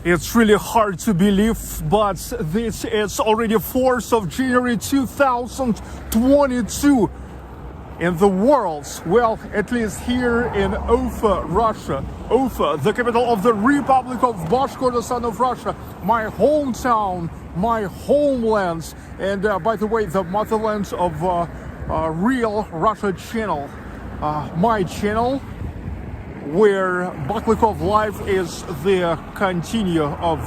It's really hard to believe, but this is already 4th of January 2022 in the world. Well, at least here in Ufa, Russia. Ufa, the capital of the Republic of Bashkortostan of Russia, my hometown, my homeland, and by the way, the motherland of Real Russia channel, my channel, where Baklykov Live is the continue of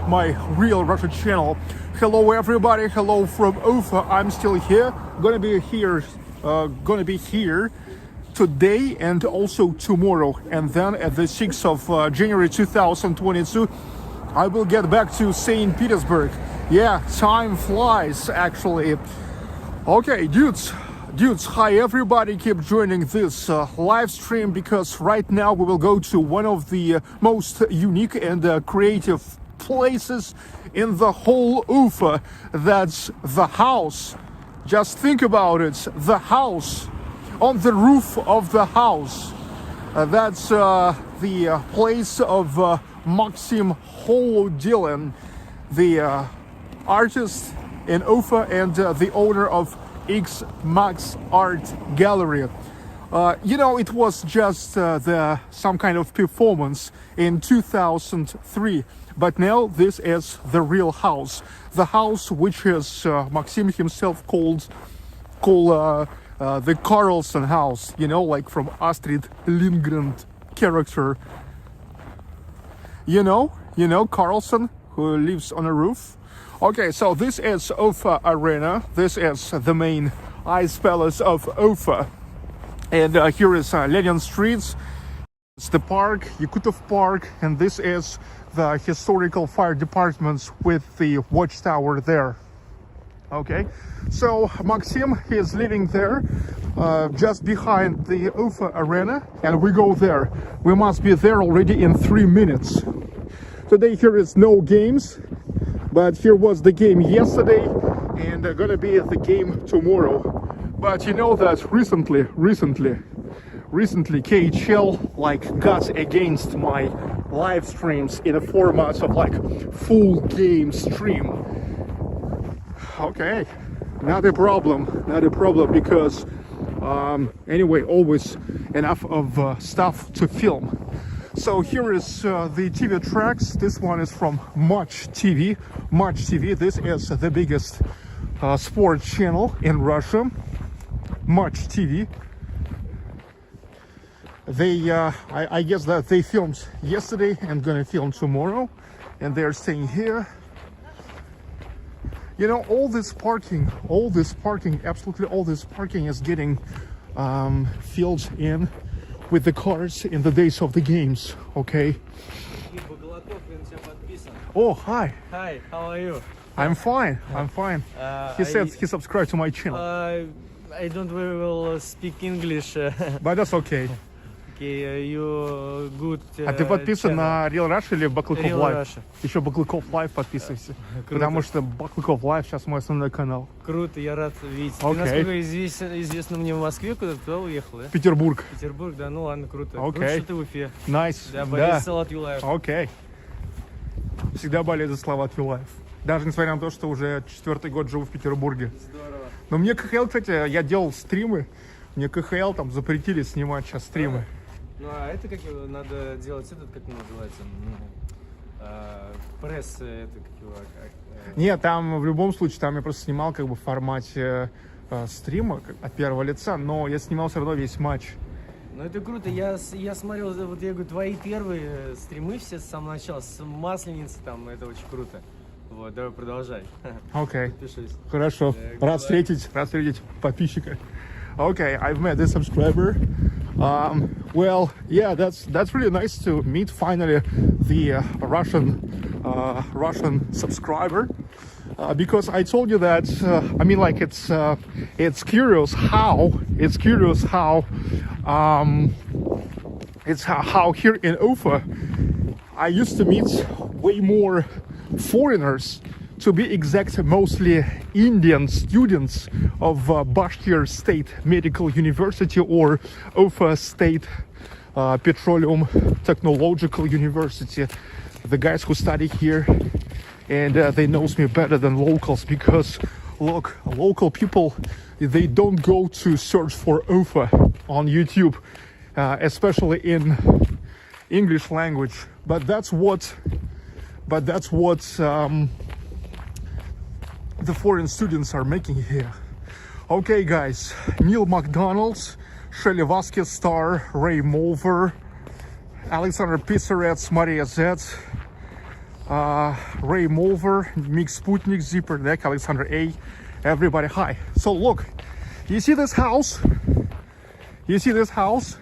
my Real Russia channel. Hello everybody, hello from Ufa. I'm still here, gonna be here today and also tomorrow, and then at the 6th of January 2022 I will get back to St. Petersburg. Yeah, time flies actually. Okay, dudes, hi everybody, keep joining this live stream, because right now we will go to one of the most unique and creative places in the whole Ufa. That's the house. Just think about it, the house, on the roof of the house. That's the place of Maxim Holodilin, the artist in Ufa and the owner of X Max Art Gallery. You know, it was just some kind of performance in 2003, but now this is the real house, the house which is Maxim himself called the KARLSSON house, you know, like from Astrid Lindgren character. You know KARLSSON, who lives on a roof. Okay, so this is Ufa Arena. This is the main ice palace of Ufa. And here is Lenin Street. It's the park, Yakutov Park, and this is the historical fire department with the watchtower there. Okay, so Maxim, he is living there, just behind the Ufa Arena, and we go there. We must be there already in 3 minutes. Today here is no games, but here was the game yesterday, and gonna be the game tomorrow. But you know that recently KHL got against my live streams in a format of full game stream. Okay, not a problem, because anyway, always enough of stuff to film. So here is the TV tracks. This one is from Match TV. This is the biggest sports channel in Russia. Match TV. They I guess that they filmed yesterday and gonna film tomorrow, and they're staying here. You know, all this parking, absolutely all this parking is getting filled in with the cars in the days of the games. Okay. Oh, hi. Hi, how are you? I'm fine. He said he subscribed to my channel. I don't very well speak English. But that's okay. Okay, you good. А ты подписан на Real Russia или Baklykov Real Live? Russia. Еще Baklykov Live подписывайся. Потому что Baklykov Live сейчас мой основной канал. Круто, я рад видеть. Okay. Ты, насколько известно мне в Москве, куда уехал, да? Петербург. Петербург, да, ну ладно, круто. Okay. Круто, что ты в Уфе. Nice. Да, болезнь Салат Юлаев. Окей. Всегда болею за Салат Юлаев. Даже несмотря на то, что уже 4-й год живу в Петербурге. Здорово. Но мне КХЛ, кстати, я делал стримы. Мне КХЛ там запретили снимать сейчас стримы. Ну а это как его надо делать, как он называется? Пресс, это как его? Нет, там в любом случае, там я просто снимал в формате стрима от первого лица, но я снимал все равно весь матч. Ну это круто, я смотрел, вот я говорю, твои первые стримы все с самого начала, с Масленицы там, это очень круто. Вот, давай продолжай. Окей. Подпишись. Хорошо. Рад встретить подписчика. Okay, I've met this subscriber. Well, yeah, that's really nice to meet finally the Russian subscriber, because I told you that I mean, it's curious how here in Ufa I used to meet way more foreigners, to be exact, mostly Indian students of Bashkir State Medical University or Ufa State Petroleum Technological University. the guys who study here, and they knows me better than locals, because look, local people, they don't go to search for UFA on YouTube, especially in English language. But that's what the foreign students are making here. Okay, guys, Neil McDonald's, Shelly Vasquez Star, Ray Mulver, Alexander Pisarets, Maria Z, Ray Mulver, Mix Sputnik, Zipper Neck, Alexander A. Everybody, hi. So look, you see this house? You see this house?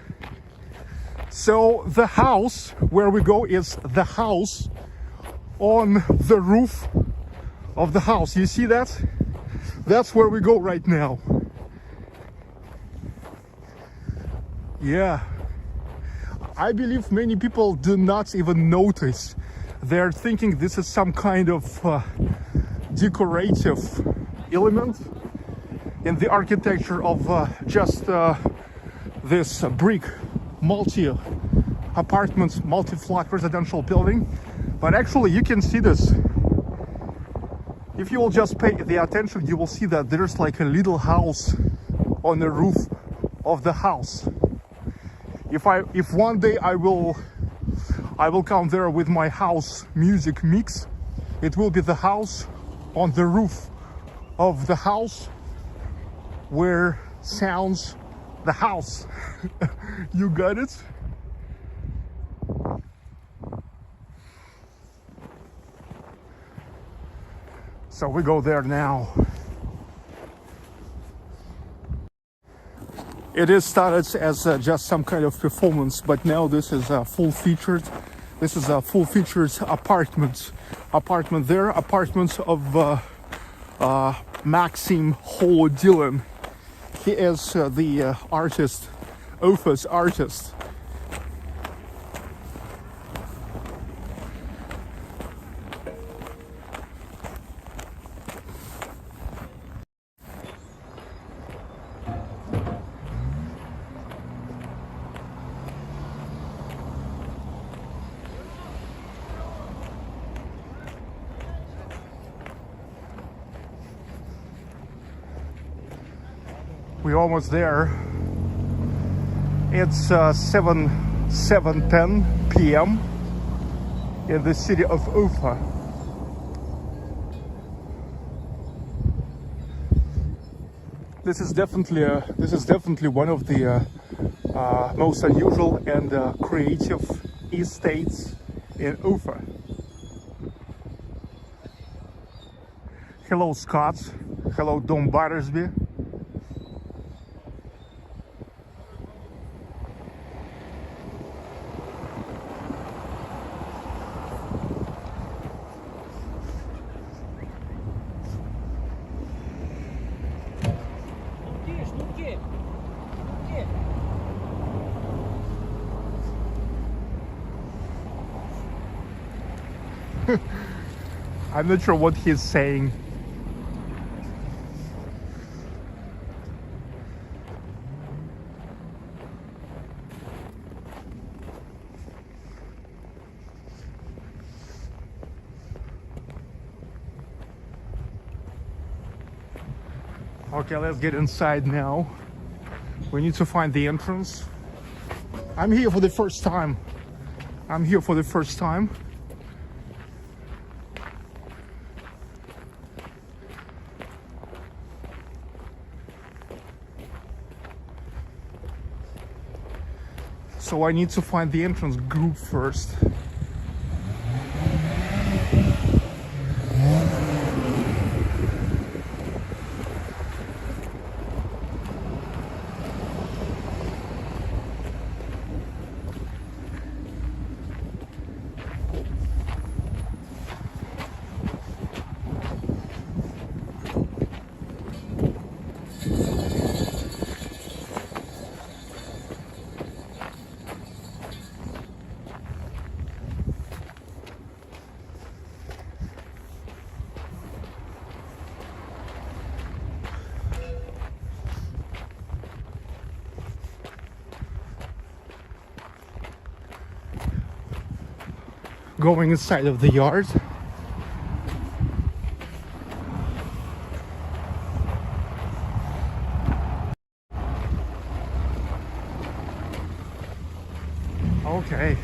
So the house where we go is the house on the roof of the house. You see that? That's where we go right now. Yeah. I believe many people do not even notice. They're thinking this is some kind of decorative element in the architecture of just this brick multi-apartment, multi-flat residential building. But actually you can see this. If you will just pay the attention, you will see that there's like a little house on the roof of the house. If one day I will come there with my house music mix, it will be the house on the roof of the house where sounds the house. You got it? So we go there now. It is started as just some kind of performance, but now this is full-featured. This is a full-featured apartment there, apartments of Maxim Holodilin. He is the artist, UFA's artist. We're almost there. It's 7:10 p.m. in the city of UFA. This is definitely one of the most unusual and creative estates in UFA. Hello, Scott. Hello, Dom Battersby. I'm not sure what he's saying. Okay, let's get inside now. We need to find the entrance. I'm here for the first time. So I need to find the entrance group first. going inside of the yard. Okay,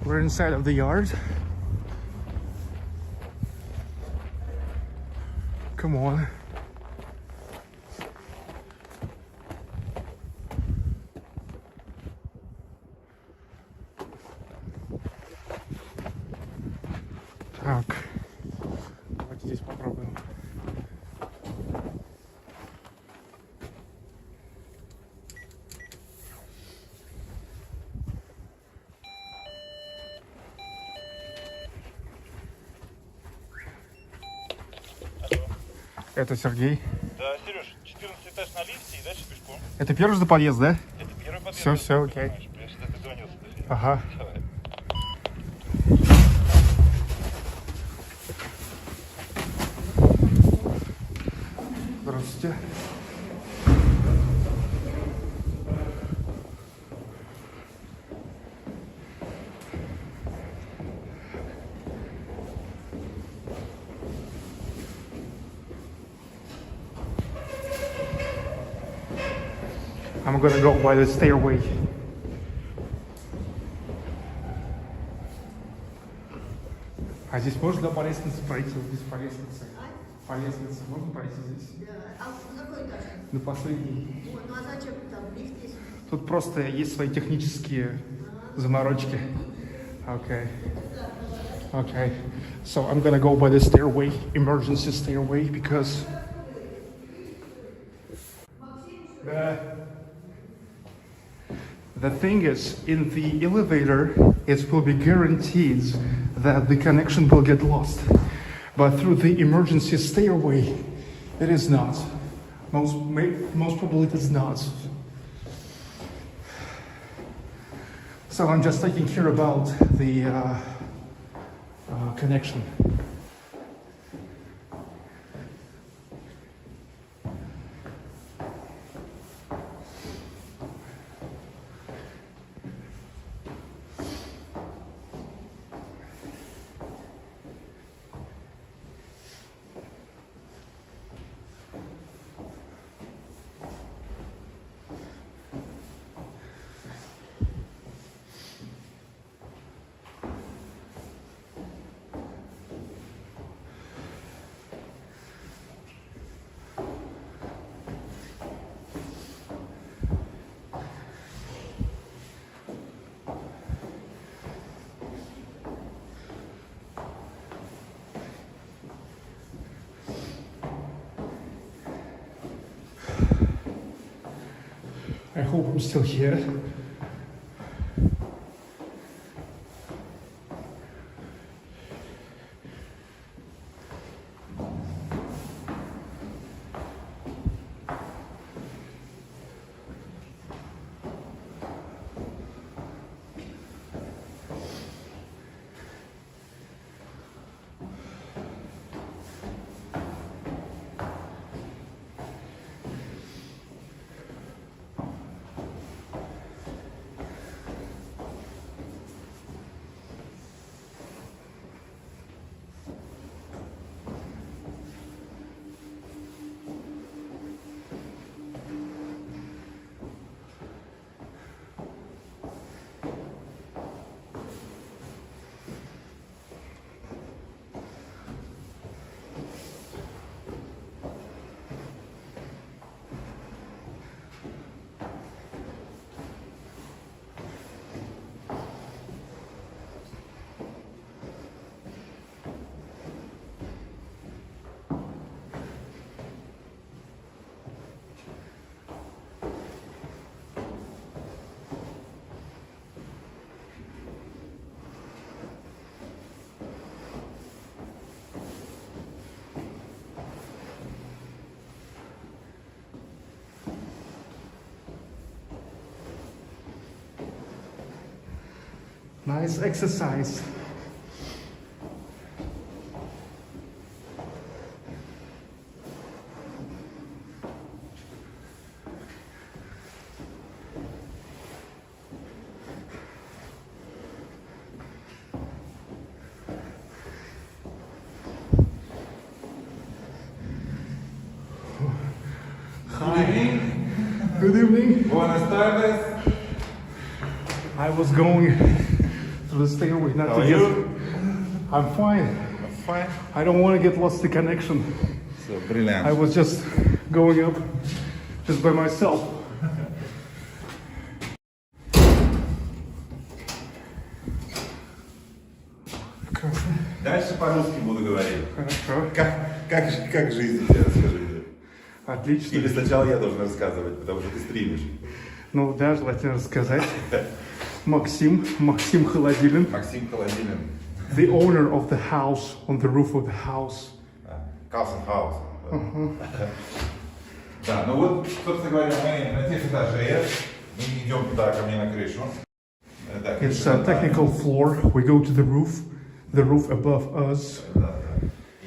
we're inside of the yard. Come on. Так, давайте здесь попробуем. Это Сергей. Да, Сереж, 14 этаж на лифте и дальше пешком. Это первый же подъезд, да? Это первый подъезд. Все, окей. Я сюда дозвонился. Ага. Давай. Здравствуйте. I'm gonna go by the stairway. А здесь можно по лестнице пройти? Здесь по лестнице. По лестнице можно пройти здесь? Да. А на какой этаж? На последний. О, ну а зачем там лифт есть? Тут просто есть свои технические заморочки. Okay. Okay. So I'm gonna go by the stairway, emergency stairway, because the thing is, in the elevator, it will be guaranteed that the connection will get lost. But through the emergency stairway, it is not. Most probably it is not. So I'm just taking care about the connection. I hope I'm still here. Nice exercise. Good evening. Buenas tardes. I was going to the stairway not How to are get. you? I'm fine. Fine. I don't want to get lost the connection. So, brilliant. I was just going up just by myself. Дальше по-русски буду говорить. Хорошо. Как жизнь тебе, расскажи. Отлично. Или сначала я должен рассказывать, потому что ты стримишь. Ну да, желательно рассказать. Максим Холодилин, Максим Холодилин. the owner of the house on the roof of the house. KARLSSON House. Да, ну вот, собственно говоря, мы на тех этажах. Мы идем туда, ко мне на крышу. It's a technical floor. We go to the roof above us. Да.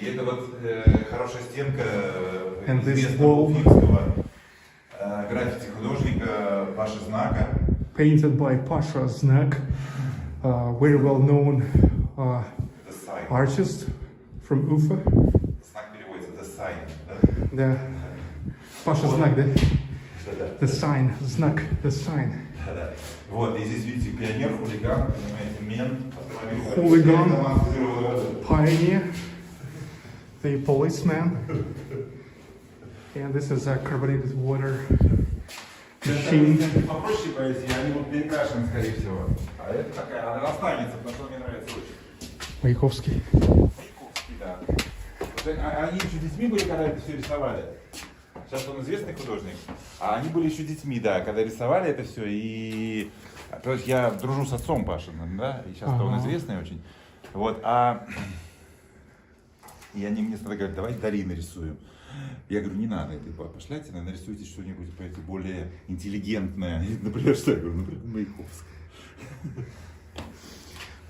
И это вот хорошая стенка And this известного wall, уфимского граффити художника Паши Знака. painted by Pasha Znak, very well known The Sign. artist from UFA. Знак переводится The Sign. Да? The Pasha Znak, Да-да. the sign, Znak, the sign. Да-да. Вот, и здесь видите, пионер, хулиган, понимаете, мент, автомобиль. Хулиган. Pioneer, the policeman, and this is a carbonated water machine. Попроще поэзии, они вот перекрашены, скорее всего. А это такая, она останется, потому что мне нравится очень. Маяковский. Маяковский, да. Вот они еще детьми были, когда это все рисовали. Сейчас он известный художник, а они были еще детьми, да, когда рисовали это все. И то есть я дружу с отцом Пашиным, да, и сейчас он известный очень. Вот, и они мне всегда говорят, давай вдали нарисуем. Я говорю, не надо, это пошлять, нарисуйте что-нибудь более интеллигентное. Например, что я говорю, например, Маяковский.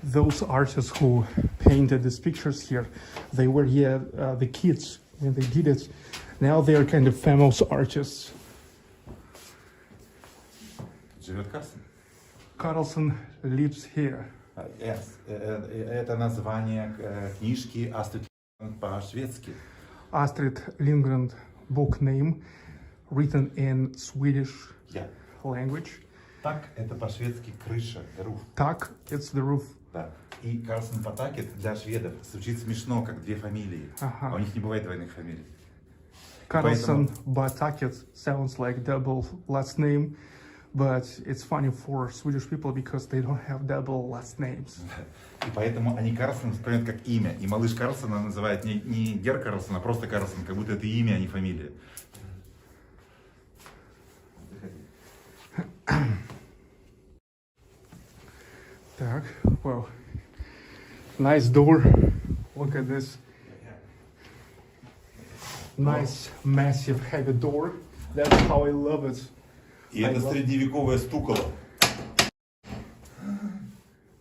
Those artists who painted these pictures here, they were the kids when they did it. Now they are kind of famous artists. Живет Карлсон? Carlson lives here. Yes. Это название книжки Астрид по-шведски. Astrid Lindgren book name, written in Swedish Yeah. language. Так, это по-шведски крыша, roof. Tak, it's the roof. Да. И Карлсон Потакет для шведов звучит смешно, как две фамилии. Ага. А у них не бывает двойных фамилий. Carlson Bataket sounds like double last name, but it's funny for Swedish people because they don't have double last names. И поэтому они Карлсон воспринимают как имя. И малыш Карлсона называют не Гер Карлсон, а просто Карлсон, как будто это имя, а не фамилия. Так, wow. Nice door. Look at this. Nice, massive, heavy door. That's how I love it. И это средневековое стуколо.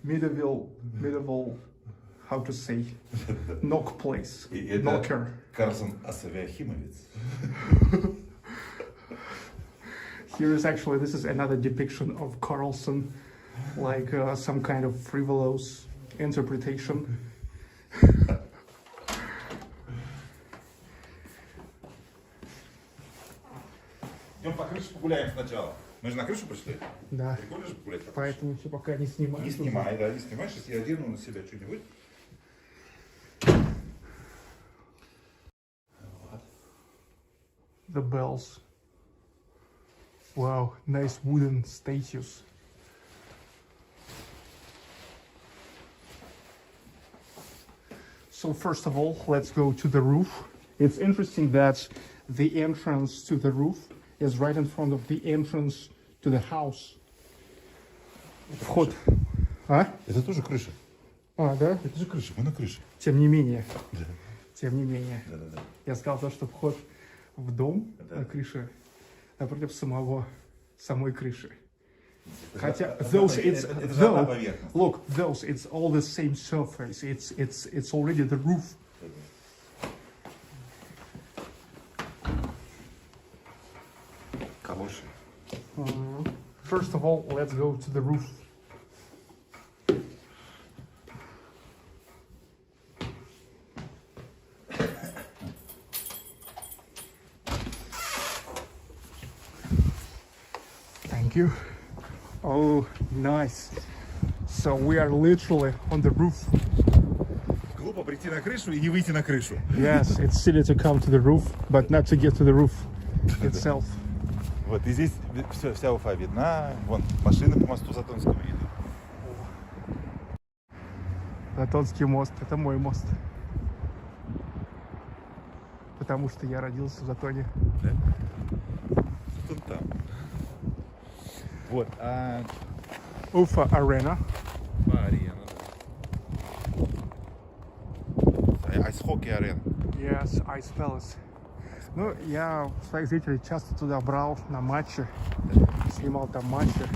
Medieval, how to say, knock place, И это knocker. Карлсон Асавиахимовец. Here is actually, this is another depiction of Carlson, like some kind of frivolous interpretation. Идем по крыше погуляем сначала. Мы же на крышу пришли. Да, Прикольно же погулять по крыше. поэтому все пока не снимаю. Не снимай, да, не снимай. Сейчас я одену на себя что-нибудь. The bells. Wow, nice wooden statues. So first of all, let's go to the roof. It's interesting that the entrance to the roof is right in front of the entrance to the house. Вход. А? Это тоже крыша. А, да? Это же крыша, мы на крыше. Тем не менее. Да. Тем не менее. Да. Я сказал то, что вход в дом на крыше напротив самой крыши. Хотя those it's though, look, those it's all the same surface. It's already the roof. Калоши. First of all, let's go to the roof. Thank you. Oh, nice. So we are literally on the roof. Глупо прийти на крышу и не выйти на крышу. Yes, it's silly to come to the roof, but not to get to the roof itself. Вот, и здесь вся Уфа видна. Вон, машины по мосту Затонского едут. Затонский мост, это мой мост. Потому что я родился в Затоне. Да? Тут там. Вот, UFA Arena. арена, да. Айс-хоккей арена. Yes, Ice Palace. Ну, я своих зрителей часто туда брал на матчи. Снимал там матчи.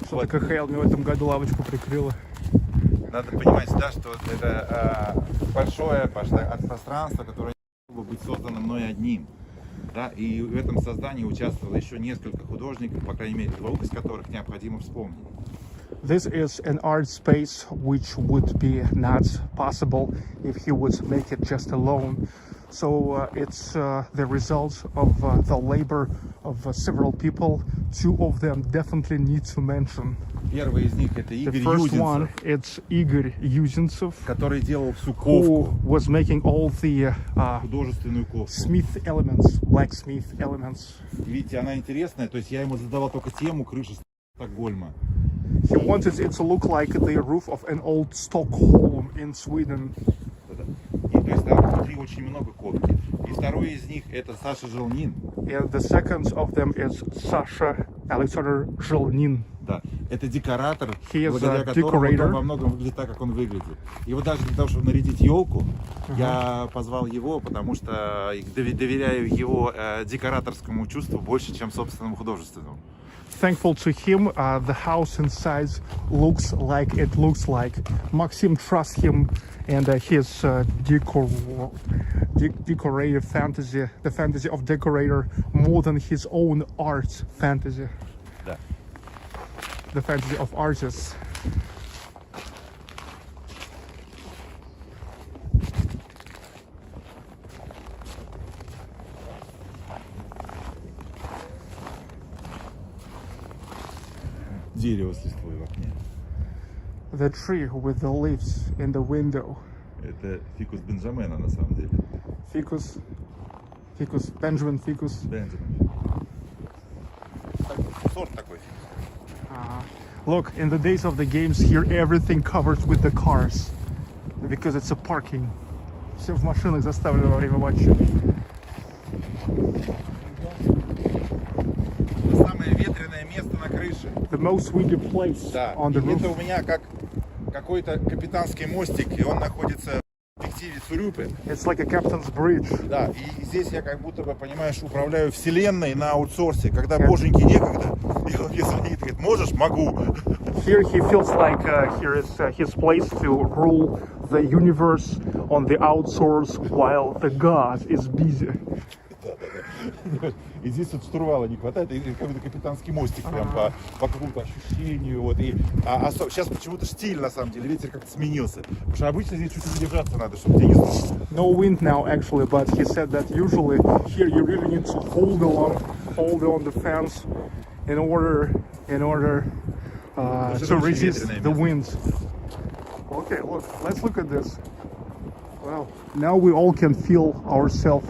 Что-то Вот. КХЛ мне в этом году лавочку прикрыло. Надо понимать, да, что это большое пространство, которое могло быть создано мной одним. Да, и в этом создании участвовало еще несколько художников, по крайней мере, двух из которых необходимо вспомнить. This is an art space which would be not possible if he would make it just alone. So it's the result of the labor of several people. Two of them definitely need to mention. Первый из них это The Игорь first one, Юзинцев, it's Игорь Юзинцев, который делал всю who ковку, was making all the художественную ковку. smith elements, blacksmith elements. И видите, она интересная, то есть я ему задавал только тему крыши Стокгольма. He wanted it to look like the roof of an old Stockholm in Sweden. И то есть там внутри очень много ковки. И второй из них это Саша Желнин. And the second of them is Sasha Alexander Zhelnin. Да, это декоратор, He is благодаря a которому decorator. дом во многом выглядит так, как он выглядит. И вот даже для того, чтобы нарядить елку, я позвал его, потому что доверяю его декораторскому чувству больше, чем собственному художественному. Thankful to him, the house inside looks like it looks like. Maxim trusts him and his decorative fantasy, the fantasy of decorator, more than his own art fantasy, Да. the fantasy of artists. Дерево с листвой в окне. The tree with the leaves in the window. Это фикус Бенджамена на самом деле. Ficus, Benjamin Ficus. Бенджамин. Сорт такой. Look, in the days of the games here, everything covered with the cars, because it's a parking. Все в машинах заставлено во время матча. Самое ветреное место на крыше. The most windy place Да. on the И это у roof. меня как какой-то капитанский мостик, и он находится в перспективе Цурюпы. It's like a captain's bridge. Да, и здесь я как будто бы, понимаешь, управляю вселенной на аутсорсе, когда боженьке некогда, и он мне звонит и говорит, можешь? Могу. Here he feels like here is his place to rule the universe on the outsource while the god is busy. И здесь вот штурвала не хватает, и какой-то капитанский мостик прям по какому-то ощущению. Вот, и, сейчас почему-то штиль, на самом деле, ветер как-то сменился. Потому что обычно здесь чуть-чуть держаться надо, чтобы тебя не сняло. No wind now actually, but he said that usually here you really need to hold on the fence in order to resist the wind. Okay, look, let's look at this. Wow, now we all can feel ourselves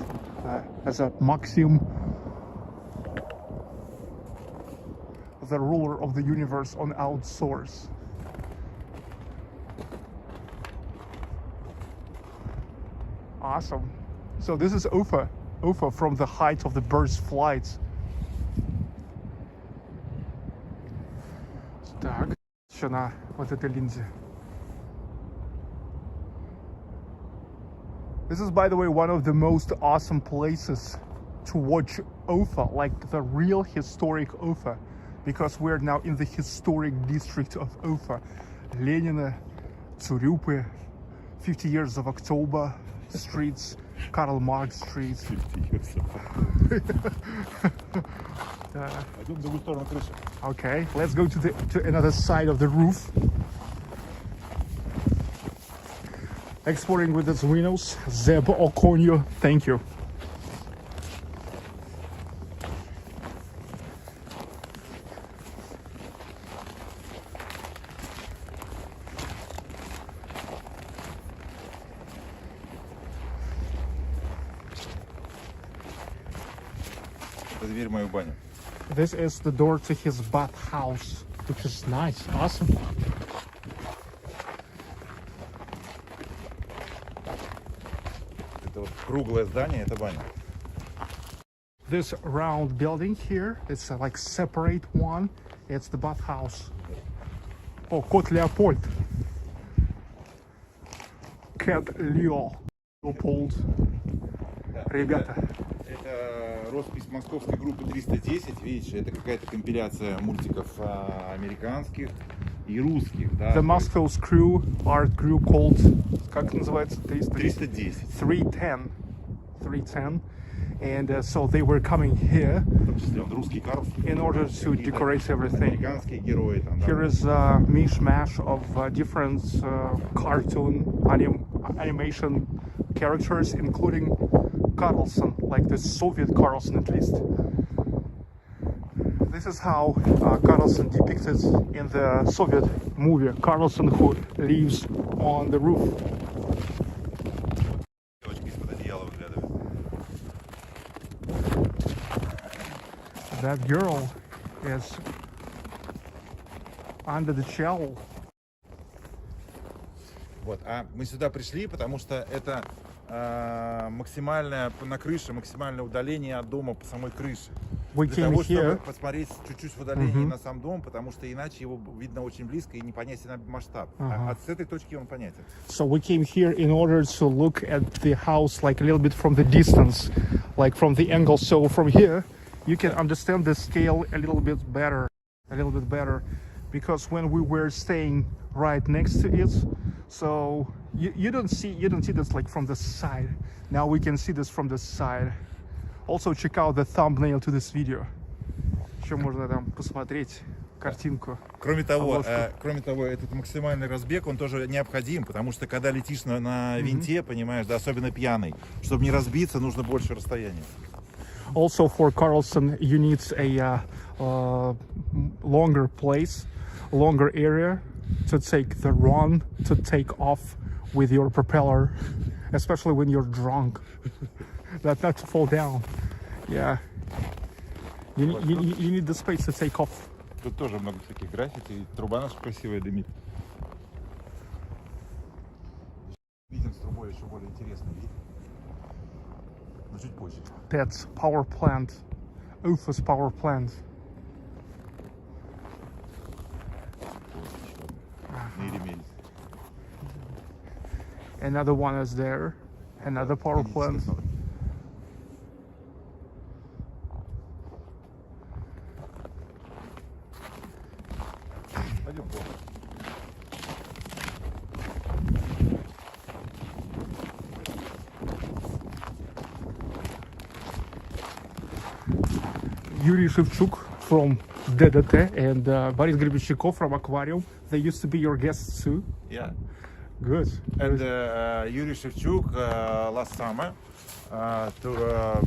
as a Maxim, the ruler of the universe on outsource. Awesome. So this is UFA from the height of the bird's flight. Так, еще на вот этой линзе. This is, by the way, one of the most awesome places to watch UFA, like the real historic UFA, because we're now in the historic district of UFA. Ленина, Цурюпы, 50 years of October streets, Karl Marx streets. Пойдем в другую сторону крыши. Okay, let's go to another side of the roof. Exploring with its windows, Zeb Okonyo, thank you. Это дверь в мою баню. This is the door to his bathhouse, which is nice, awesome. Это вот круглое здание, это баня. This round building here, it's a, like separate one. It's the bathhouse. Oh, кот Леопольд. Cat Leopold. Ребята. Это роспись московской группы 310, видишь, это какая-то компиляция мультиков американских и русских, да. The Moscow's crew, art crew called, как называется? 310. 310. 310. And so they were coming here В том числе русский Карлсон. in order to decorate everything. Американские герои там, да. Here is a mishmash of different cartoon animation characters, including KARLSSON, like the Soviet KARLSSON at least. This is how KARLSSON depicted in the Soviet movie. KARLSSON who lives on the roof. Девочка из-под одеяла выглядывает. That girl is under the shell. Вот, а мы сюда пришли, потому что это максимальное на крыше, максимальное удаление от дома по самой крыше. We Для came того, чтобы here. посмотреть чуть-чуть в удалении на сам дом, потому что иначе его видно очень близко и непонятен масштаб. А с этой точки он понятен. So we came here in order to look at the house like a little bit from the distance, like from the angle. So from here, you can understand the scale a little bit better, because when we were staying right next to it, so you don't see this like from the side. Now we can see this from the side. Also check out the thumbnail to this video. Еще можно там посмотреть картинку. Кроме того, этот максимальный разбег, он тоже необходим, потому что когда летишь на винте, понимаешь, да, особенно пьяный, чтобы не разбиться, нужно больше расстояния. Also for KARLSSON, you need a longer place, longer area to take the run, to take off with your propeller, especially when you're drunk. That not to fall down. Yeah. You need the space to take off. Тут тоже много всяких граффити, и труба наша красивая дымит. Видим с трубой еще более интересный вид, но чуть позже. Pets power plant, UFA's power plant. Another one is there. Another power plant. Yuri Shevchuk from DDT and Boris Grебенщиков from Aquarium. They used to be your guests too. Yeah. Good. And Yuri Shevchuk last summer to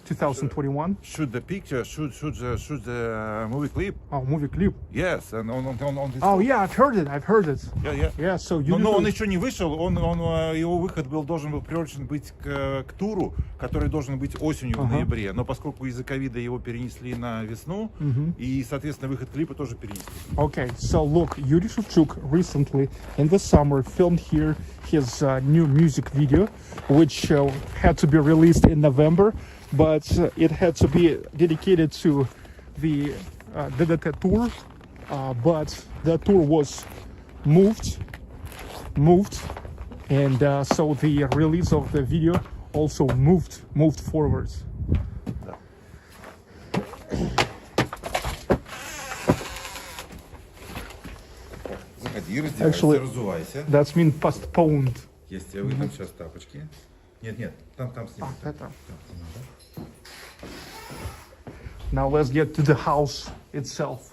2021. shoot the picture, shoot the movie clip. Oh, movie clip. Yes, and on this. Oh yeah, I've heard it. Yeah. Yeah, so you. Но он еще не вышел, его выход должен был приурочен быть к туру, который должен быть осенью в ноябре. Но поскольку из-за ковида его перенесли на весну, и, соответственно, выход клипа тоже перенесли. Okay, so look, Yuri Shevchuk recently in the summer filmed here his new music video, which had to be released in November, but it had to be dedicated to the DDT tour, but the tour was moved, and so the release of the video also moved forward. Заходи, раздевайся, разувайся. That's mean postponed. Есть, я выдам сейчас тапочки. Нет, там снимай. Это. Now let's get to the house itself.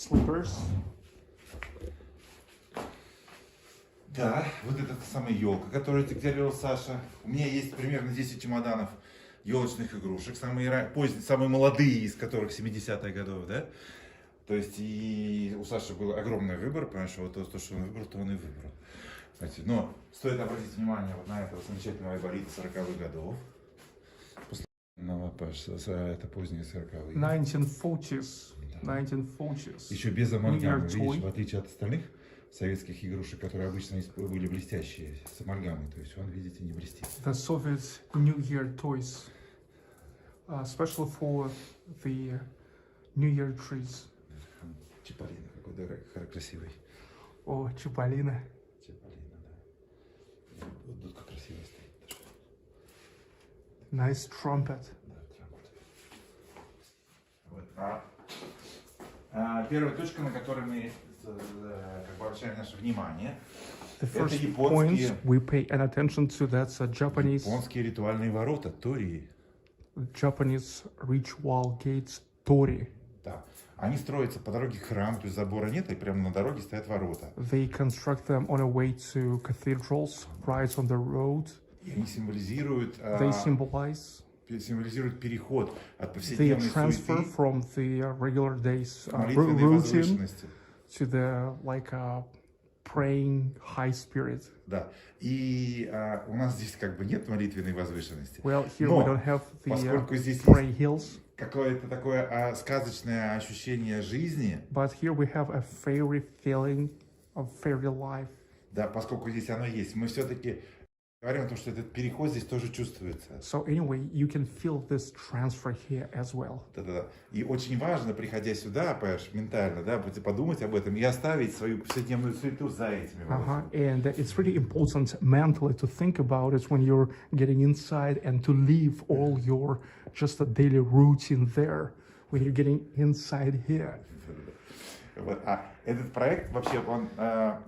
slippers. Да, вот это самая елка, которую декларировал Саша. У меня есть примерно 10 чемоданов елочных игрушек, самые молодые из которых 70-х годов, да? То есть и у Саши был огромный выбор, понимаешь, вот то, что он выбрал, то он и выбрал. Знаете, но стоит обратить внимание вот на этого замечательного айболита 40-х годов. Это поздние 40-е. 1940s. 1940s. Еще без амальгамы, New Year видишь, toy. в отличие от остальных советских игрушек, которые обычно были блестящие, с амальгамой. То есть он, видите, не блестит. The Soviet New Year toys. Especially for the New Year trees. Чиполлино, какой красивый. О, Чиполлино. Чиполлино, да. Вот тут как красиво стоит. Nice trumpet. Да, вот. Первая точка, на которой мы как бы обращаем наше внимание, The это first японские, point we pay an attention to that's японские ритуальные ворота, тории. Japanese ritual gates Tori. Да. Они строятся по дороге к храму, то есть забора нет, и прямо на дороге стоят ворота. They construct them on a way to cathedrals, right on the road. И они символизируют, They symbolize символизируют переход от the повседневной transfer суеты from the regular days к молитвенной routine возвышенности. to the like praying high spirit. Да. И у нас здесь как бы нет молитвенной возвышенности. Well, here Но we don't have the поскольку здесь pray есть hills, какое-то такое сказочное ощущение жизни, but here we have a fairy feeling of fairy life. да, поскольку здесь оно есть, мы все-таки говорим о том, что этот переход здесь тоже чувствуется. So anyway, you can feel this transfer here as well. Да-да-да. И очень важно, приходя сюда, понимаешь, ментально, да, подумать об этом и оставить свою повседневную суету за этими воротами. And it's really important mentally to think about it when you're getting inside and to leave all your just a daily routine there when you're getting inside here. Вот. А этот проект вообще, он,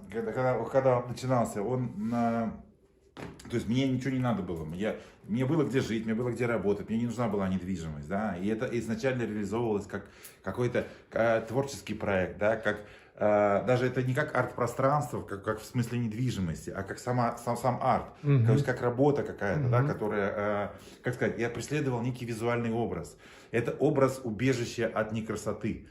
когда он начинался, то есть мне ничего не надо было, мне было где жить, мне было где работать, мне не нужна была недвижимость, да, и это изначально реализовывалось как какой-то творческий проект, да, как даже это не как арт-пространство, как в смысле недвижимости, а как сам арт, то есть как работа какая-то, да, которая, как сказать, я преследовал некий визуальный образ. Это образ убежища от некрасоты,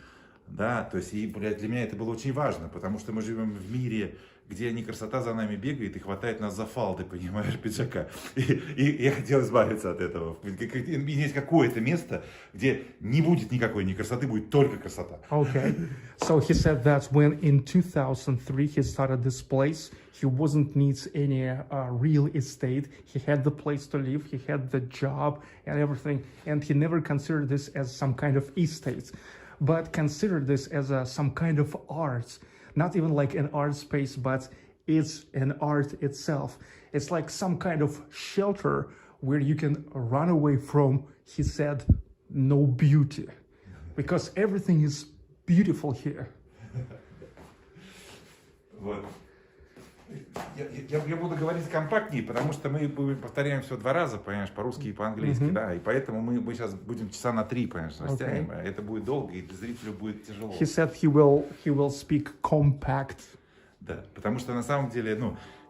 да, то есть и для меня это было очень важно, потому что мы живем в мире, где некрасота за нами бегает и хватает нас за фалды, понимаешь, пиджака. И я хотел избавиться от этого. Есть какое-то место, где не будет никакой некрасоты, будет только красота. Okay, so he said that when in 2003 he started this place, he wasn't needs any real estate. He had the place to live, he had the job and everything, and he never considered this as some kind of estate, but considered this as some kind of art. Not even like an art space, but it's an art itself. It's like some kind of shelter where you can run away from, he said, no beauty. Because everything is beautiful here. Вот. Я буду говорить компактнее, потому что мы повторяем все 2 раза, понимаешь, по-русски и по-английски, да, и поэтому мы сейчас будем часа на 3, понимаешь, растянем. Это будет долго, и для зрителя будет тяжело. He said he will speak compact. Да, потому что на самом деле,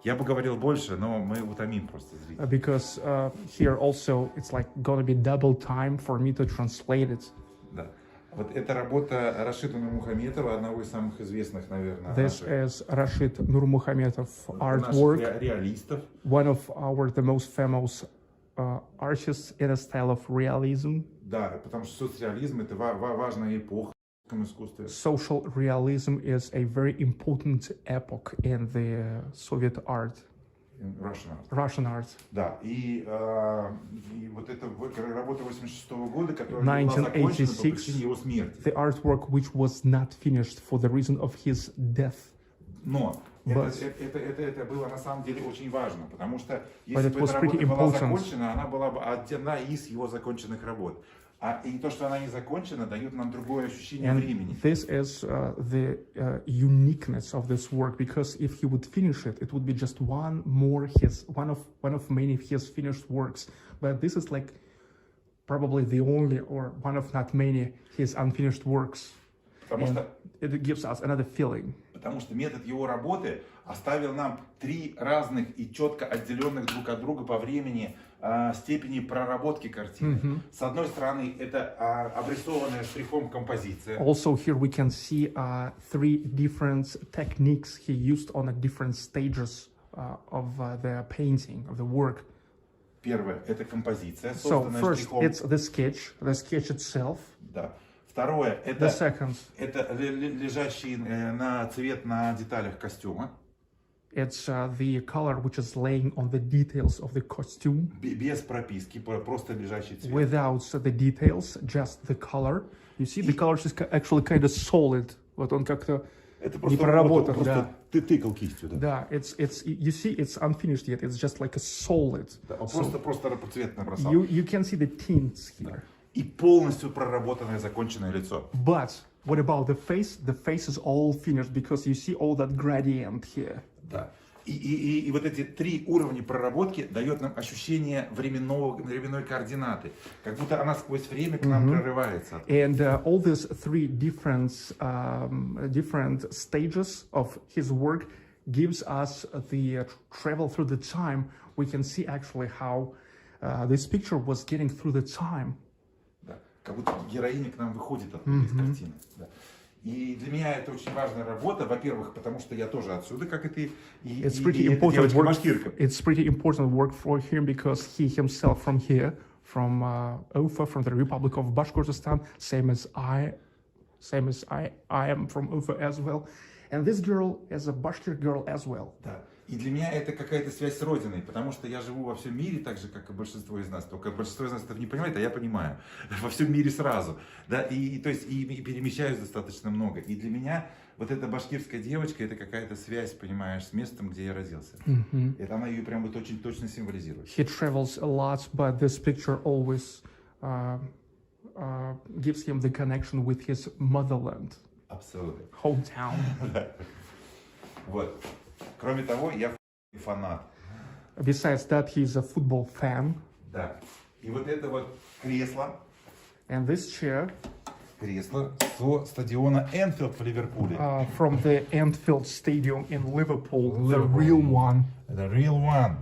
я бы говорил больше, но мы утомим просто зрителя. Because here also it's like gonna be double time for me to translate it. Да. Вот эта работа Рашида Нурмухаметова, одного из самых известных, наверное, This is Rashid Nurmuhametov наших artwork. реалистов. One of the most famous artists in a style of realism. Да, потому что соцреализм — это важная эпоха в русском искусстве. Social realism is a very important epoch in the Soviet art, Russian art. Да, и вот эта работа 86-го года, которая не была закончена по причине его смерти. The artwork which was not finished for the reason of his death. Но это было на самом деле очень важно, потому что если бы эта работа была закончена, она была бы одна из его законченных работ. И то, что она не закончена, дает нам другое ощущение времени. This is the uniqueness of this work, because if he would finish it, it would be just one of many of his finished works. But this is like probably the only or one of not many his unfinished works. Потому что it gives us another feeling. Потому что метод его работы оставил нам 3 разных и четко отделенных друг от друга по времени степени проработки картины. С одной стороны, это обрисованная штрихом композиция. Also here we can see 3 different techniques he used on the different stages of the painting, of the work. Первое, это композиция, So созданная first штрихом. it's the sketch itself. Да. Второе, The это second, лежащий на цвет на деталях костюма. it's the color which is laying on the details of the costume. Без прописки, просто лежащий цвет. Without the details, just the color. You see, the color is actually kind of solid. Вот он как-то Это не проработан, просто да. ты тыкал кистью, да? Да, you see, it's unfinished yet. It's just like a solid. Да, он просто цвет набросал. You can see the tints here. И полностью проработанное законченное лицо. But what about the face? The face is all finished because you see all that gradient here. Да. И вот эти 3 уровня проработки дает нам ощущение временной координаты. Как будто она сквозь время к нам прорывается. And all these 3 different stages of his work gives us the travel through the time. We can see actually how this picture was getting through the time. Да. Как будто героиня к нам выходит оттуда из картины. Да. И для меня это очень важная работа, во-первых, потому что я тоже отсюда, как и ты, и It's pretty important work. It's pretty important work for him because he himself from here, from UFA, from the Republic of Bashkortostan, same as I am from UFA as well. And this girl is a Bashkir girl as well. Да. И для меня это какая-то связь с Родиной, потому что я живу во всем мире так же, как и большинство из нас. Только большинство из нас этого не понимает, а я понимаю. Во всем мире сразу. Да? То есть перемещаюсь достаточно много. И для меня вот эта башкирская девочка, это какая-то связь, понимаешь, с местом, где я родился. Это она ее прям вот очень точно символизирует. He travels a lot, but this picture always gives him the connection with his motherland. Абсолютно. Hometown. Вот. Кроме того, я фанат. Besides that, he's a football fan. Да. И вот это вот кресло. And this chair Кресло со стадиона Энфилд в Ливерпуле. From the Anfield Stadium in Liverpool, the real one. The real one.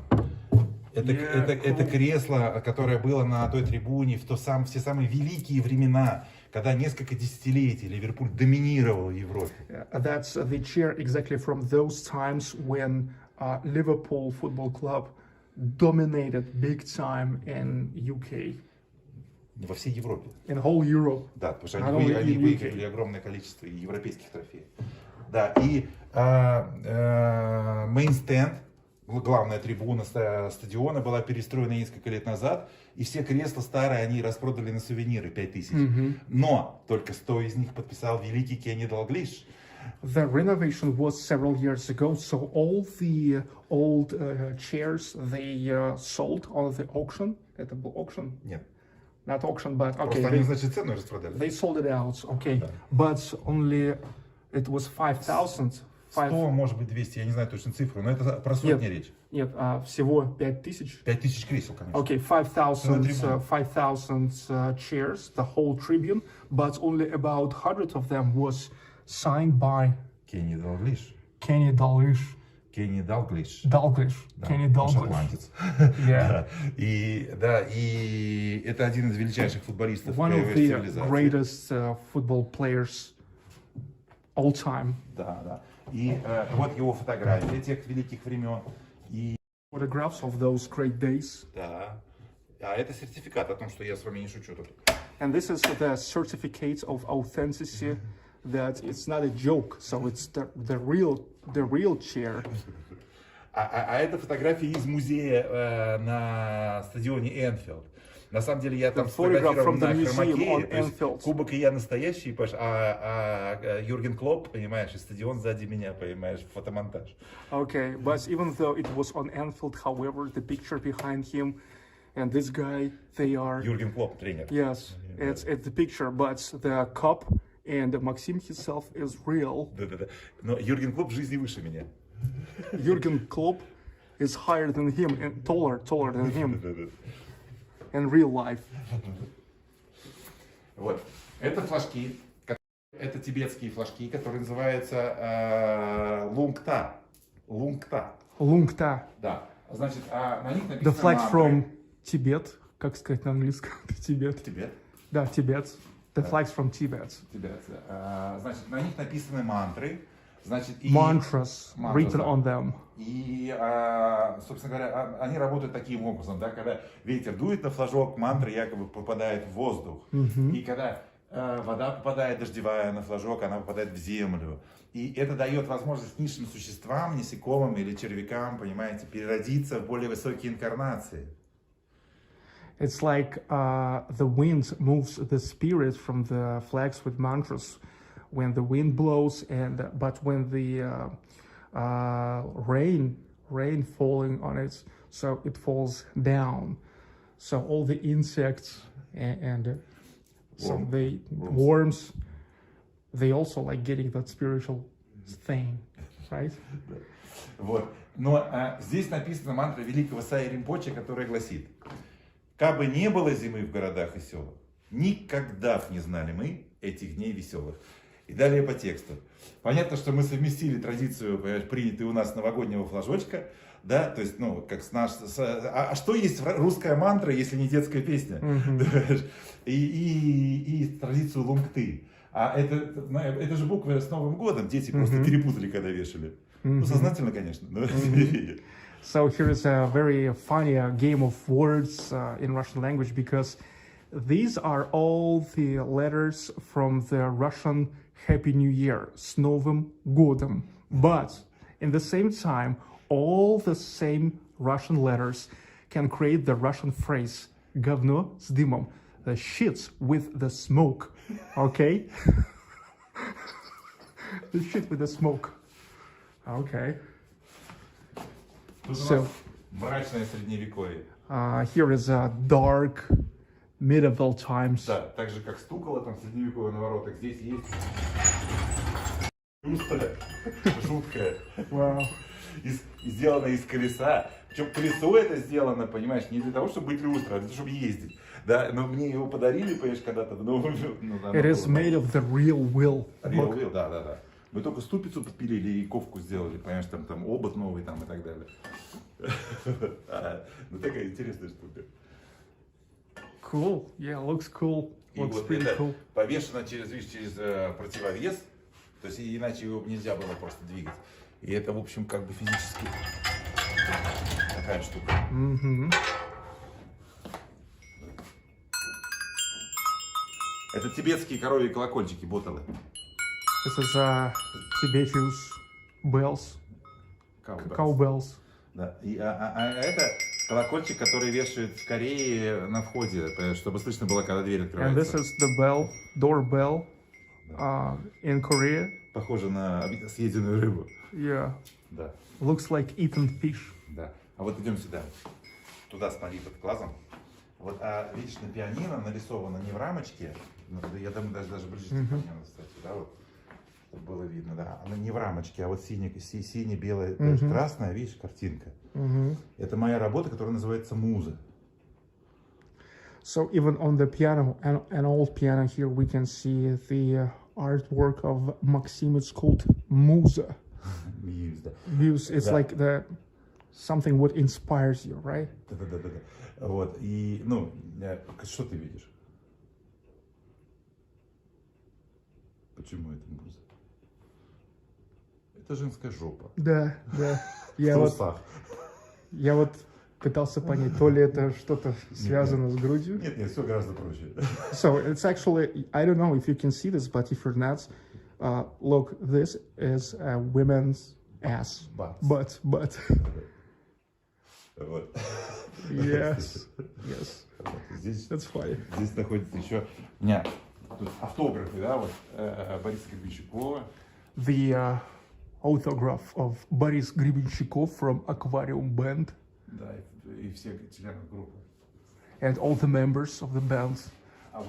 Yeah, Это кресло, которое было на той трибуне в все самые великие времена, когда несколько десятилетий Ливерпуль доминировал в Европе. That's the chair exactly from those times when Liverpool Football Club dominated big time in UK. Во всей Европе. In whole Europe. Да, потому что они выиграли огромное количество европейских трофеев. Да, и мейн-стенд, главная трибуна стадиона, была перестроена несколько лет назад, и все кресла старые они распродали на сувениры 5000. Но только 100 из них подписал великий Кенни Далглиш. The renovation was several years ago, so all the old chairs they sold on the auction. Это был auction? Нет. Not auction, but okay. Просто они, значит, цену распродали. They sold it out, okay. But only it was 5,000. 100, может быть, 200, я не знаю точно цифру, но это про сотни речь. Нет, всего 5000. 5000 кресел, конечно. Okay, 5,000 chairs, the whole tribune, but only about 100 of them was signed by Кенни Далглиш. Kenny Dalglish. Кенни Далглиш. Dalglish. Kenny Dalglish. Шотландец. Yeah. И это один из величайших футболистов One of the цивилизации. greatest football players all time. Да. И вот его фотографии тех великих времен. И Photographs of those great days. да. А это сертификат о том, что я с вами не шучу тут. And this is the certificate of authenticity that it's not a joke, so it's the real chair. А это фотографии из музея на стадионе Энфилд. На самом деле я там сфотографирован на хромакее, то есть кубок и я настоящий, а Юрген Клопп, понимаешь, и стадион сзади меня, понимаешь, фотомонтаж. Okay, but even though it was on Anfield, however, the picture behind him and this guy, they are... Юрген Клопп, тренер. Yes, it's the picture, but the cup and Maxim himself is real. Да. Но Юрген Клопп в жизни выше меня. Jurgen Klopp is higher than him and taller than him Да. in real life. Вот. Это флажки, которые Это тибетские флажки, которые называются лунгта. Лунгта. Лунгта. Да. Значит, на них The написано flags мантры. from Tibet. Как сказать на английском? Тибет. Тибет. Да, Tibet. The flags from Tibet. Тибет. Значит, на них написаны мантры. Значит, и... Mantras written да. on them. И, собственно говоря, они работают таким образом, да, когда ветер дует на флажок, мантра якобы попадает в воздух. И когда вода попадает дождевая на флажок, она попадает в землю. И это дает возможность низшим существам, насекомым или червякам, понимаете, переродиться в более высокие инкарнации. It's like the wind moves the spirit from the flags with mantras when the wind blows, but when the rain falling on it, so it falls down. So all the insects and so the worms, they also like getting that spiritual thing, right? Вот. Но здесь написана мантра великого Саи Ринпоче, которая гласит: «Кабы не было зимы в городах и селах, никогда б не знали мы этих дней веселых». И далее по тексту. Понятно, что мы совместили традицию, принятую у нас новогоднего флажочка, да, то есть, ну, как с наш... А что есть русская мантра, если не детская песня? И традицию лунгты. А это же буквы с Новым годом, дети просто перепутали, когда вешали. Ну, сознательно, конечно. So here is a very funny game of words in Russian language, because these are all the letters from the Russian Happy New Year, с Новым годом. But in the same time, all the same Russian letters can create the Russian phrase говно с дымом, the shit with the smoke, okay? The shit with the smoke, okay. So, мрачное средневековье. Here is a dark medieval times. Да, так же как стукало там средневековье на воротах, здесь есть люстра жуткая, Wow. сделана из колеса. Причем колесо это сделано, понимаешь, не для того, чтобы быть люстрой, а для того, чтобы ездить. Да, но мне его подарили, понимаешь, когда-то. It is made of the real wheel. Real wheel, да. Мы только ступицу подпилили и ковку сделали, понимаешь, там обод новый там и так далее. Ну такая интересная штука. Cool, yeah, looks cool. И Looks вот pretty это cool. повешено через противовес, то есть иначе его нельзя было просто двигать. И это, в общем, как бы физически такая штука. Это тибетские коровьи колокольчики, боталы. This is Tibetan bells, cow bells. Да. Это колокольчик, который вешают в Корее на входе, чтобы слышно было, когда дверь And this открывается. is the doorbell in Korea. Похоже на съеденную рыбу. Yeah, Да. looks like eaten fish. Да. А вот идем сюда. Туда смотри под глазом. Вот, видишь, на пианино нарисовано не в рамочке, я думаю, даже ближе к пианино, кстати, да, вот, чтобы было видно, да, она не в рамочке, а вот сине-белая, красная, видишь, картинка. Это моя работа, которая называется «Муза». So even on the piano, an old piano here, we can see the artwork of Maxim. It's called Musa. Muse. It's like something what inspires you, right? Да. Вот, и, ну, что ты видишь? Почему это муза? Это женская жопа. Да. Я вот пытался понять, то ли это что-то связано с грудью. Нет, все гораздо проще. So it's actually, I don't know if you can see this, but if you're not, look, this is a woman's ass. But. Вот. Yes. Здесь, That's funny. Здесь находится еще у меня тут автографы, да, вот Бориса Гребенщикова. The autograph of Boris Гребенщиков from Aquarium Band. Да, и все члены группы. And all the members of the band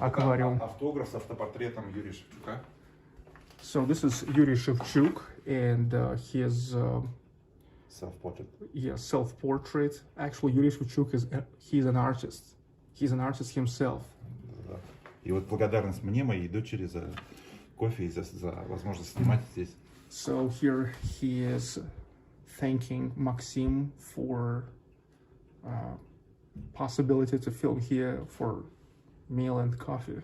Aquarium. Автограф с автопортретом Юрия Шевчука. So this is Yuri Shevchuk and his Self-portrait. Yeah, self-portrait. Actually, Yuri Shevchuk he's an artist. He's an artist himself. Да. И вот благодарность мне, моей дочери, за кофе и за возможность снимать здесь. So here he is thanking Maxim for possibility to film here for meal and coffee.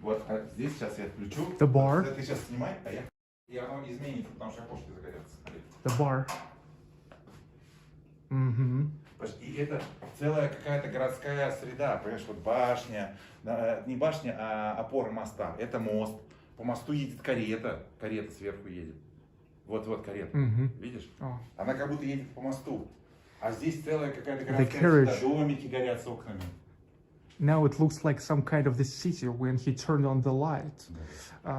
Вот, а здесь сейчас я включу. The bar. Ты сейчас снимай, а я... И оно изменится, потому что окошки загорятся. Смотри. The bar. И это целая какая-то городская среда, понимаешь, вот башня, не башня, а опора моста. Это мост. По мосту едет карета сверху едет. Вот карета, видишь? Она как будто едет по мосту. А здесь целая какая-то городская среда, домики горят с окнами. Now it looks like some kind of the city when he turned on the light.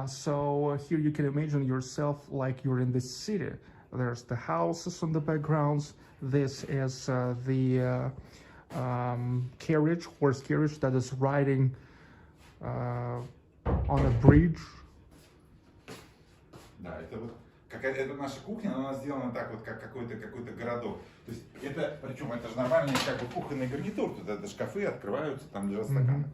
So here you can imagine yourself like you're in the city. There's the houses on the backgrounds. This is the carriage, horse carriage that is riding on a bridge. Да, это вот это наша кухня, она сделана так вот, как какой-то городок. То есть это, причем это же нормальный как бы кухонный гарнитур, тут это шкафы открываются, там лежат стаканы.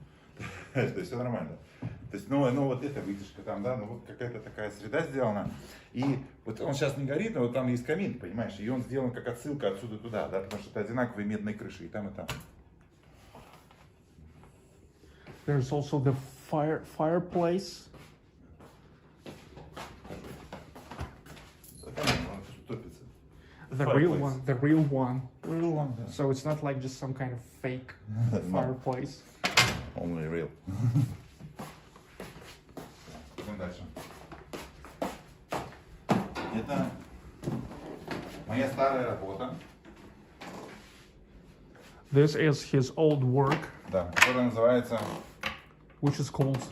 То есть все нормально. То есть, ну вот эта вытяжка там, да, ну вот какая-то такая среда сделана. И вот он сейчас не горит, но вот там есть камин, понимаешь, и он сделан как отсылка отсюда туда, да, потому что это одинаковые медные крыши и там, и там. There's also the fireplace. The real one. Real one, да. So it's not like just some kind of fake fireplace. Only real. Идем дальше. Это моя старая работа. This is his old work, Да, которая называется which is called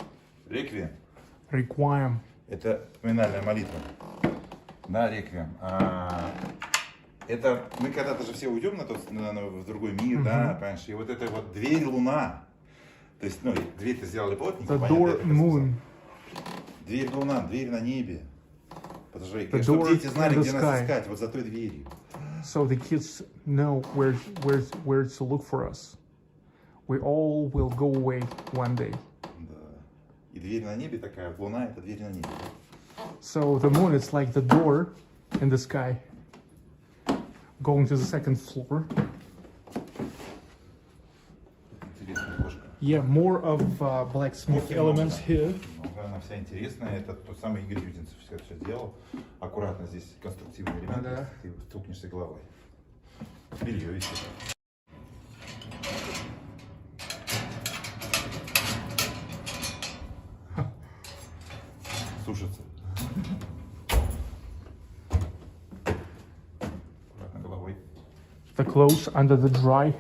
реквием. Requiem. Это поминальная молитва. Да, реквием. Это мы когда-то же все уйдем в другой мир, да, понимаешь, и вот это вот дверь луна. То есть, ну, дверь-то сделали плотненько, The door moon. Дверь луна, дверь на небе. Подожди, The чтобы door дети знали, in the где нас sky. искать, вот за той дверью. So the kids know where to look for us. We all will go away one day. Да. И дверь на небе такая, вот луна это дверь на небе. So the moon is like the door in the sky, going to the second floor. Интересная кошка. Yeah, more of blacksmith elements here. Она вся интересная, это тот самый Игорь Юдинцев все делал. Аккуратно здесь конструктивные элементы, Да. ты стукнешься головой. Белье висит. Сушится. Аккуратно головой. The clothes under the dry.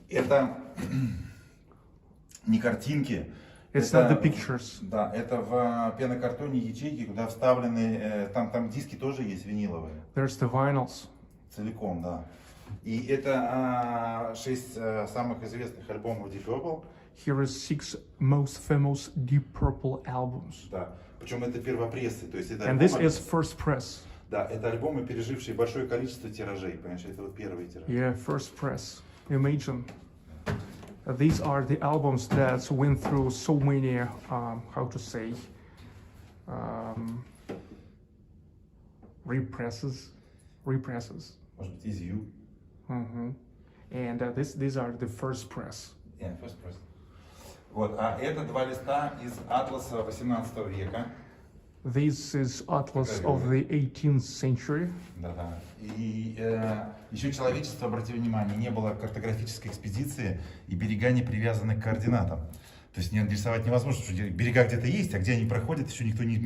Это не картинки. It's это, not the pictures. Да, это в пенокартоне ячейки, куда вставлены, там диски тоже есть виниловые. There's the vinyls. Целиком, да. И это 6 самых известных альбомов Deep Purple. Here is 6 most famous Deep Purple albums. Да. Причем это первопрессы, то есть это And this is first press. Да, это альбомы, пережившие большое количество тиражей, понимаешь, это вот первые тиражи. Yeah, first press. Imagine. These are the albums that went through so many, how to say, represses. Может быть, Is You. And these are the first press. Yeah, first press. Вот, а это 2 листа из атласа 18 века. This is Atlas of the 18th century. Да. И еще человечество, обратите внимание, не было картографической экспедиции, и берега не привязаны к координатам. То есть рисовать невозможно, что берега где-то есть, а где они проходят, еще никто не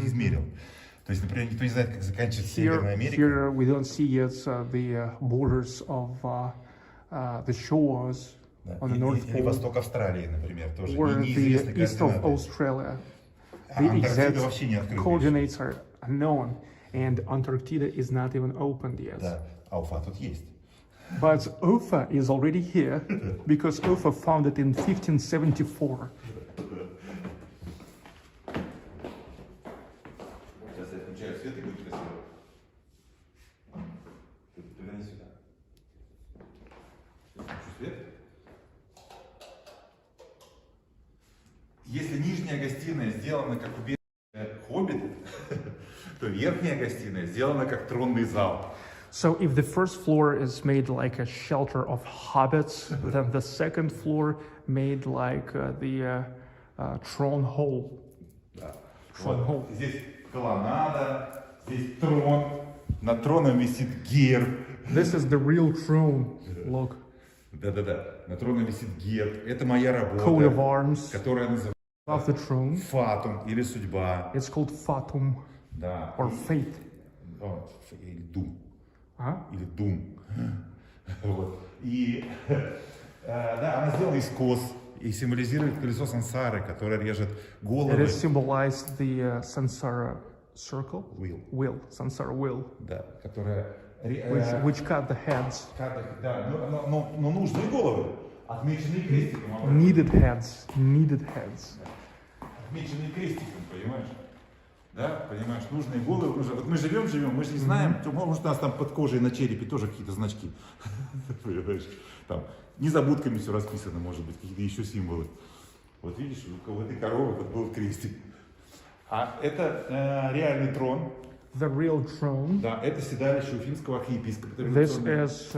измерил. То есть, например, никто не знает, как заканчивается Северная Америка. Here we don't see yet the borders of the shores on the North Или Pole восток Австралии, например, тоже or неизвестны the east of координаты. Australia. А The Антарктида вообще не exact открыта. coordinates are unknown, and Antarctica is not even opened yet. Да, а Уфа тут есть. But UFA is already here because UFA founded in 1574. Сейчас я включаю свет и будет красиво. Поверни сюда. Включу свет. нижняя гостиная сделана как у Хоббита, то верхняя гостиная сделана как тронный зал. So if the first floor is made like a shelter of hobbits, then the second floor made like the throne hall. Да. Throne hall. Вот. Здесь колоннада, здесь трон, над троном висит герб. This is the real throne. Look. Да-да-да, над троном висит герб. Это моя Coat of работа, arms которая называется of the throne. Фатум или судьба. It's called fatum Да. or fate. Или дум. А? Или дум. Вот. И да, она сделана из кос и символизирует колесо сансары, которое режет It головы. is symbolized the samsara circle. Wheel. Samsara wheel. Да, которая Which cut the heads. Да, но нужные головы, отмеченные крестиком. Needed heads. Отмеченные крестиком, понимаешь? Да, понимаешь, нужные головы. Вот мы живем, мы же не знаем, может у нас там под кожей на черепе тоже какие-то значки. Понимаешь? Там незабудками все расписано, может быть, какие-то еще символы. Вот видишь, у этой коровы вот был крестик. А это реальный трон. The real throne. Да, это седалище уфимского архиепископа. This is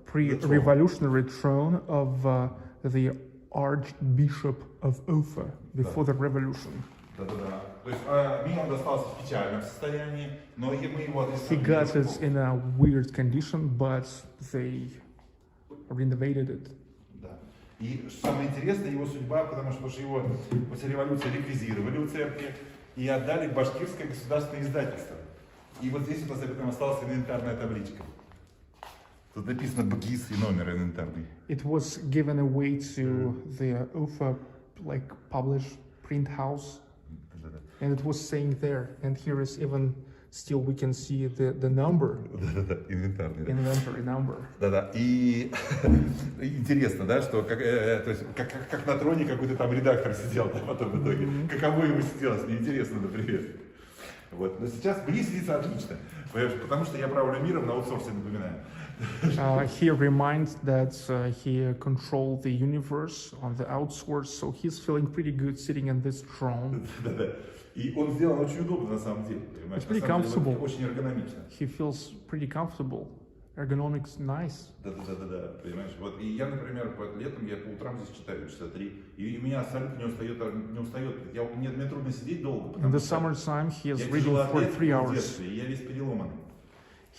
pre-revolutionary throne of the Archbishop of Ufa before the revolution. Да-да-да. То есть мне он достался в печальном состоянии, но мы его He got it in a weird condition, but they renovated it. Да. И самое интересное его судьба, потому что его после революции реквизировали у церкви и отдали в башкирское государственное издательство. И вот здесь у нас об этом осталась инвентарная табличка. Тут написано БГИС и номер инвентарный. It was given away to the UFA publish print house, and it was saying there. And here is even still we can see the number. Да-да-да, инвентарный. Да. Inventory number. Да-да. И интересно, да, что то есть, как на троне какой-то там редактор сидел, да, потом в итоге. Каково ему сиделось, мне интересно, например. Вот. Но сейчас мне сидится отлично, потому что я правлю миром на аутсорсе, напоминаю. He reminds that he controlled the universe on the outsource, so he's feeling pretty good sitting in this throne. Да-да. И он сделан очень удобно на самом деле, понимаешь? It's pretty comfortable. Очень эргономично. He feels pretty comfortable. Ergonomics nice. Да, понимаешь? Вот. И я, например, летом я по утрам здесь читаю часа 3, и меня абсолютно не устает. Мне трудно сидеть долго. In the summertime, he is reading for 3 hours. И я весь переломанный.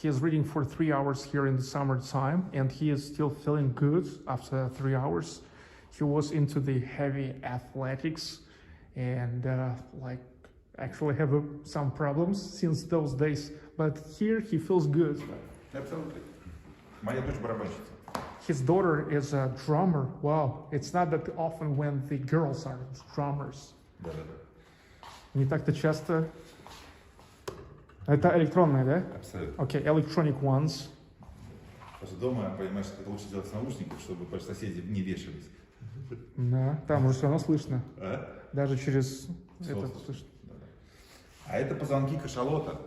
He is reading for 3 hours here in the summertime, and he is still feeling good after 3 hours. He was into the heavy athletics, and actually have some problems since those days. But here he feels good. Абсолютно. Моя дочь барабанщица. His daughter is a drummer. Wow, it's not that often when the girls are drummers. Да. Не так-то часто. Это электронная, да? Абсолютно. Okay, electronic ones. Потому что дома, понимаешь, это лучше делать с наушников, чтобы соседи не вешались. Да, там уже все равно слышно. А? Даже через это Слышно. слышно. Да. А это позвонки кашалота.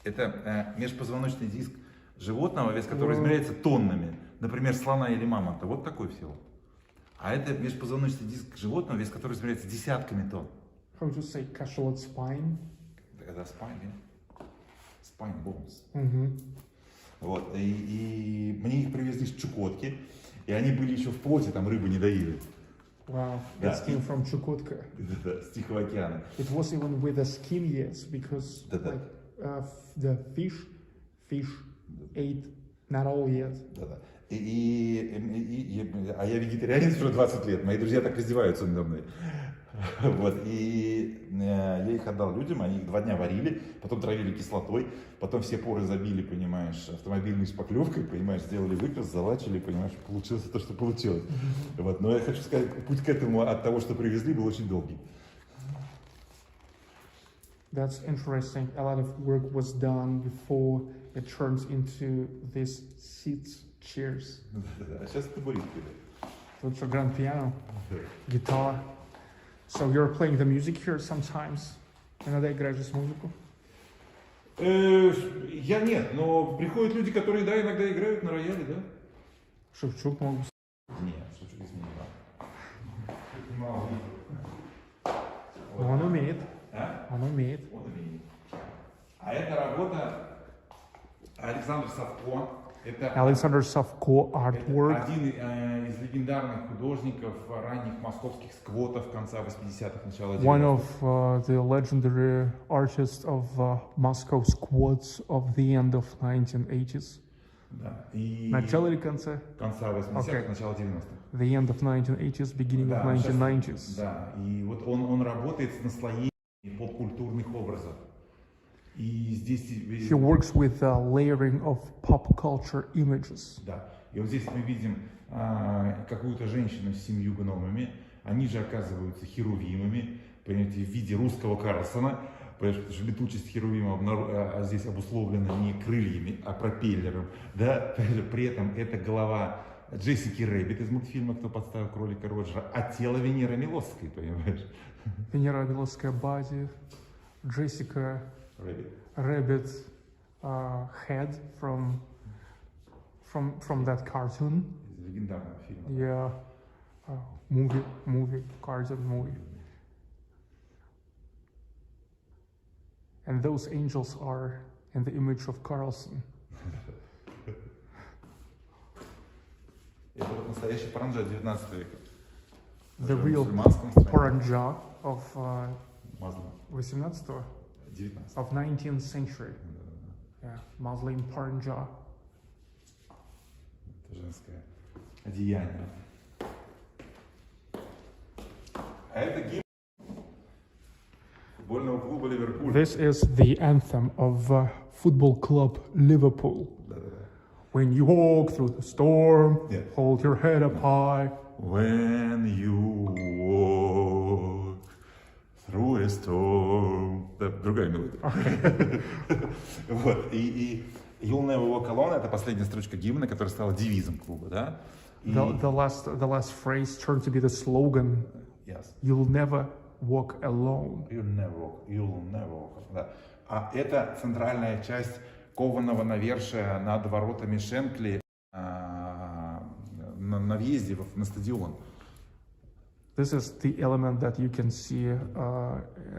Это межпозвоночный диск животного, вес которого измеряется тоннами. Например, слона или мамонта. Вот такой всего. А это межпозвоночный диск животного, вес которого измеряется десятками тонн. How to say cachalot spine? Это spine, spine bones. Mm-hmm. Вот. И мне их привезли с Чукотки, и они были еще в плоти, там рыбу не доили. Wow, Да. it came from Chukotka. Да, с Тихого океана. It was even with the skin, yes, because Да. the fish ate not all yet. Да. А я вегетарианец уже 20 лет, мои друзья так издеваются надо мной. Вот, и я их отдал людям, они их 2 дня варили, потом травили кислотой, потом все поры забили, понимаешь, автомобильной шпаклевкой, понимаешь, сделали выкрас, залачили, понимаешь, получилось то, что получилось. Вот, но я хочу сказать, путь к этому от того, что привезли, был очень долгий. That's interesting. A lot of work was done before it turns into these seats, chairs. А сейчас табурет. Тут что, grand piano, guitar. So you're playing the music here sometimes? Иногда играешь здесь музыку? Я нет, но приходят люди, которые, да, иногда играют на рояле, да? Шевчук мог бы. Нет, Шевчук здесь не играл. Он умеет. Он умеет. А это работа Александра Савко. Это Alexander Savko это artwork. один из легендарных художников ранних московских сквотов конца 80-х, начала 90-х. One of the legendary artists of Moscow squads of the end of 1980s. Да. И Начало или конце? конца 80-х, Okay. начала 90-х. The end of 1980s, beginning of Да, 1990s. сейчас, да, и вот он работает с наслоением поп-культурных образов. И здесь... He works with layering of pop culture images. Да, и вот здесь мы видим какую-то женщину с 7 гномами. Они же оказываются херувимами, понимаете, в виде русского Карлсона. Потому что летучесть херувима здесь обусловлена не крыльями, а пропеллером. Да? При этом это голова Джессики Рэббит из мультфильма «Кто подставил кролика Роджера», а тело Венеры Милосской, понимаешь? Венера Милосская body, Jessica Rabbit head from that cartoon. Из легендарного фильма. Yeah, cartoon movie. And those angels are in the image of KARLSSON. Это вот настоящий паранджа 19 века. The В real мусульманском стране. paranja of Muslim. 18 19. of 19th century. Yeah, Muslim paranja. Это женское одеяние. А это гимн футбольного клуба Ливерпуль. This is the anthem of football club Liverpool. Да-да-да. When you walk through the storm, Yeah. hold your head up high. When you walk through a storm. Да, другая мелодия. Вот, и You'll Never Walk Alone — это последняя строчка гимна, которая стала девизом клуба, да? И- The last phrase turned to be the slogan. Yes. You'll never walk alone. You'll never walk. Да. А это центральная часть кованого навершия над воротами Шенкли на въезде на стадион. This is the element that you can see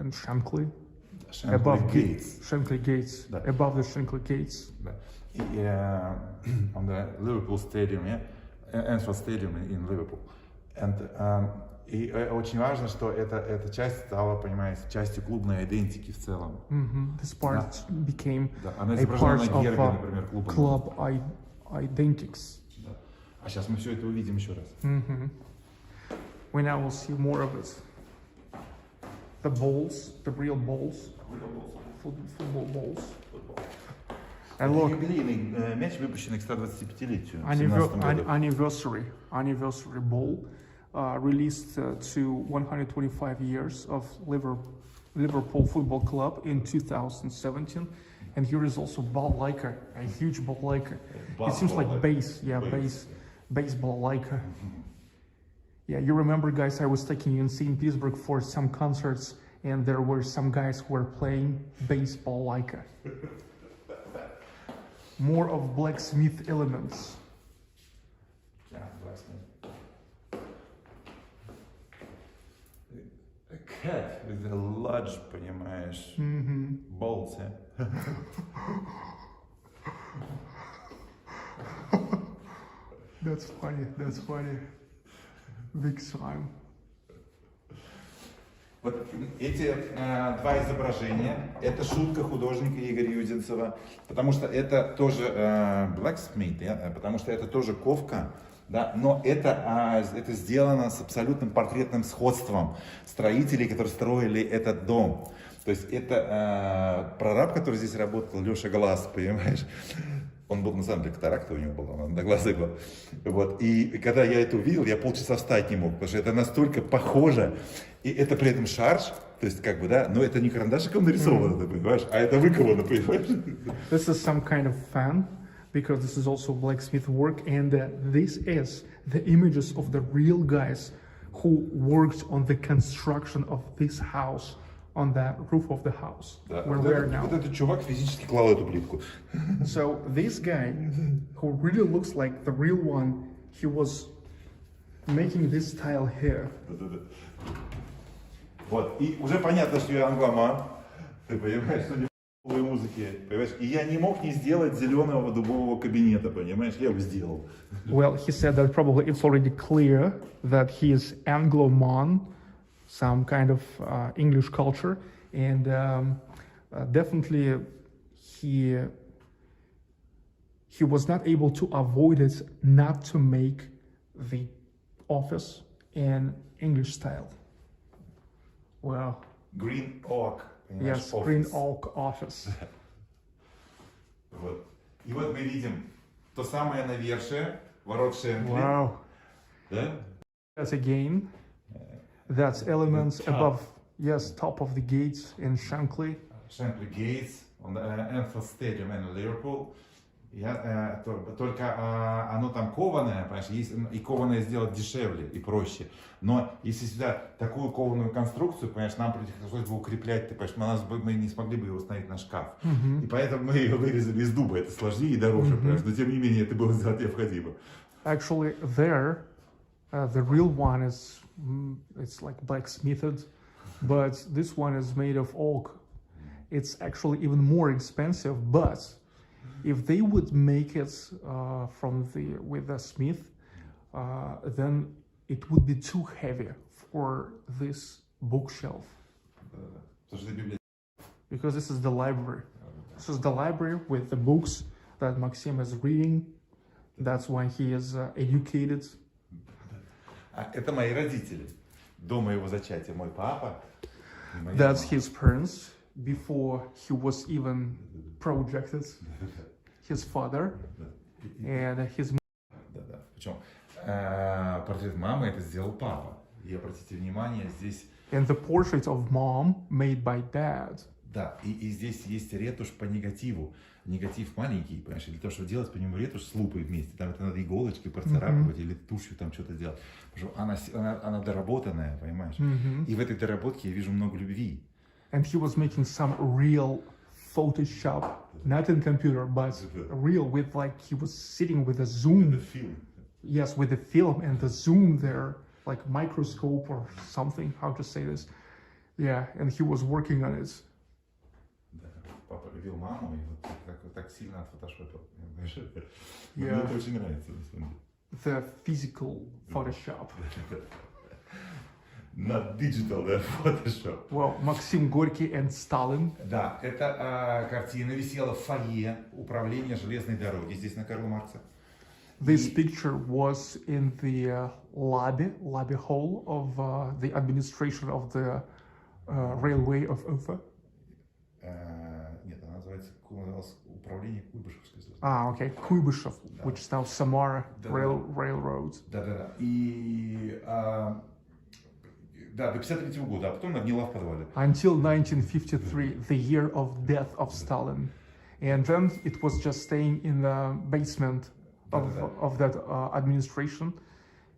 in Shankly. Shankly Above Gates. Shankly Gates. Да. Above the Shankly Gates. Да. И on the Liverpool Stadium, yeah? Anfield Stadium in Liverpool. И очень важно, что эта часть стала, понимаете, частью клубной идентики в целом. This part became Да, она a изображена part на гербе, of например, клуба. club identics. Да. А сейчас мы все это увидим еще раз. We now will see more of it. The balls, the real balls, football balls. And look, Юбилейный мяч, выпущенный к 125-летию. в 17 году. anniversary ball released to 125 years of Liverpool Football Club in 2017. And here is also balalaika, a huge balalaika. It seems like baseball laika. Yeah, you remember, guys, I was taking you in St. Petersburg for some concerts, and there were some guys who were playing baseball laika. More of blacksmith elements. Yeah, blacksmith. A cat with a large, понимаешь, balls, yeah? That's funny. Big time. Вот эти два изображения — это шутка художника Игоря Юдинцева, потому что это тоже blacksmith, потому что это тоже ковка, да, но это сделано с абсолютным портретным сходством строителей, которые строили этот дом. То есть это прораб, который здесь работал, Леша Глаз, понимаешь? Он был, на самом деле, катаракта у него была, он одноглазый был. Вот. И когда я это увидел, я полчаса встать не мог, потому что это настолько похоже. И это при этом шарж, то есть как бы, да, но это не карандашиком нарисовано, ты понимаешь, а это выковано, понимаешь? This is some kind of fan, because this is also blacksmith work, and this is the images of the real guys who worked on the construction of this house, on the roof of the house, Да. where we are now. Вот этот чувак физически клал эту плитку. So this guy, who really looks like the real one, he was making this tile here. Вот. И уже понятно, что я англоман. Ты понимаешь, что не музыки, понимаешь? И я не мог не сделать зеленого дубового кабинета, понимаешь? Я его сделал. Well, he said that probably it's already clear that he is Anglo-mon, some kind of English culture, and definitely he was not able to avoid it not to make the office in English style. Well, Green Oak. yes, Green Oak office. Вот. И вот мы видим то самое навершие ворот Шенкли. Wow. Да? That's again, that's elements top. above, yes, top of the gates in Shankly. Shankly Gates, on the Anfield Stadium in Liverpool. Только оно там кованое, понимаешь, и кованое сделать дешевле и проще. Но если сюда такую кованую конструкцию, понимаешь, нам пришлось бы укреплять, ты понимаешь, мы не смогли бы его установить на шкаф. И поэтому мы ее вырезали из дуба, это сложнее и дороже, понимаешь, но тем не менее это было сделать необходимо. Actually, there, the real one is, it's like blacksmithed, but this one is made of oak. It's actually even more expensive, but if they would make it with the smith, then it would be too heavy for this bookshelf. Because this is the library. This is the library with the books that Maxim is reading. That's why he is educated. Это мои родители. До моего зачатия мой папа. That's his parents before he was even projected. His father and his. Да. Причем портрет мамы это сделал папа. И обратите внимание, здесь. And the portrait of mom made by dad. Да, и здесь есть ретушь по негативу. Негатив маленький, понимаешь, для того, чтобы делать по нему ретушь с лупой вместе. Там это надо иголочкой процарапывать или тушью там что-то делать. Потому что она доработанная, понимаешь. И в этой доработке я вижу много любви. And he was making some real Photoshop, not in computer, but real with like he was sitting with a zoom. The film. Yes, with the film and the zoom there, like microscope or something, how to say this. Yeah, and he was working on it. Да, папа любил маму и вот так сильно отфотошопил. Yeah. Мне это очень нравится, на самом деле. The physical Photoshop. На digital, да, Photoshop. Well, Maxim Gorky and Stalin. Да, эта картина висела в фойе управления железной дороги здесь на Карла Маркса. This picture was in the lobby hall of the administration of the railway of UFA. Нет, она называется управление Куйбышевской службы. Okay, Kuybyshev, which is now Samara Railroad. Да. И до 53 года, а потом она гнила в подвале. Until 1953, the year of death of Stalin. And then it was just staying in the basement of that administration.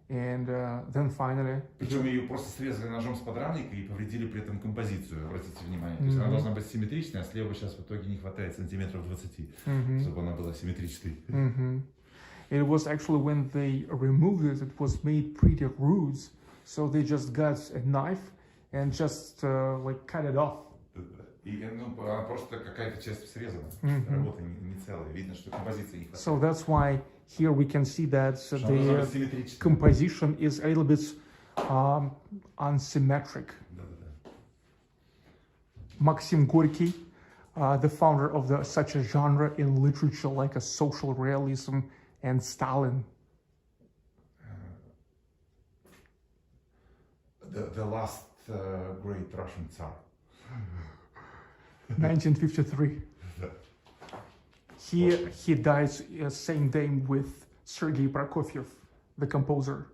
And then finally... Причем ее просто срезали ножом с подрамникой и повредили при этом композицию, обратите внимание. То есть она должна быть симметричной, а слева сейчас в итоге не хватает сантиметров 20, чтобы она была симметричной. It was actually when they removed it was made pretty rude. So they just got a knife and just like cut it off. И она просто какая-то часть срезана, работа не целая. Видно, что композиции не хватает. So that's why here we can see that the composition is a little bit unsymmetric. Maxim Gorky, the founder of such a genre in literature like a social realism and Stalin. The last great Russian Tsar. 1953. He dies same day with Sergei Prokofiev, the composer.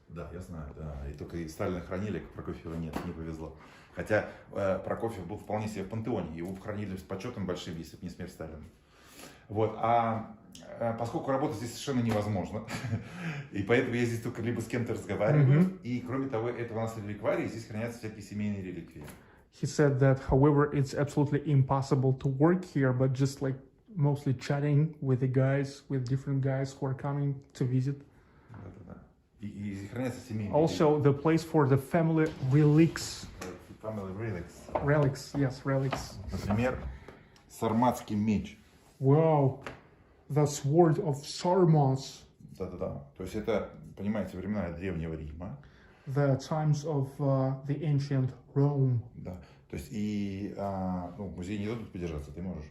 Да, я знаю, да. И только и Сталина хранили, а Прокофьева нет, не повезло. Хотя Прокофьев был вполне себе в пантеоне, его хранили с почетом большим, если бы не смерть Сталина. Вот, поскольку работать здесь совершенно невозможно, и поэтому я здесь только либо с кем-то разговариваю, и кроме того, это у нас реликварий, здесь хранятся всякие семейные реликвии. He said that, however, it's absolutely impossible to work here, but just like mostly chatting with the guys, with different guys who are coming to visit. И хранятся семейные Also, the place for the family relics. family relics. Relics, yes, relics. Например, сарматский меч. Wow, the sword of Sarmas. Да-да-да. То есть это, понимаете, времена Древнего Рима. The times of the ancient Rome. Да. То есть и ну, в музее не дадут подержаться, ты можешь.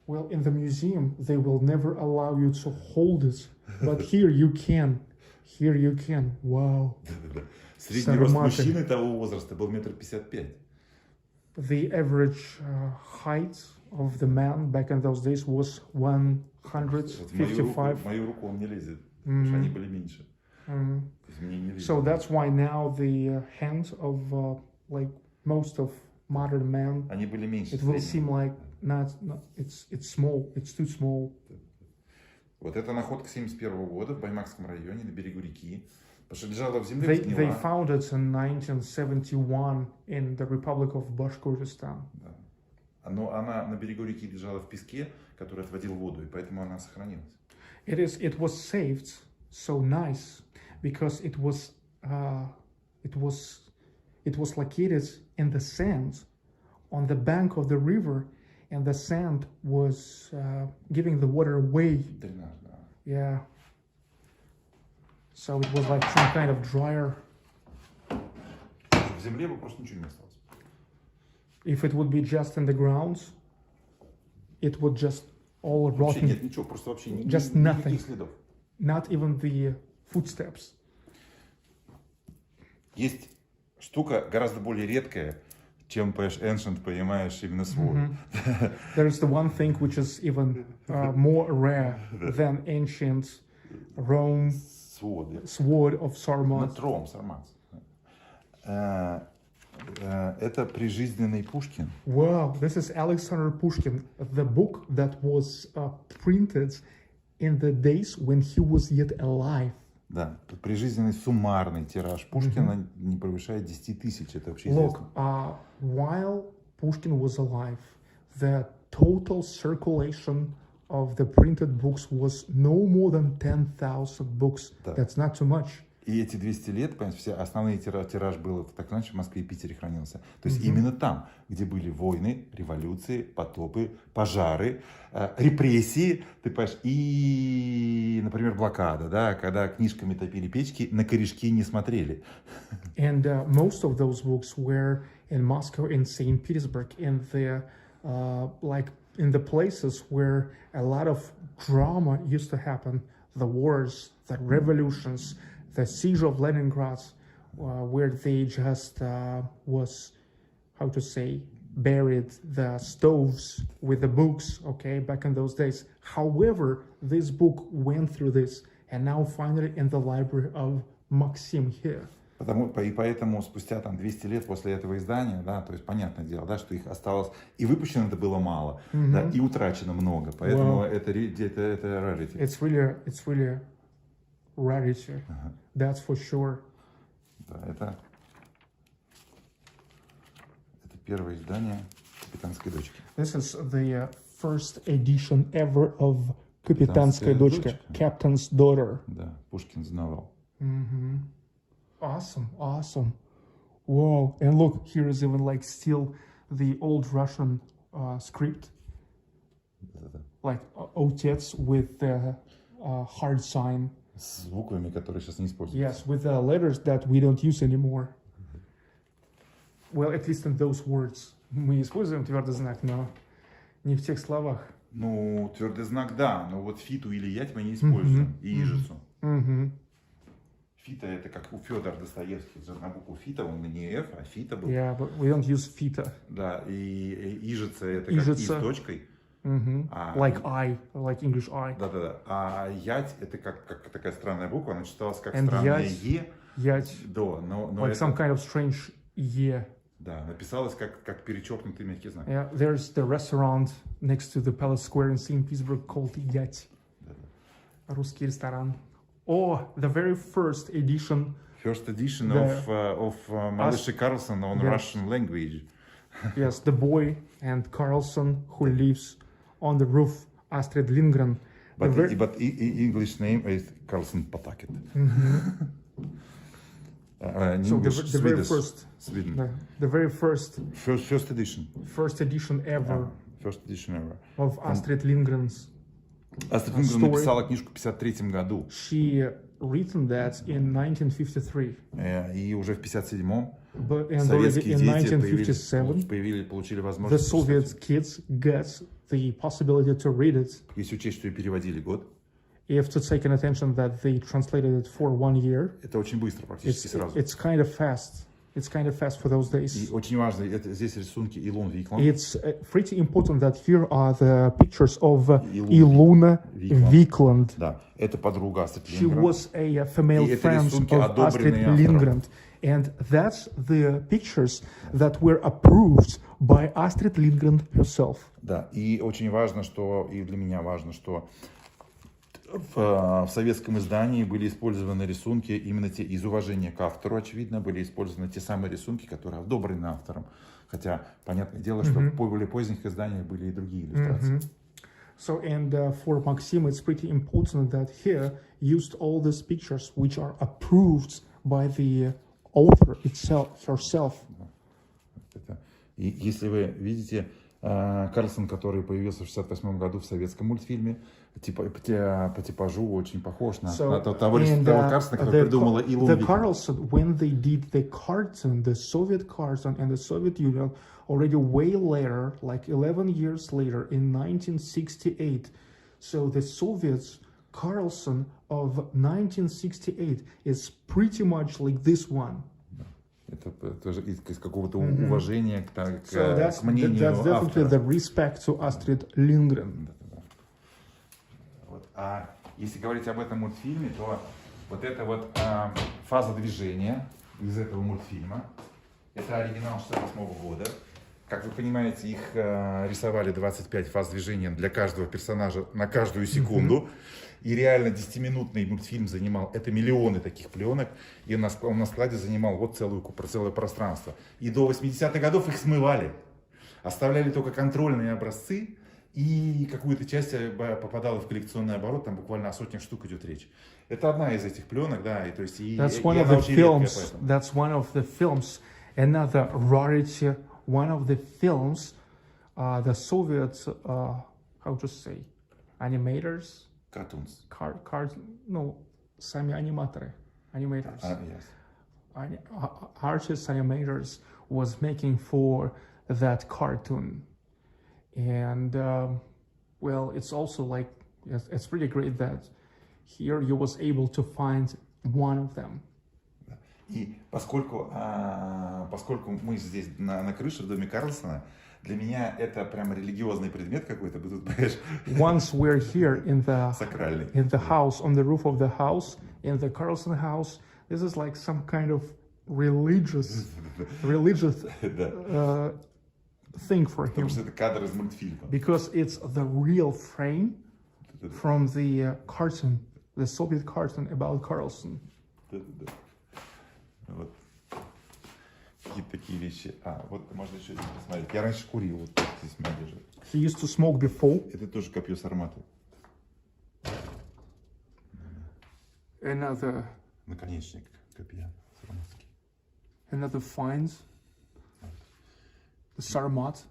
Well, in the museum, they will never allow you to hold it, but here you can. Here you can. Wow. Да-да-да. Средний рост Сарматы. мужчины того возраста был 1,55 м. The average height of the man back in those days was Вот в 155. мою руку он не лезет, потому что они были меньше. То есть мне не лезет. So that's why now the hand of like most of modern men, Они были меньше. it will среднего. seem like not it's small. It's too small. Вот эта находка 1971 года в Баймакском районе на берегу реки. Потому что лежала в земле, They сгнила. found it in 1971 in the Republic of Bashkortostan. Да. Но она на берегу реки лежала в песке, который отводил воду, и поэтому она сохранилась. It was saved so nice because it was located in the sand on the bank of the river, and the sand was giving the water away. Дренаж, да. Yeah. So it was like some kind of dryer. В земле бы просто ничего не осталось. If it would be just in the ground, it would just all Вообще rotten. нет ничего, просто вообще Just никаких nothing. следов. Not even the footsteps. Есть штука гораздо более редкая, чем, понимаешь, ancient, понимаешь, именно свой. There's the one thing which is even more rare than ancient Rome Своды. sword of Sarmas. Натром, сармат. Это прижизненный Пушкин. Wow, this is Alexander Pushkin, the book that was printed in the days when he was yet alive. Да, прижизненный суммарный тираж Пушкина не превышает 10 тысяч, это вообще Look, известно. while Pushkin was alive, the total circulation of the printed books was no more than 10,000 books. Да. That's not too much. И эти 200 лет, понимаете, все основные тираж был так или иначе в Москве и Питере хранился. То есть именно там, где были войны, революции, потопы, пожары, репрессии, ты понимаешь, и, например, блокада, да, когда книжками топили печки, на корешки не смотрели. And most of those books were in Moscow and St. Petersburg, in the like in the places where a lot of drama used to happen, the wars, the revolutions, the siege of Leningrad, where they just was, how to say, buried the stoves with the books, okay, back in those days. However, this book went through this, and now finally in the library of Maxim here. И поэтому спустя там 200 лет после этого издания, да, то есть понятное дело, да, что их осталось, и выпущено это было мало, да, и утрачено много, поэтому это rarity. It's really rarity. That's for sure. Да, это первое издание «Капитанской дочки». This is the first edition ever of Капитанская дочка, Captain's Daughter. Да, Pushkin's novel. Awesome. Wow, and look, here is even like still the old Russian script, like otets with the hard sign. С буквами, которые сейчас не используются. Yes, with the letters that we don't use anymore. Well, at least in those words. Мы используем твердый знак, но не в тех словах. Ну, твердый знак, да, но вот фиту или ять мы не используем, и ижицу. Фита это как у Федора Достоевский, на букву фита, он не F, а фита был. Yeah, but we don't use fita. Да, и ижица это как и с Ижица. точкой. Like I, like English I. Да. А ять это как такая странная буква, она читалась как And странное ять. Е. Ять. Да, но Like это, some kind of strange E. да, написалось как перечеркнутый мягкий знак. Yeah, there's the restaurant next to the Palace Square in St. Petersburg called Ять. Русский ресторан. Oh, the very first edition. First edition The- of Малыш KARLSSON on Yeah. Russian language. Yes, the boy and Carlson who lives on the roof, Astrid Lindgren. The But, ver- but English name is KARLSSON Pataket. So the very first, Sweden. the very first First edition. edition ever First edition ever. of Astrid Lindgren's. Астрид Линдгрен написала книжку в 1953 году. She written that in 1953. И уже в 1957-м And советские already in дети 1957, получили the возможность Soviet прочитать. kids get the possibility to read it. Если учесть, что ее переводили год, If to take an attention that they translated it for 1 year, это очень быстро, практически сразу. it's kind of fast. It's kind of fast for those И days. очень важно, это, здесь рисунки Илон Викланд. It's pretty important that here are the pictures of Ilona Ilona Vikland. Да, это подруга Астрид She Линдгрен. was a female И это friend рисунки, of одобренные Astrid автором. Lindgren. And that's the pictures that were approved by Astrid Lindgren herself. Да, и очень важно, что, и для меня важно, что в советском издании были использованы рисунки именно те, из уважения к автору, очевидно, были использованы те самые рисунки, которые одобрены автором. Хотя, понятное дело, что в более поздних изданиях были и другие иллюстрации. So, and for Maxim, it's pretty important that here used all these pictures which are approved by the author herself. Это. И если вы видите, Карлсон, который появился в 1968 году в советском мультфильме, по типажу очень похож на того Карлсона, который придумала Илон The Викланд. Carlson, when they did the cartoon, the Soviet cartoon and the Soviet Union, already way later, like 11 years later, in 1968. So the Soviets Carlson of 1968 is pretty much like this one. Это тоже из какого-то уважения к So that's мнению definitely автора. the respect to Astrid Lindgren. Вот. А если говорить об этом мультфильме, то вот эта вот фаза движения из этого мультфильма, это оригинал 1968 года. Как вы понимаете, их рисовали 25 фаз движения для каждого персонажа на каждую секунду. И реально 10-минутный мультфильм занимал, это миллионы таких пленок, и он на складе занимал вот целое пространство. И до 80-х годов их смывали. Оставляли только контрольные образцы, и какую-то часть попадала в коллекционный оборот, там буквально о сотнях штук идет речь. Это одна из этих пленок, да, и то есть That's one of the films. That's one of the films. Another rarity. One of the films, the Soviet, how to say, animators. Cartoons. No, сами аниматоры, animators. Yes. Artists, animators was making for that cartoon. And, well, it's also like, it's pretty great that here you was able to find one of them. И поскольку мы здесь на крыше в доме Карлсона, для меня это прям религиозный предмет какой-то. Тут, Once we're here in the house, on the roof of the house, in the Carlson house, this is like some kind of religious thing for him. Потому что это кадр из мультфильма. Because it's the real frame from the cartoon, the Soviet cartoon about Carlson. Вот. Какие-то такие вещи. Вот можно еще здесь посмотреть. Я раньше курил, вот здесь у меня лежит. He used to smoke before. Это тоже копье сарматы. Another Наконечник копья сарматский. Another finds the Sarmat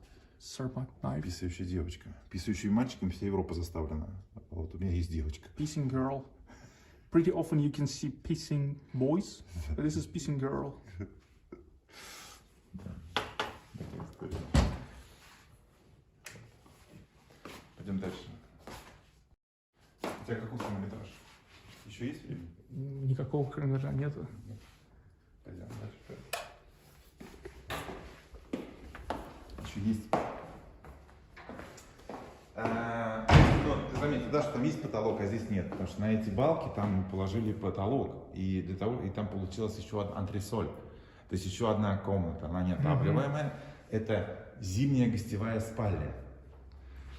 knife. Писающая девочка. Писающим мальчиком вся Европа заставлена. Вот у меня есть девочка. Pissing girl. Pretty often you can see pissing boys, but this is pissing girl. Пойдем дальше. У тебя какой хронометраж? Еще есть время? Никакого хронометража нету. Пойдем дальше. Еще есть. Заметьте, да, что там есть потолок, а здесь нет, потому что на эти балки там положили потолок, и там получилась еще одна антресоль, то есть еще одна комната, она неотапливаемая. Это зимняя гостевая спальня,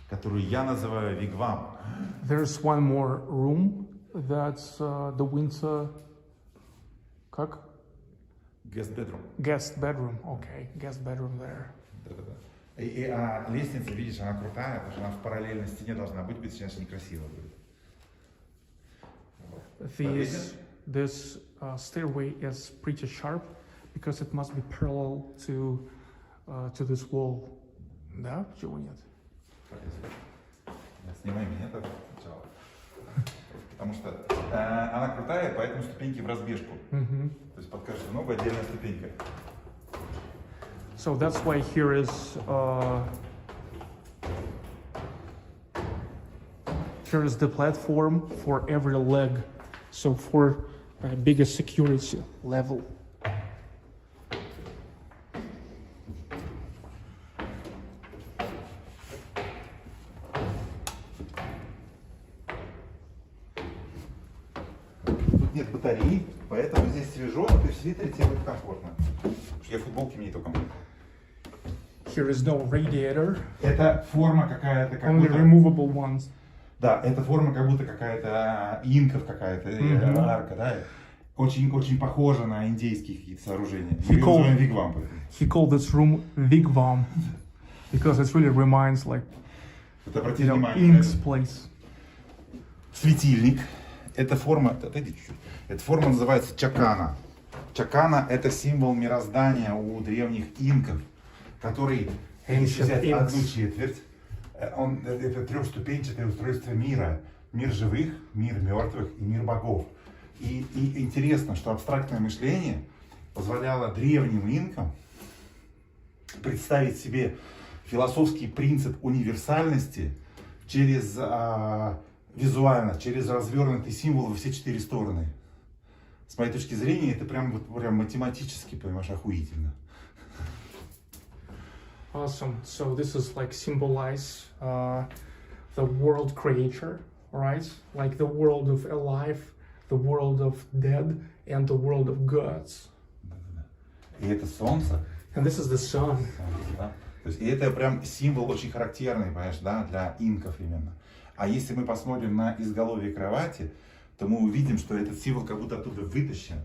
которую я называю вигвам. There's one more room that's the winter. Как? Guest bedroom. Guest bedroom. Okay, guest bedroom there. Да-да-да. А лестница, видишь, она крутая, потому что она в параллельной стене должна быть, иначе некрасиво будет. this stairway is pretty sharp because it must be parallel to this wall. Да? Чего нет? Снимай меня тогда сначала. Потому что она крутая, поэтому ступеньки в разбежку. То есть под каждую ногу отдельная ступенька. So that's why here is the platform for every leg. So for a bigger security level. Тут нет батарей, поэтому здесь свежо, то есть в свитере тебе будет комфортно. Потому что я в футболке, мне не только комфортно. Here is no radiator. Это форма какая-то, как Only будто... removable ones. Да, это форма как будто какая-то инков какая-то, арка, да? Очень похожа на индейские какие-то сооружения. Мы ее называем вигвам. He called this room wigwam because it really reminds like Вот обратите внимание. Ink's place. Светильник. Эта форма, отойди чуть-чуть. Эта форма называется чакана. Чакана — это символ мироздания у древних инков, который, если взять одну четверть, это трехступенчатое устройство мира. Мир живых, мир мертвых и мир богов. И интересно, что абстрактное мышление позволяло древним инкам представить себе философский принцип универсальности через визуально, через развернутый символ во все четыре стороны. С моей точки зрения, это прям математически, понимаешь, охуительно. Awesome. So this is like symbolize the world creator, right? Like the world of alive, the world of dead, and the world of gods. И это солнце. And this is the sun. Да? То есть, и это прям символ очень характерный, понимаешь, да, для инков именно. А если мы посмотрим на изголовье кровати, то мы увидим, что этот символ как будто оттуда вытащен.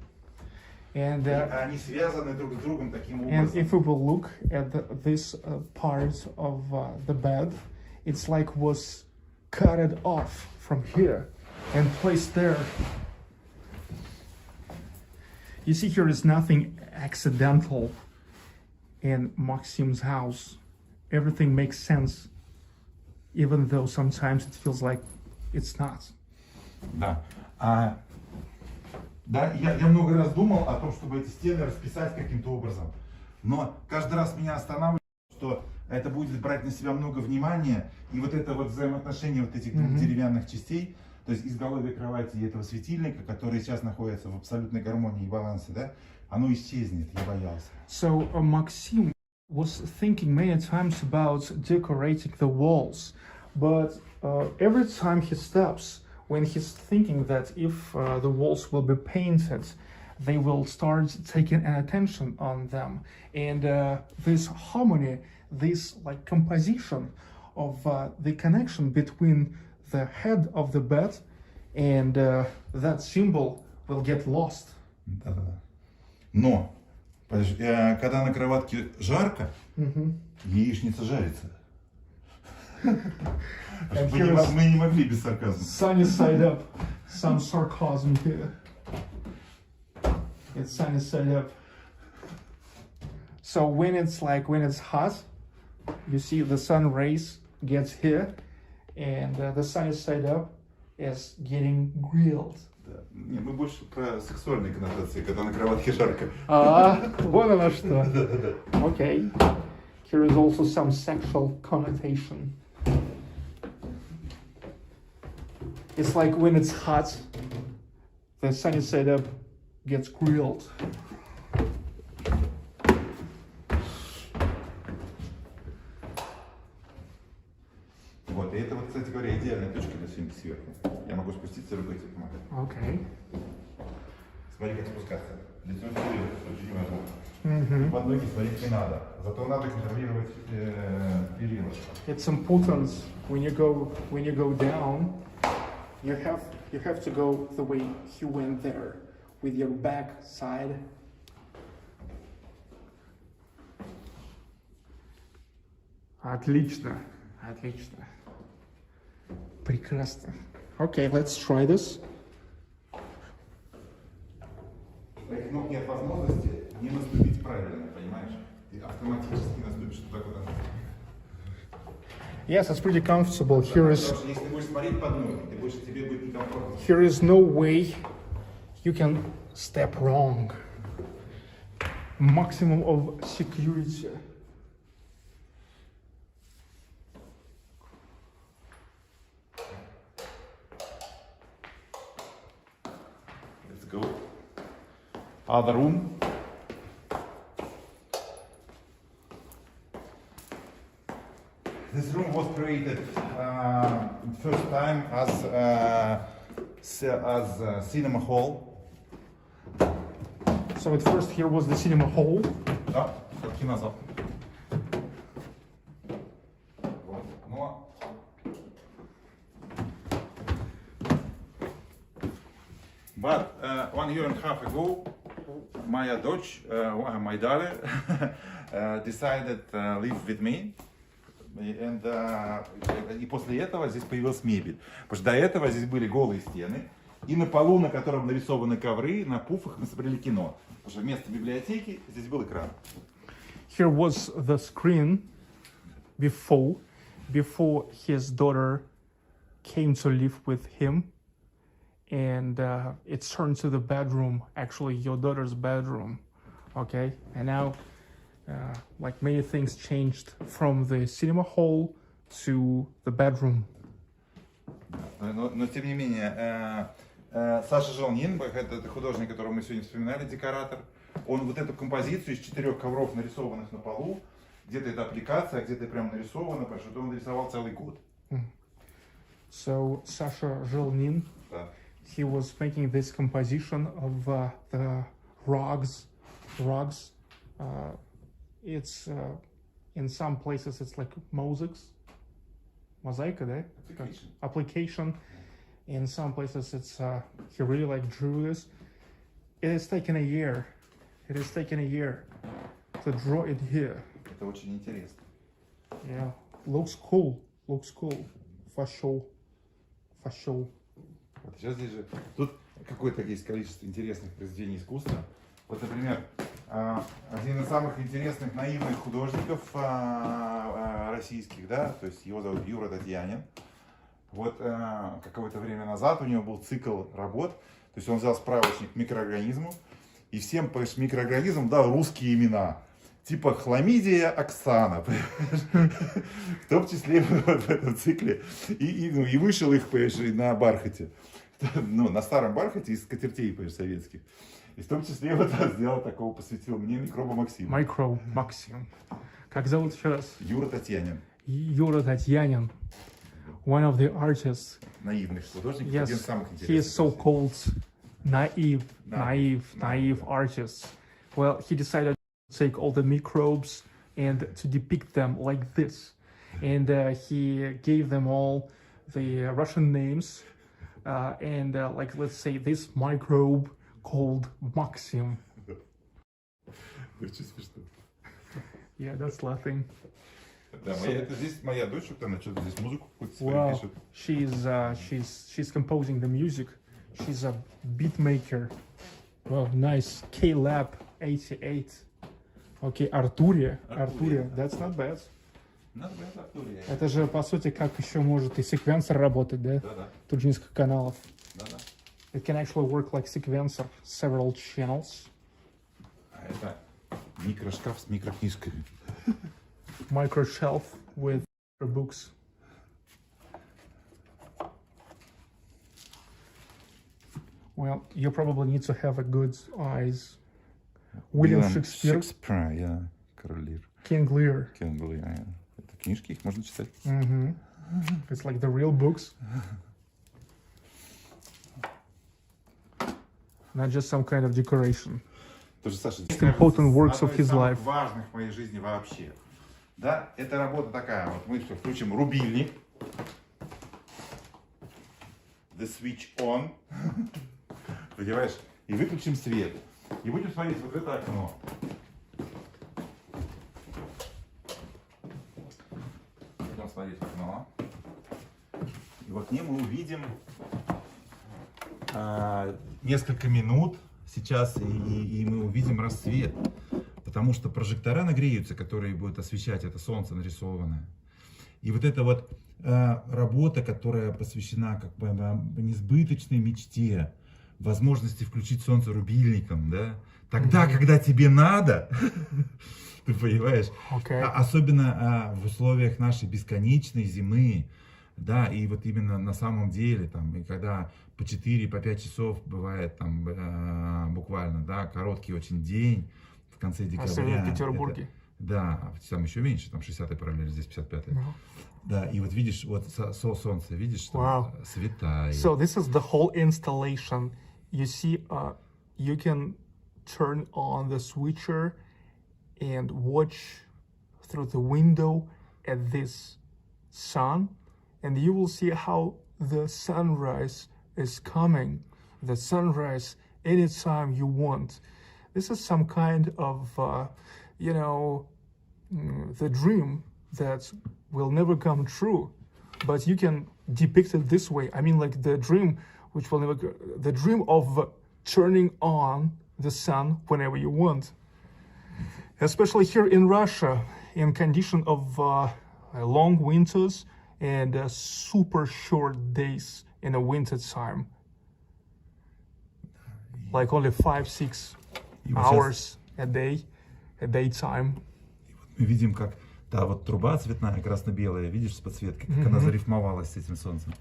And Они связаны друг с другом таким and образом. if we will look at this part of the bed, it's like was cut off from here and placed there. You see, here is nothing accidental in Maxim's house. Everything makes sense, even though sometimes it feels like it's not. Да. Да, я много раз думал о том, чтобы эти стены расписать каким-то образом. Но каждый раз меня останавливает, что это будет брать на себя много внимания. И вот это вот взаимоотношение вот этих двух деревянных частей, то есть изголовье кровати и этого светильника, который сейчас находится в абсолютной гармонии и балансе, да, оно исчезнет, я боялся. So Maxim was thinking many times about decorating the walls, but every time he stops, when he's thinking that if the walls will be painted, they will start taking attention on them. And this harmony, this like composition of the connection between the head of the bed and that symbol will get lost. Да-да-да. Но, когда на кроватке жарко, яичница жарится. Мы не могли без сарказма. Sunny side up. Some sarcasm here. It's sunny side up. So when it's hot, you see the sun rays gets here, and the sunny side up is getting grilled. Да. Не, мы больше про сексуальные коннотации, когда на кроватке жарко. Вот оно что. Okay. Here is also some sexual connotation. It's like when it's hot, the sunny side up gets grilled. Вот, и это вот, кстати говоря, идеальная точка для съемки сверху. Я могу спуститься рукой тебе помогать. Okay. Смотри, как спускаться. Лицом вперед, очень важно. Под ноги смотреть не надо. Зато надо контролировать перила. It's important when you go down, you have to go the way you went there, with your back side. Отлично, отлично. Прекрасно. Okay, let's try this. этих ног нет возможности не наступить правильно, понимаешь? Ты автоматически наступишь туда, куда надо. Yes, it's pretty comfortable. Here is Потому что если ты будешь смотреть под ноги, тебе будет некомфортно. here is no way you can step wrong. Maximum of security. Let's go. Other room. This room was created first time as cinema hall. So at first here was the cinema hall. Да, как кинозал. Вот. Но but 1 year and a half ago, my daughter decided to live with me. И после этого здесь появилась мебель. Потому что до этого здесь были голые стены. И на полу, на котором нарисованы ковры, на пуфах мы смотрели кино. Потому что вместо библиотеки здесь был экран. Here was the screen before his daughter came to live with him, and it turned to the bedroom, actually your daughter's bedroom. Okay, and now like many things changed from the cinema hall to the bedroom. Но тем не менее, Саша Желнин, это художник, которого мы сегодня вспоминали, декоратор, он вот эту композицию из 4 ковров, нарисованных на полу, где-то это аппликация, где-то прям нарисовано, потому что он нарисовал целый год. So Sasha Желнин, he was making this composition of the rugs. It's in some places it's like mosaics, да? Application. In some places it's he really like drew this. It has taken a year. It has taken a year to draw it here. Это очень интересно. Yeah, looks cool. For sure. Вот сейчас здесь же, тут какое-то есть количество интересных произведений искусства. Вот, например, один из самых интересных наивных художников российских, да, то есть его зовут Юра Татьянин. Вот какое-то время назад у него был цикл работ, то есть он взял справочник микроорганизмов и всем по микроорганизмам дал русские имена. Типа хламидия Оксана, в том числе в этом цикле, и вышел их, понимаешь, на бархате, ну, на старом бархате из скатертей, понимаешь, советских. И в том числе вот сделал такого, посвятил мне микроба Максима. Micro Максим. Как зовут еще раз? Юра Татьянин. Юра Татьянин. One of the artists. Наивных художников, Yes, один из самых интересных. he is so-called naive artist. Well, he decided to take all the microbes and to depict them like this. And he gave them all the Russian names. And like, let's say this microbe called Maxim. Очень смешно. Yeah, that's laughing. Да, это здесь моя дочь, вот она что-то здесь музыку какую-то Wow, пишет. she's composing the music. She's a beat maker. Wow, nice. K-Lab 88. Okay, Артурия. That's not bad. Надо брать Артурия. Это же, по сути, как еще может и секвенсор работать, да? Да. Тут же несколько каналов. Да. It can actually work like sequencer, several channels. А это микрошкаф с микрокнижками. Micro shelf with books. Well, you probably need to have a good eyes. William Shakespeare, yeah. Король Лир. King Lear. King Lear, yeah. Это книжки, их можно читать. It's like the real books. Not just some kind of decoration. Тоже, Саша, Important works of his life. важных в моей жизни вообще. Да, это работа такая. Вот мы включим рубильник. The switch on. Понимаешь? И выключим свет. И будем смотреть вот это окно. Будем смотреть в окно. И в окне мы увидим несколько минут сейчас и мы увидим рассвет. Потому что прожектора нагреются, которые будут освещать это солнце нарисованное. И вот эта вот работа, которая посвящена как бы несбыточной мечте, возможности включить солнце рубильником, да, тогда, когда тебе надо, ты понимаешь, особенно в условиях нашей бесконечной зимы, да, и вот именно на самом деле, там, и когда по 4, по 5 часов бывает там буквально, да, короткий очень день в конце декабря. Особенно в Петербурге. Да, там еще меньше, там 60-й параллель, здесь 55-й. Да, и вот видишь, вот солнце, видишь, что светает. So this is the whole installation. You see, you can turn on the switcher and watch through the window at this sun, and you will see how the sunrise is coming. The sunrise anytime you want. This is some kind of, you know, the dream that will never come true, but you can depict it this way. I mean, like the dream which will never, the dream of turning on the sun whenever you want. Especially here in Russia, in condition of long winters and super short days in the winter time. Like only 5-6 hours a day, a daytime. Мы видим, как та вот труба цветная, красно-белая, видишь, с подсветкой, как она зарифмовалась с этим солнцем.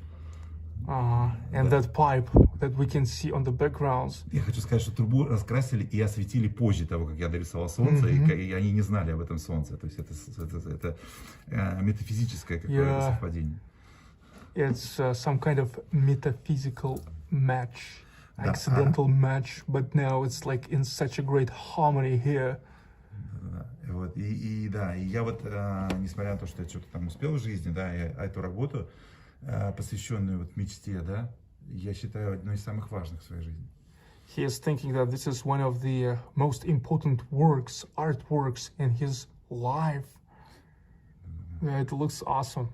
And that pipe that we can see on the backgrounds. Я хочу сказать, что трубу раскрасили и осветили позже того, как я дорисовал солнце, и они не знали об этом солнце. То есть это метафизическое какое-то совпадение. It's some kind of metaphysical match, accidental match, but now it's like in such a great harmony here. Вот, и я вот, несмотря на то, что я что-то там успел в жизни, да, эту работу, посвященную вот мечте, да, я считаю одной из самых важных в своей жизни. He is thinking that this is one of the most important works, artworks in his life. Yeah, it looks awesome.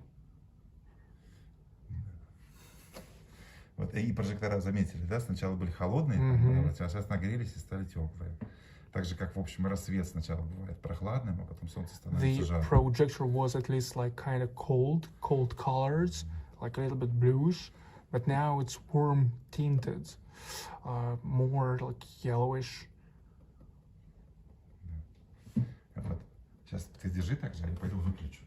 Вот, и прожектора заметили, да, сначала были холодные, а сейчас нагрелись и стали теплые. Так же, как, в общем, и рассвет сначала бывает прохладным, а потом солнце становится жарким. The projector was at least like kind of cold colors, like a little bit bluish, but now it's warm tinted, more like yellowish. Вот. Сейчас ты держи так же, я пойду выключу.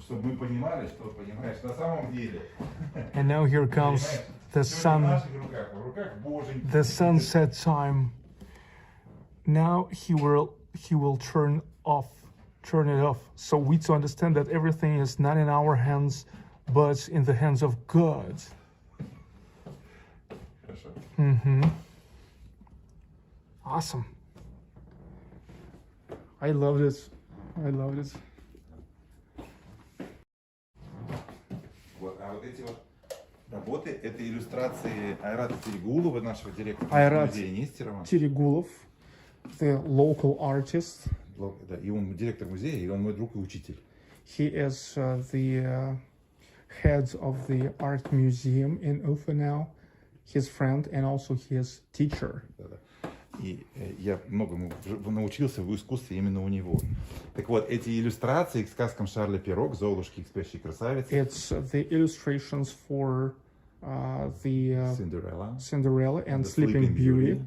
Чтобы мы понимали, что, понимаешь, на самом деле. And now here comes the sun, the sunset time. Now he will turn it off. So we to understand that everything is not in our hands, but in the hands of God. Awesome. I love this. I love this. Вот, а вот эти вот работы, это иллюстрации Айрата Терегулова, нашего директора музея Нестерова. Терегулов, the local artist. Да, и он директор музея, и он мой друг и учитель. He is the head of the art museum in UFA now, his friend and also his teacher. Да. И я многому научился в искусстве именно у него. Так вот, эти иллюстрации к сказкам Шарля Перро, к Золушке, к спящей красавице. It's the illustrations for the Cinderella and Sleeping Beauty.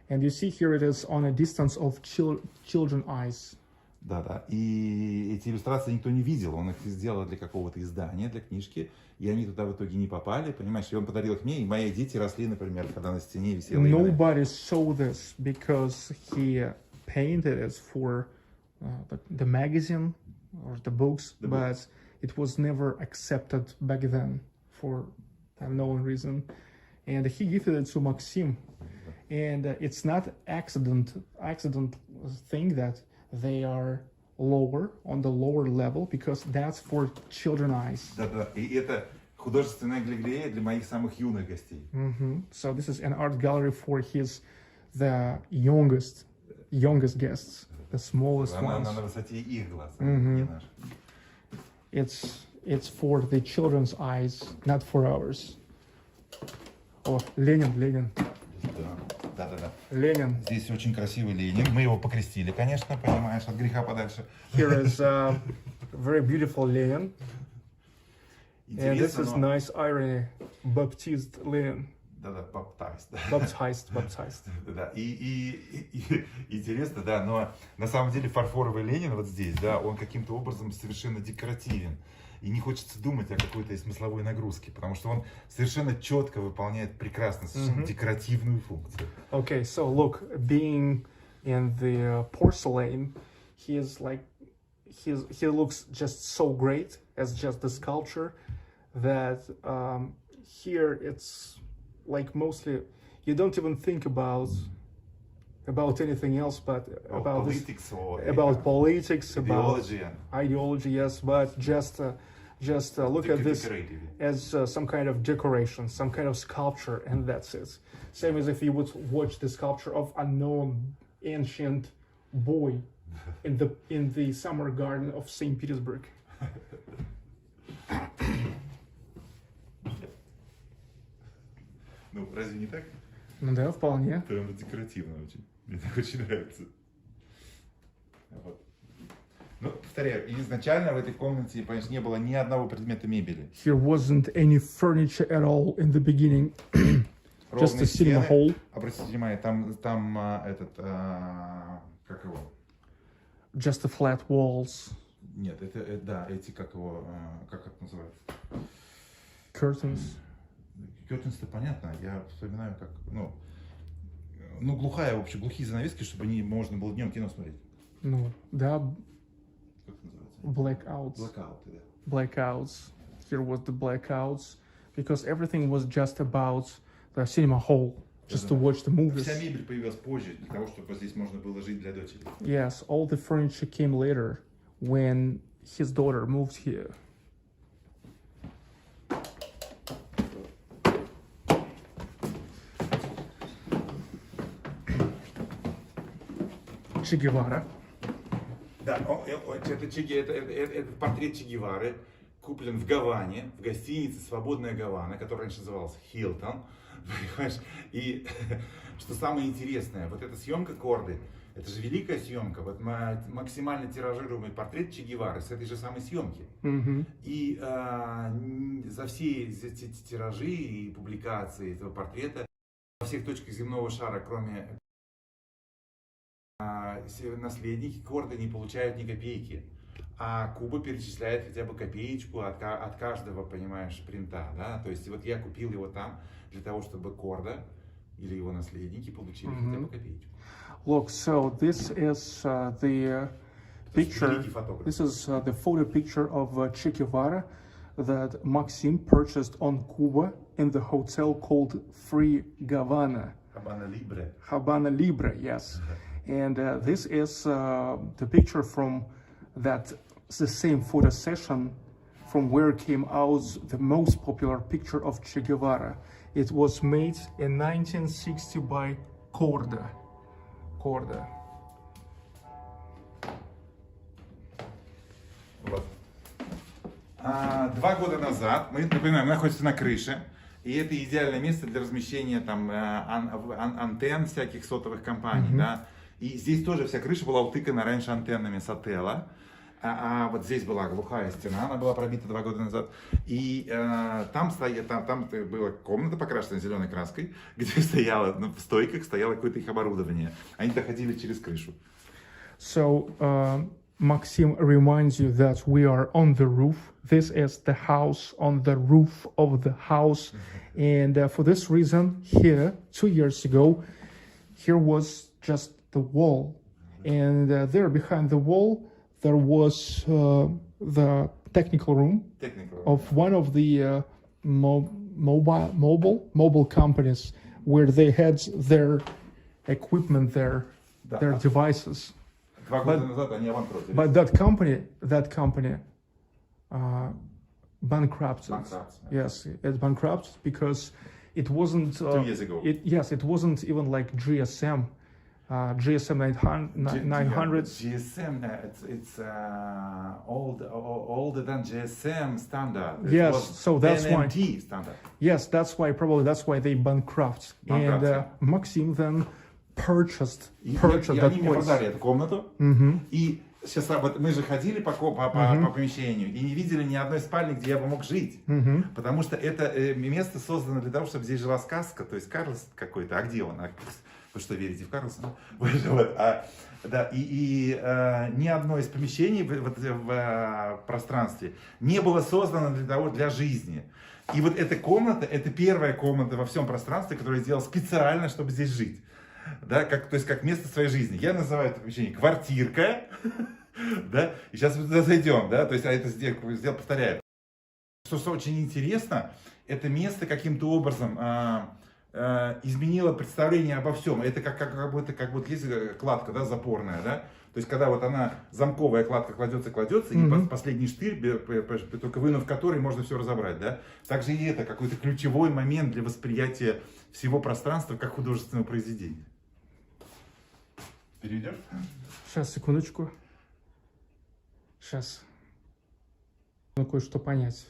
And you see here it is on a distance of children's eyes. Да. И эти иллюстрации никто не видел. Он их сделал для какого-то издания, для книжки. И они туда в итоге не попали, понимаешь? И он подарил их мне, и мои дети росли, например, когда на стене висела. Nobody saw this because he painted it for the magazine or the books, but it was never accepted back then for unknown reason. And he gifted it to Maxim. And it's not accident thing that they are lower, on the lower level, because that's for children's eyes. Да. И это художественная галерея для моих самых юных гостей. So this is an art gallery for the youngest guests, the smallest ones. Она на высоте их глаз, не наших. It's for the children's eyes, not for ours. Oh, Lenin. Да. Да-да-да. Ленин. Здесь очень красивый Ленин. Мы его покрестили, конечно, понимаешь, от греха подальше. Here is a very beautiful Lenin. And this Интересно, is но... nice irony. Baptist Lenin. Да-да, baptized. Baptized. Да, и интересно, да, но на самом деле фарфоровый Ленин вот здесь, да, он каким-то образом совершенно декоративен. И не хочется думать о какой-то смысловой нагрузке, потому что он совершенно четко выполняет прекрасно совершенно декоративную функцию. Okay, so look, being in the porcelain, he looks just so great as just the sculpture that here it's like mostly you don't even think about anything else but about politics or about politics, ideology, about ideology, yes, but just look at this as some kind of decoration, some kind of sculpture, and that's it. Same as if you would watch the sculpture of unknown ancient boy in the summer garden of St. Petersburg. Ну, разве не так? Ну да, вполне. Прям декоративно очень. Мне так очень нравится. Вот. Ну, повторяю, изначально в этой комнате, конечно, не было ни одного предмета мебели. Here wasn't any furniture at all in the beginning. Just a cinema hall. Обратите внимание, там этот, как его? Just the flat walls. Нет, это, да, эти, как его, как это называется? Curtains. Curtains-то понятно, я вспоминаю, как, ну, глухая, вообще, глухие занавески, чтобы не можно было днем кино смотреть. Ну, да. Как это называется? Blackouts. Blackout, да. Blackouts. Here was the blackouts. Because everything was just about the cinema hall. Just to watch the movies. Вся мебель появилась позже, для того, чтобы здесь можно было жить для дочери. Yes, all the furniture came later, when his daughter moved here. Че Гевара. Да, это портрет Че Гевары, куплен в Гаване, в гостинице «Свободная Гавана», которая раньше называлась «Хилтон». Понимаешь? И что самое интересное, вот эта съемка «Корды», это же великая съемка, вот максимально тиражируемый портрет Че Гевары с этой же самой съемки. И за все эти тиражи и публикации этого портрета во всех точках земного шара, кроме наследники Корды, не получают ни копейки. А Куба перечисляет хотя бы копеечку от каждого, понимаешь, принта, да? То есть вот я купил его там для того, чтобы Корда или его наследники получили хотя бы копеечку. Look, so this is the picture. This is the photo picture of Che Guevara that Maxim purchased on Cuba in the hotel called Free Havana. Habana Libre, yes. And this is the picture from the same photo session from where came out the most popular picture of Che Guevara. It was made in 1960 by Korda. Вот. 2 года назад, мы, напоминаем, мы находимся на крыше, и это идеальное место для размещения там антенн всяких сотовых компаний, да. И здесь тоже вся крыша была утыкана раньше антеннами Сателла. А вот здесь была глухая стена, она была пробита 2 года назад. И там была комната, покрашенная зеленой краской, где стояло, в стойках стояло какое-то их оборудование. Они доходили через крышу. So, Maxim reminds you that we are on the roof. This is the house on the roof of the house. And for this reason, here, 2 years ago, here was just the wall. And there behind the wall, there was the technical room of one of the mobile companies where they had their equipment there, their devices. 2 года назад они обанкротились. But that company bankrupted. Yes, it bankrupted because it wasn't 2 years ago. It wasn't even like GSM. GSM 900. GSM, it's older than GSM standard. It Yes, was so that's why. NMT standard. Yes, that's why they bankrupt. And Maxim then purchased И that они мне place. продали эту комнату. И сейчас вот мы же ходили по помещению и не видели ни одной спальни, где я бы мог жить. Потому что это место создано для того, чтобы здесь жила сказка, то есть Карлсон какой-то. А где он? Вы что, верите в Карлсона? Да, ни одно из помещений в пространстве не было создано для жизни. И вот эта комната, это первая комната во всем пространстве, которую я сделал специально, чтобы здесь жить. Да, то есть как место своей жизни. Я называю это помещение квартирка. Да, и сейчас мы туда зайдем. Да, то есть я это сделал, повторяю. Что очень интересно, это место каким-то образом изменило представление обо всем. Это как будто есть кладка, да, запорная, да. То есть когда вот она, замковая кладка кладется, и последний штырь, только вынув который, можно все разобрать, да. Также и это какой-то ключевой момент для восприятия всего пространства как художественного произведения. Перейдешь? Сейчас, секундочку. Сейчас. Нужно кое-что понять.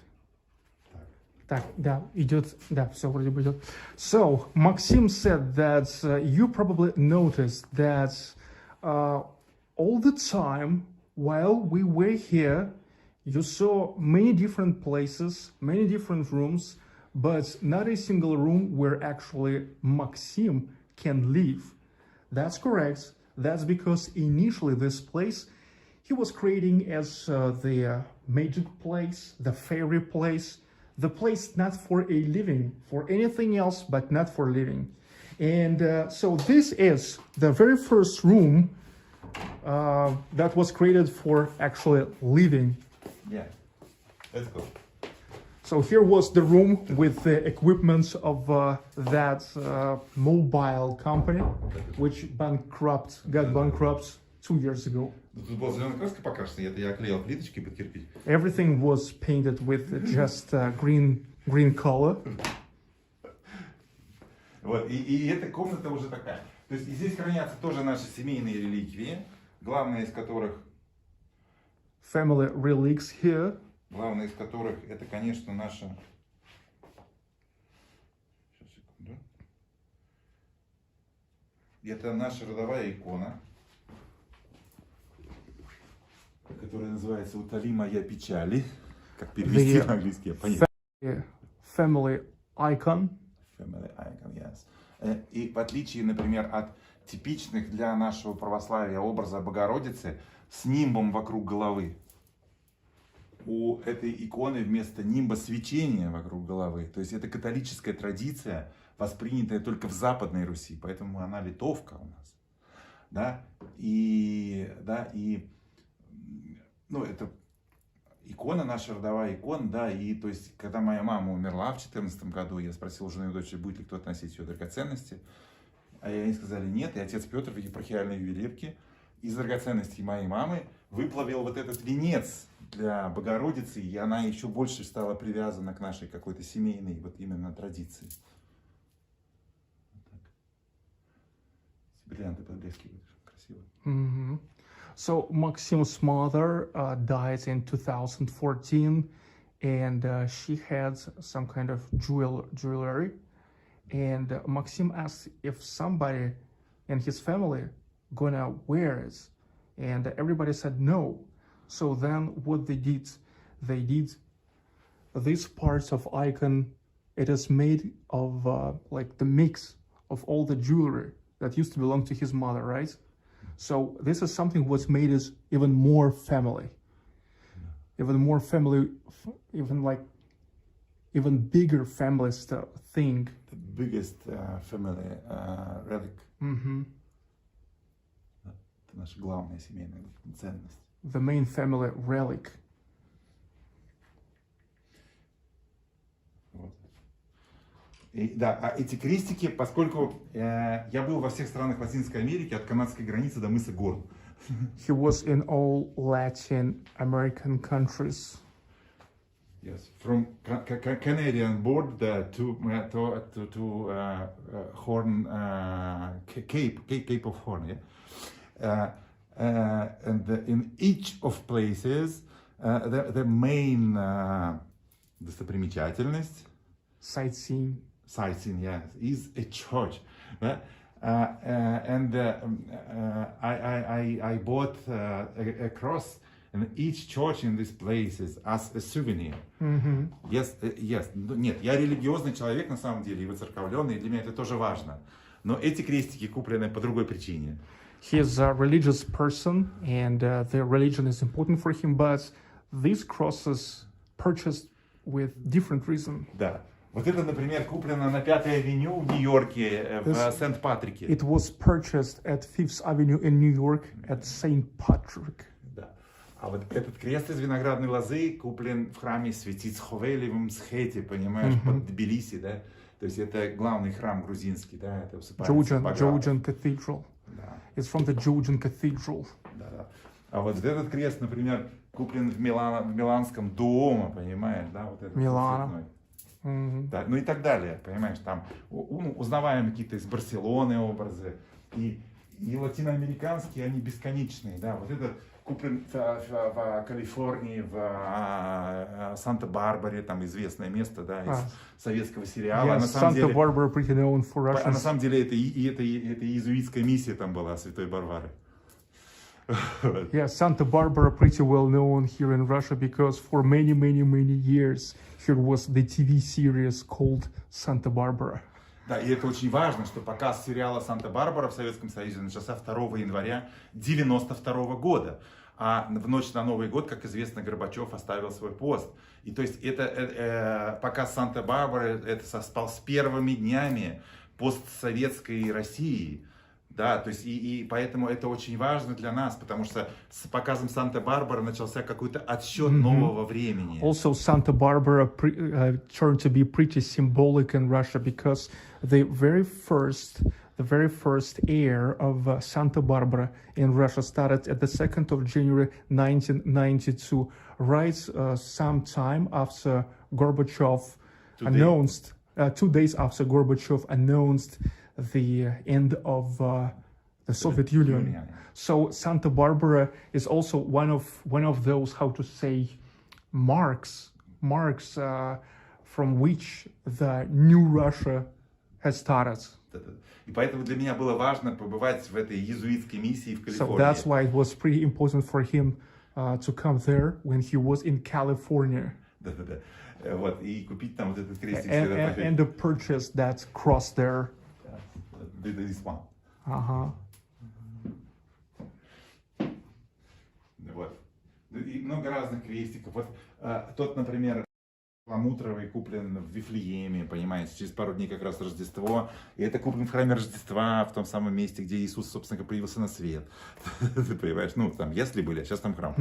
Так, да, идет, да, все вроде бы идет. So, Maxim said that you probably noticed that all the time while we were here, you saw many different places, many different rooms, but not a single room where actually Maxim can live. That's correct. That's because initially this place he was creating as the magic place, the fairy place, the place not for a living, for anything else, but not for living. And so this is the very first room that was created for actually living. Yeah, let's go. So here was the room with the equipment of that mobile company, which got bankrupt 2 years ago. Тут была зеленая краска покрашена, это я клеил плиточки под кирпич. Everything was painted with just green color. Вот, и эта комната уже такая. То есть здесь хранятся тоже наши семейные реликвии, главная из которых... Family relics here. Главное из которых это, конечно, наша... Сейчас, секунду. Это наша родовая икона, которая называется «Утоли моя печали». Как перевести на английский, я понятно. Family icon. Family icon, yes. И в отличие, например, от типичных для нашего православия образа Богородицы с нимбом вокруг головы, у этой иконы вместо нимба свечения вокруг головы. То есть это католическая традиция, воспринятая только в Западной Руси, поэтому она литовка у нас. Да? Ну, это икона, наша родовая икона, да, и то есть, когда моя мама умерла в 2014 году, я спросил у жены и дочери, будет ли кто относить ее драгоценности, а они сказали нет, и отец Петр в епархиальной ювелирке из драгоценностей моей мамы выплавил вот этот венец для Богородицы, и она еще больше стала привязана к нашей какой-то семейной вот именно традиции. Вот так. Бриллианты поблескивают, красиво. So Maxim's mother died in 2014, and she had some kind of jewelry. And Maxim asked if somebody in his family gonna wear it, and everybody said no. So then what they did these parts of icon. It is made of like the mix of all the jewelry that used to belong to his mother, right? So this is something what's made us even more family, even bigger family thing. The biggest family relic. Это наша главная семейная ценность. The main family relic. Вот. И, да, эти крестики, поскольку я был во всех странах Латинской Америки, от канадской границы до мыса Гор. He was in all Latin American countries. Yes, from Canadian border to Horn, Cape of Horn, yeah. And in each of places, the main достопримечательность, Sightseeing. yes, is a church. And I bought a cross in each church in these places as a souvenir. Yes. Нет, я религиозный человек на самом деле, и воцерковленный, и для меня это тоже важно. Но эти крестики куплены по другой причине. He is a religious person, and the religion is important for him, but these crosses purchased with different reason. Да. Вот это, например, куплено на 5-й авеню в Нью-Йорке, в Сент-Патрике. It was purchased at 5th Avenue in New York at St. Patrick. Да. А вот этот крест из виноградной лозы куплен в храме Святиц Ховели в Мсхете, понимаешь, под Тбилиси, да? То есть это главный храм грузинский, да? Это Georgian Cathedral. Да. It's from the Georgian Cathedral. Да. А вот этот крест, например, куплен в Миланском Дуомо, понимаешь, да? Вот этот Милано. Да, ну и так далее, понимаешь, там узнаваем какие-то из Барселоны образы, и латиноамериканские, они бесконечные, да, вот этот куплен в Калифорнии, в Санта-Барбаре, там известное место, да, из советского сериала. Yes, Санта-Барбара pretty known for Russians. А на самом деле это иезуитская миссия там была, Святой Барбары. Yeah, Santa Barbara pretty well known here in Russia because for many years here was the TV series called Santa Barbara. Да, и это очень важно, что показ сериала «Санта-Барбара» в Советском Союзе начался 2 января 1992 года. А в ночь на Новый год, как известно, Горбачев оставил свой пост. И то есть это показ «Санта-Барбары» это совпал с первыми днями постсоветской России. Да, то есть и поэтому это очень важно для нас, потому что с показом Санта-Барбара начался какой-то отсчет нового времени. Also, Santa Barbara turned to be pretty symbolic in Russia because the very first air of Santa Barbara in Russia started at the 2nd of January 1992, right sometime after Gorbachev announced, 2 days after Gorbachev announced the end of the Soviet Union. So Santa Barbara is also one of those, how to say, marks from which the new Russia has started. И поэтому для меня было важно побывать в этой иезуитской миссии в Калифорнии. So that's why it was pretty important for him to come there when he was in California. Да. Вот, и купить там вот этот крестик. And to purchase that cross there. This one. Вот. И много разных крестиков. Вот тот, например, перламутровый куплен в Вифлееме, понимаете, через пару дней как раз Рождество. И это куплен в храме Рождества, в том самом месте, где Иисус, собственно, появился на свет. Ты понимаешь? Ну, там ясли были, а сейчас там храм.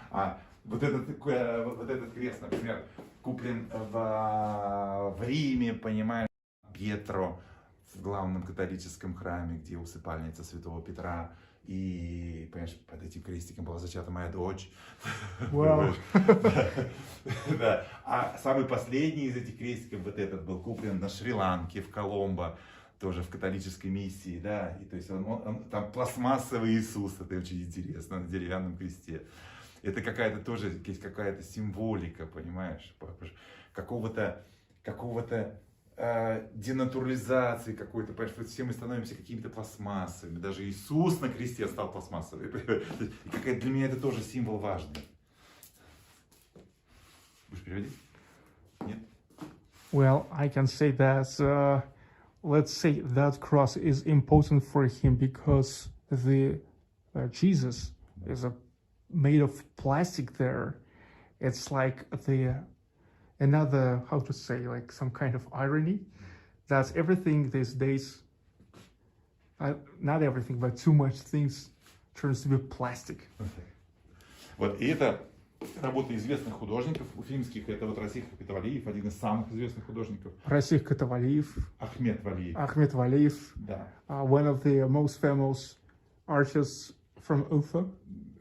А вот этот крест, например, куплен в Риме, понимаешь, Пьетро, в главном католическом храме, где усыпальница святого Петра. И, понимаешь, под этим крестиком была зачата моя дочь. Wow. Да. А самый последний из этих крестиков, вот этот, был куплен на Шри-Ланке, в Коломбо, тоже в католической миссии, да. И то есть он там пластмассовый Иисус, это очень интересно, на деревянном кресте. Это какая-то тоже, есть какая-то символика, понимаешь, какого-то денатурализации какой-то, понимаешь, все мы становимся какими-то пластмассовыми, даже Иисус на кресте стал пластмассовым. И для меня это тоже символ важный. Будешь переводить? Нет? Well, I can say that, let's say that cross is important for him because the Jesus is made of plastic there. It's like another, how to say, like some kind of irony that everything these days, not everything, but too much things turns to be plastic. Вот, и это работа известных художников уфимских, это вот Расих Катавалиев, один из самых известных художников. Расих Катавалиев. Ахмед Валиев. Ахмед Валиев. Да. One of the most famous artists from UFA.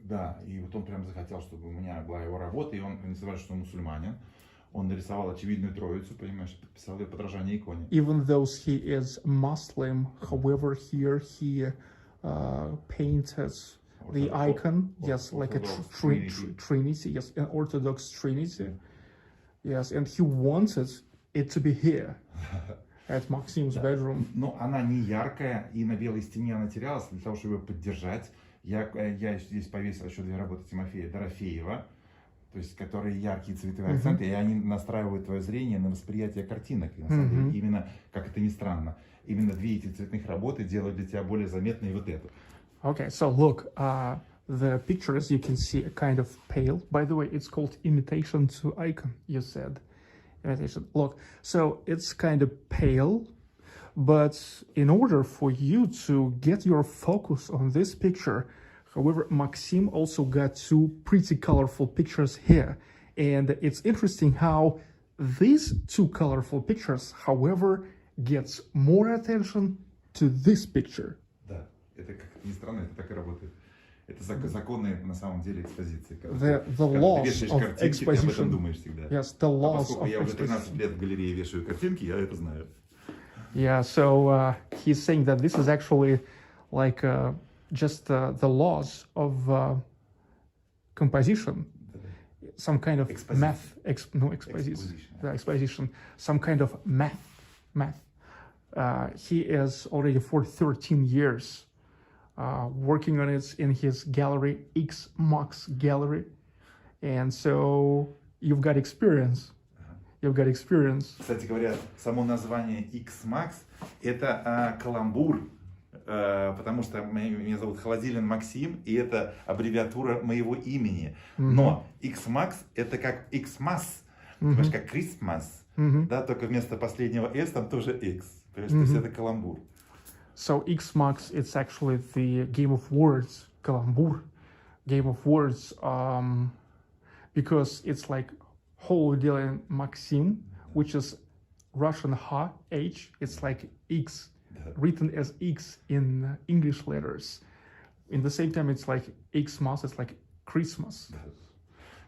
Да, и вот он прям захотел, чтобы у меня была его работа, и он, несмотря что он мусульманин, он нарисовал очевидную троицу, понимаешь, подписал ее подражание иконе. Even though he is Muslim, however, here he painted the icon, yes, like a trinity, yes, an Orthodox trinity, yes, and he wanted it to be here, at Maxim's bedroom. Но она не яркая, и на белой стене она терялась. Для того, чтобы ее поддержать, я здесь повесил еще 2 работы Тимофея Дорофеева, то есть которые яркие цветовые акценты, и они настраивают твое зрение на восприятие картинок. И на самом деле, именно, как это ни странно, именно 2 эти цветных работы делают для тебя более заметной вот эту. Okay, so look, the pictures you can see are kind of pale. By the way, it's called imitation to icon, you said. Imitation. Look, so it's kind of pale, but in order for you to get your focus on this picture, however, Maxim also got 2 pretty colorful pictures here. And it's interesting how these 2 colorful pictures, however, gets more attention to this picture. Да, это как ни странно, это так и работает. Это законы на самом деле экспозиции. The laws of exposition. Ты об этом думаешь всегда. Yes, the laws поскольку of я уже exposition. 13 лет в галерее вешаю картинки, я это знаю. Yeah, so he's saying that this is actually like just the laws of composition, some kind of math, exposition, some kind of math. He is already for 13 years working on it in his gallery, X-Max Gallery, and so you've got experience. You've got experience. Кстати говоря, само название X-Max это каламбур, потому что меня зовут Холодилин Максим, и это аббревиатура моего имени. Но X-Max это как Xmas, понимаешь, как Christmas, да, только вместо последнего S там тоже X. Понимаешь, то есть это каламбур. So X-Max, it's actually the game of words, kalambur, game of words, because it's like Holodilin Maxim, which is Russian H, it's like X, written as X in English letters. In the same time, it's like Xmas, it's like Christmas.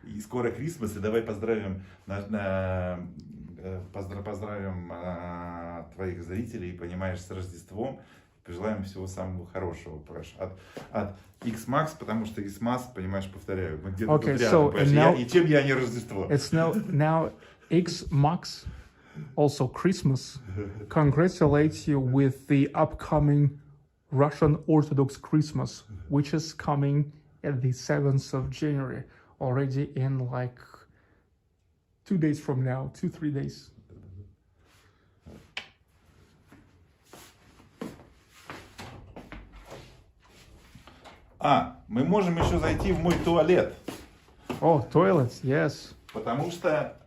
И скоро Christmas, и давай поздравим твоих зрителей, понимаешь, с Рождеством. Пожелаем всего самого хорошего, от X-Max, потому что X-Max, понимаешь, повторяю, мы где-то тут рядом, понимаешь, и чем я не Рождество. It's now X-Max, also Christmas, congratulate you with the upcoming Russian Orthodox Christmas, which is coming at the 7th of January, already in like 2 days from now, 2-3 days. Мы можем еще зайти в мой туалет. Oh, toilet, yes. Потому что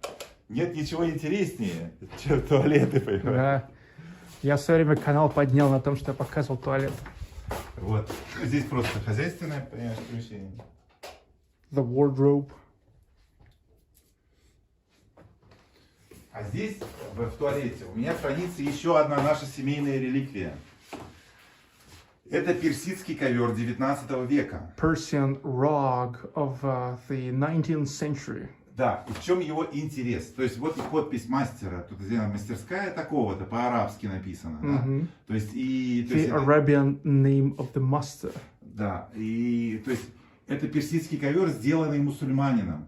нет ничего интереснее, чем туалеты, понимаешь? Да. Я в свое время канал поднял на том, что я показывал туалет. Вот. Здесь просто хозяйственное, понимаешь, помещение. The wardrobe. А здесь, в туалете, у меня хранится еще одна наша семейная реликвия. Это персидский ковер 19 века. Persian rug of the 19th century. Да, и в чем его интерес? То есть вот и подпись мастера, тут сделана мастерская такого-то, по-арабски написано. Да? То есть The Arabian name of the master. Да, и то есть это персидский ковер, сделанный мусульманином.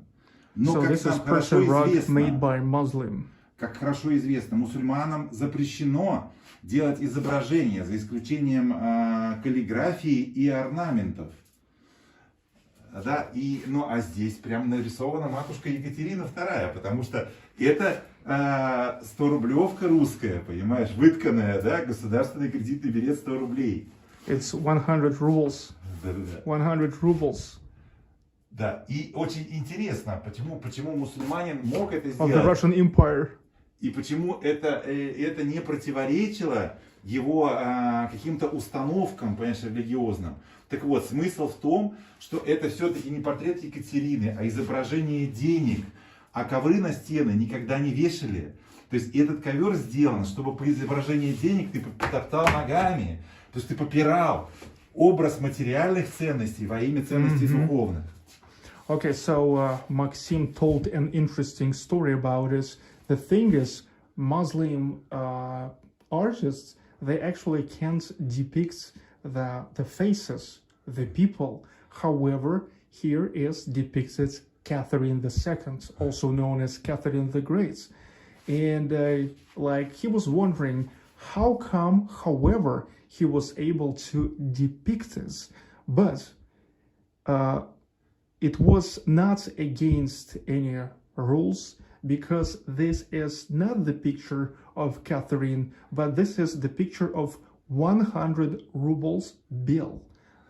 Но So this is Persian rug made by Muslim. Как хорошо известно, мусульманам запрещено делать изображения, за исключением каллиграфии и орнаментов. Да, а здесь прям нарисована матушка Екатерина II, потому что это 100-рублевка русская, понимаешь, вытканная, да, государственный кредитный билет 100 рублей. It's 100 rubles. Да. 100 rubles. Да, и очень интересно, почему мусульманин мог это Of the сделать. Russian Empire. И почему это не противоречило его каким-то установкам, понимаешь, религиозным. Так вот, смысл в том, что это все-таки не портрет Екатерины, а изображение денег. А ковры на стены никогда не вешали. То есть этот ковер сделан, чтобы по изображению денег ты потоптал ногами. То есть ты попирал. образ материальных ценностей во имя ценностей духовных. Okay, so Maxim told an interesting story about this. The thing is, Muslim artists, they actually can't depict the faces, the people. However, here is depicted Catherine II, also known as Catherine the Great. And like he was wondering how come, however, he was able to depict this, but it was not against any rules, because this is not the picture of Catherine, but this is the picture of 100 rubles bill.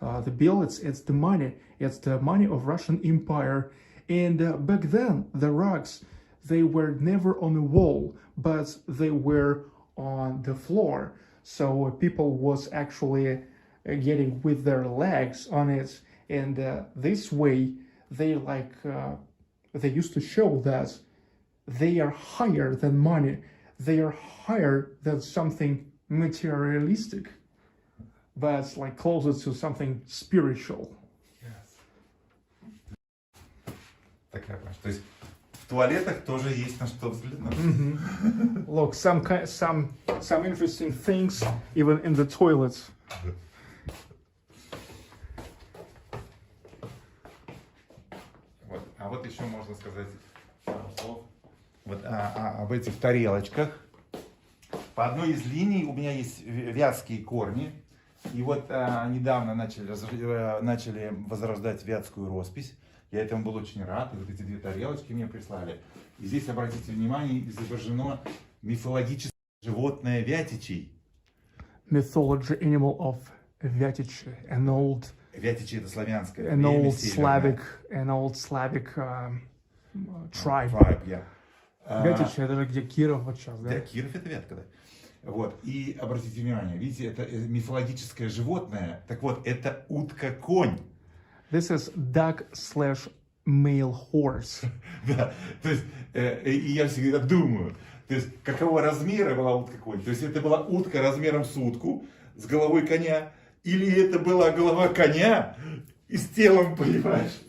The bill, it's the money of Russian Empire. And back then, the rugs, they were never on the wall, but they were on the floor. So people was actually getting with their legs on it, and this way they they used to show that they are higher than money, they are higher than something materialistic, but like closer to something spiritual. Такая, то есть в туалетах тоже есть на что взглянуть. Look, some interesting things even in the toilets. Вот. А вот еще можно сказать вот, об этих тарелочках. По одной из линий у меня есть вятские корни. И вот недавно начали возрождать вятскую роспись. Я этому был очень рад. И вот эти две тарелочки мне прислали. И здесь, обратите внимание, изображено мифологическое животное вятичей. Mythology animal of Vyatichi, an old Вятичи — это славянское. an old Slavic tribe. Yeah. Vyatichi — это же где Киров вот сейчас, да? Да, Киров — это Вятка, да. Вот. И обратите внимание, видите, это мифологическое животное. Так вот, это утка-конь. This is duck/male horse. Да, то есть, и я всегда думаю, то есть, какого размера была утка-конь? То есть, это была утка размером с утку, с головой коня, или это была голова коня и с телом, понимаешь,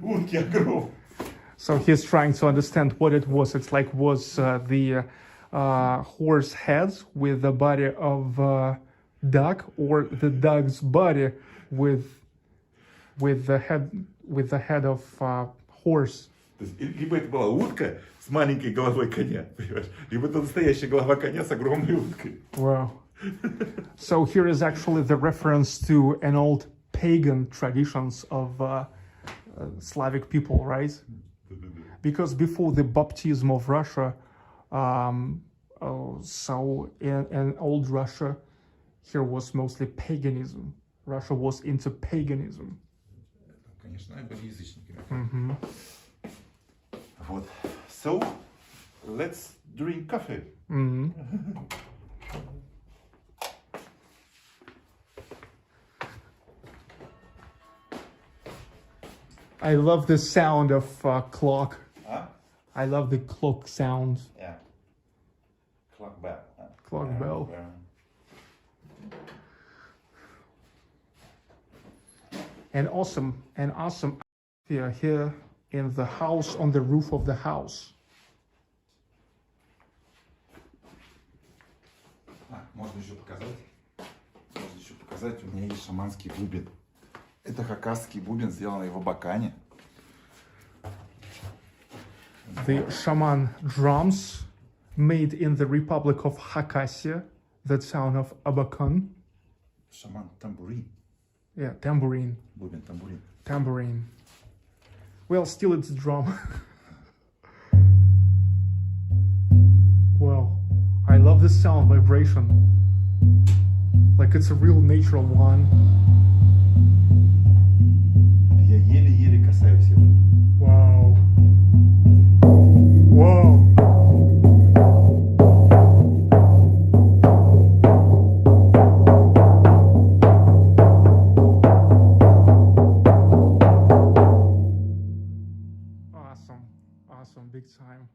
утки огромной? So he's trying to understand what it was. It's like was the horse head with the body of duck, or the duck's body with the head of horse. То есть, либо это была утка с маленькой головой коня, понимаешь, либо это настоящая голова коня с огромной уткой. Wow. So here is actually the reference to an old pagan traditions of Slavic people, right? Because before the baptism of Russia, so in old Russia, here was mostly paganism. Russia was into paganism. Конечно, были язычниками. Вот. So, let's drink coffee. I love the sound of clock. Huh? I love the clock sound. Yeah. Clock bell. Clock bell. And awesome here in the house, on the roof of the house. Можно еще показать. У меня есть шаманский бубен. Это хакасский бубен, сделанный в Абакане. The shaman drums made in the Republic of Khakassia, the town of Abakan. Шаман тамбурин. Yeah, tambourine. Бубен тамбурин. Tambourine. Well, still it's a drum. Wow, I love the sound vibration. Like it's a real natural one. Я еле-еле касаюсь его. Wow. Wow. Awesome, big time.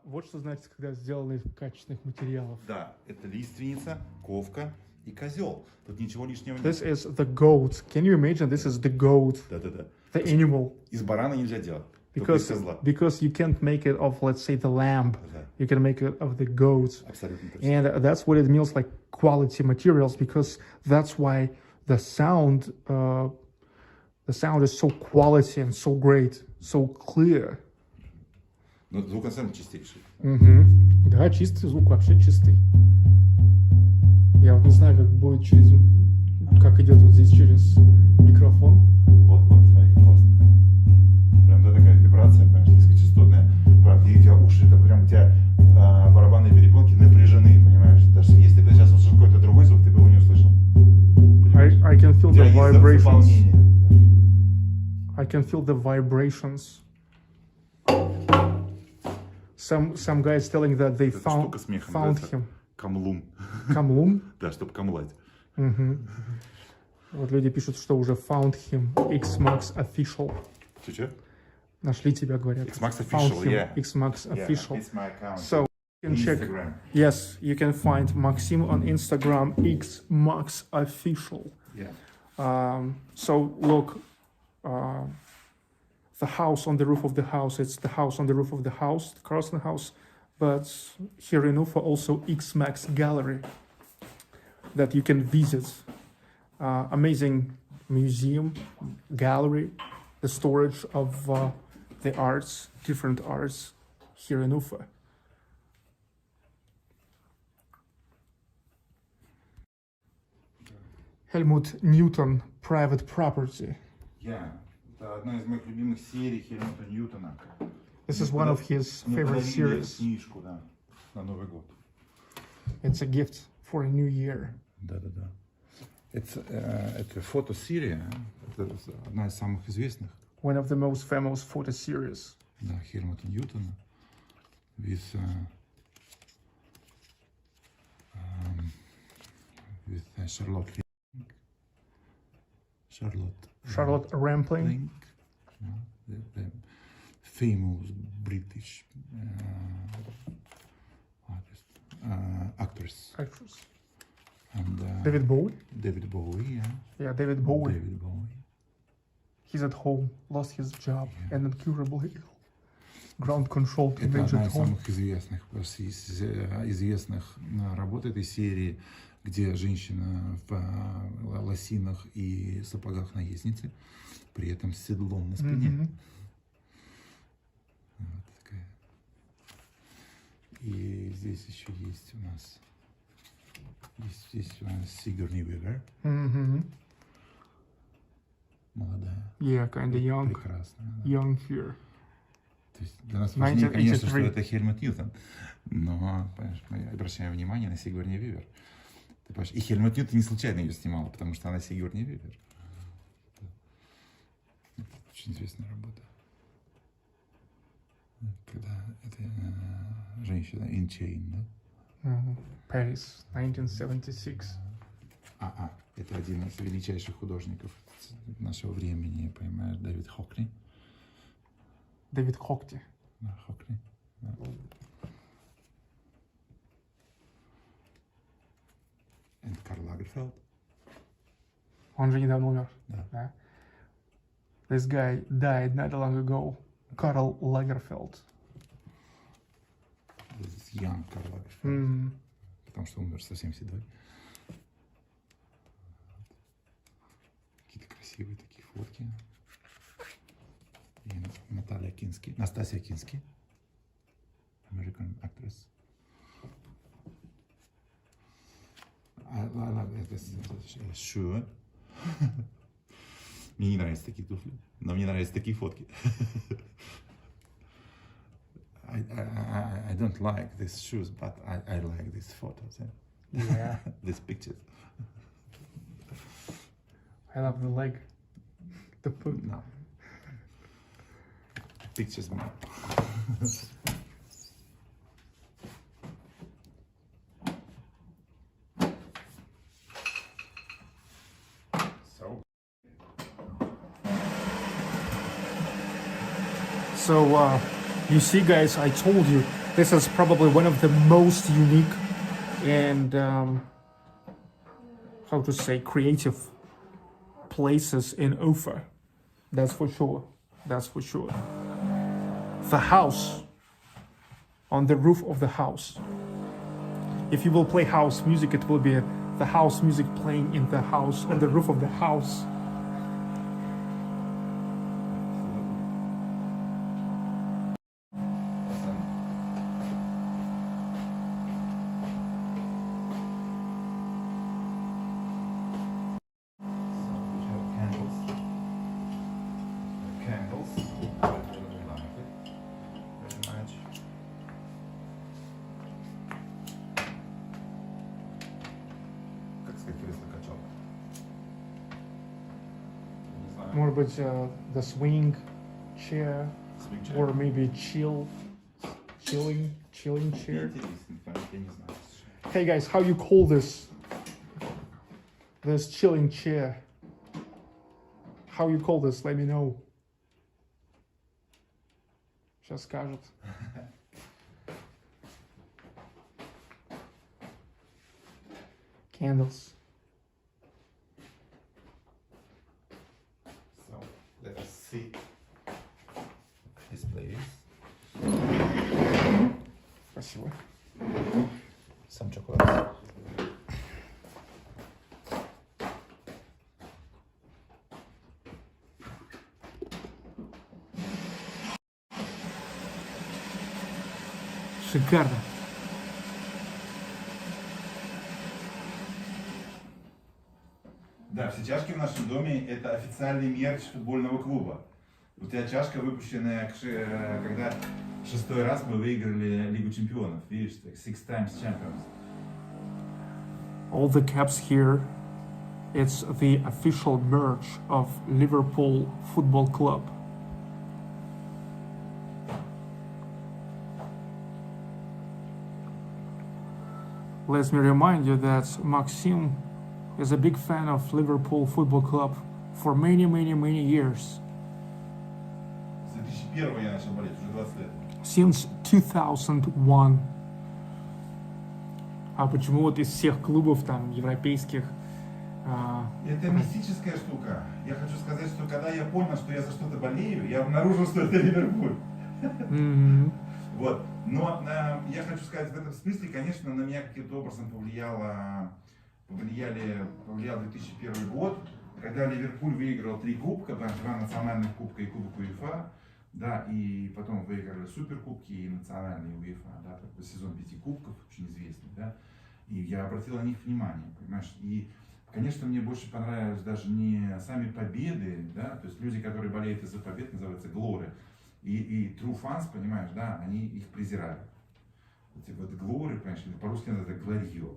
Вот что значит, когда сделаны из качественных материалов. Да, это лиственница, ковка. и козел. Тут ничего лишнего This нет. is the goat. Can you imagine? This is the goat, Да-да-да. the animal. Из барана нельзя делать. Только из козла. Because you can't make it of, let's say, the lamb. Да. You can make it of the goat. Абсолютно точно. And that's what it means, like quality materials, because that's why the sound is so quality and so great, so clear. Но звук на самом деле чистейший. Да, чистый звук, вообще чистый. Я вот не знаю, как будет как идет вот здесь через микрофон. Вот, смотри, как классно. Прям, да, такая вибрация, понимаешь, низкочастотная. Правда, и у тебя уши, это прям у тебя барабанные перепонки напряжены, понимаешь? Даже если бы сейчас услышал какой-то другой звук, ты бы его не услышал. I can feel У тебя the есть vibrations. заполнение. I can feel the vibrations. Some guys telling that they Эта found штука смеха found называется him. камлун. Камлун? Да, чтобы камлать. Вот люди пишут, что уже found him. X-Max official. Че? Нашли тебя, говорят. X-Max Found official, him. yeah. X-Max official. It's my account. So you can check. Instagram. Yes, you can find Maxim on Instagram. X-Max official. Yeah. So look, the house on the roof of the house. It's the house on the roof of the house, the KARLSSON house. But here in UFA also X-Max gallery that you can visit. Amazing museum, gallery, the storage of the arts, different arts here in UFA. Helmut Newton, Private Property. Yeah. Это одна из моих любимых серий Хельмута Ньютона. This is one of his favorite series. Книжку, да, на Новый год. It's a gift for a new year. Да. Это фотосерия, это одна из самых известных. One of the most famous photo series. Да, Хельмута Ньютона. With Charlotte Rampling. The famous British actress. And David Bowie. David Bowie, yeah. Yeah, David Bowie. David Bowie. He's at home, lost his job, and incurably ill. Ground control to Это Major одна из Tom. самых известных работ этой серии, где женщина в лосинах и сапогах наездницы, при этом с седлом на спине. Вот такая. И здесь еще есть у нас Сигурни Вивер. Молодая. Yeah, kind of young. Прекрасная. Да. Young here. То есть для нас важнее, конечно, что 1983. это Хельмут Ньютон. Но, понимаешь, мы обращаем внимание на Сигурни Вивер. Ты понимаешь, и Хельмут Ньютон не случайно ее снимал, потому что она Сигурни Вивер. Это очень известная работа. Когда это женщина in chain, да? Paris, 1976. Это один из величайших художников нашего времени, понимаешь, Дэвид Хокни. Дэвид Хокти. Да, Хокни. Да. И Карл Лагерфельд. Он же недавно умер. Да. This guy died not long ago. Karl Lagerfeld. This is young Карл Лагерфельд. Потому что умер совсем седой. Какие-то красивые такие фотки. И Настасья Кински, American actress. Это Шуэ. Мне не нравятся такие туфли, но мне нравятся такие фотки. I don't like these shoes, but I like these photos. Yeah. These pictures. I love the leg. The foot. No. Pictures more. So, you see, guys, I told you, this is probably one of the most unique and how to say, creative places in UFA. That's for sure. That's for sure. The house, on the roof of the house. If you will play house music, it will be the house music playing in the house, on the roof of the house. Может быть, the swing chair, or maybe chilling chair. Hey guys, how you call this chilling chair? How you call this? Let me know. Сейчас скажут. Candles. So let us see this place. Спасибо. Some chocolate. Шикарно. Да, все чашки в нашем доме – это официальный мерч футбольного клуба. У тебя чашка, выпущенная, когда 6-й раз мы выиграли Лигу чемпионов. Видишь, 6 times champions. All the caps here, it's the official merch of Liverpool Football Club. Let me remind you that Maxim is a big fan of Liverpool Football Club for many years. С 2001 я начал болеть, уже 20 лет. Since 2001. А почему вот из всех клубов там европейских? Это мистическая штука. Я хочу сказать, что когда я понял, что я за что-то болею, я обнаружил, что это Ливерпуль. Вот. Но я хочу сказать, в этом смысле, конечно, на меня каким-то образом повлиял 2001 год, когда Ливерпуль выиграл 3 кубка, 2 национальных кубка и кубок УЕФА, да, и потом выиграли суперкубки и национальные УЕФА, да, такой сезон 5 кубков, очень известный, да, и я обратил на них внимание, понимаешь, и, конечно, мне больше понравились даже не сами победы, да, то есть люди, которые болеют из-за побед, называются глоры, и true fans, понимаешь, да, они их презирали. Вот glory, понимаешь, по-русски это глорье.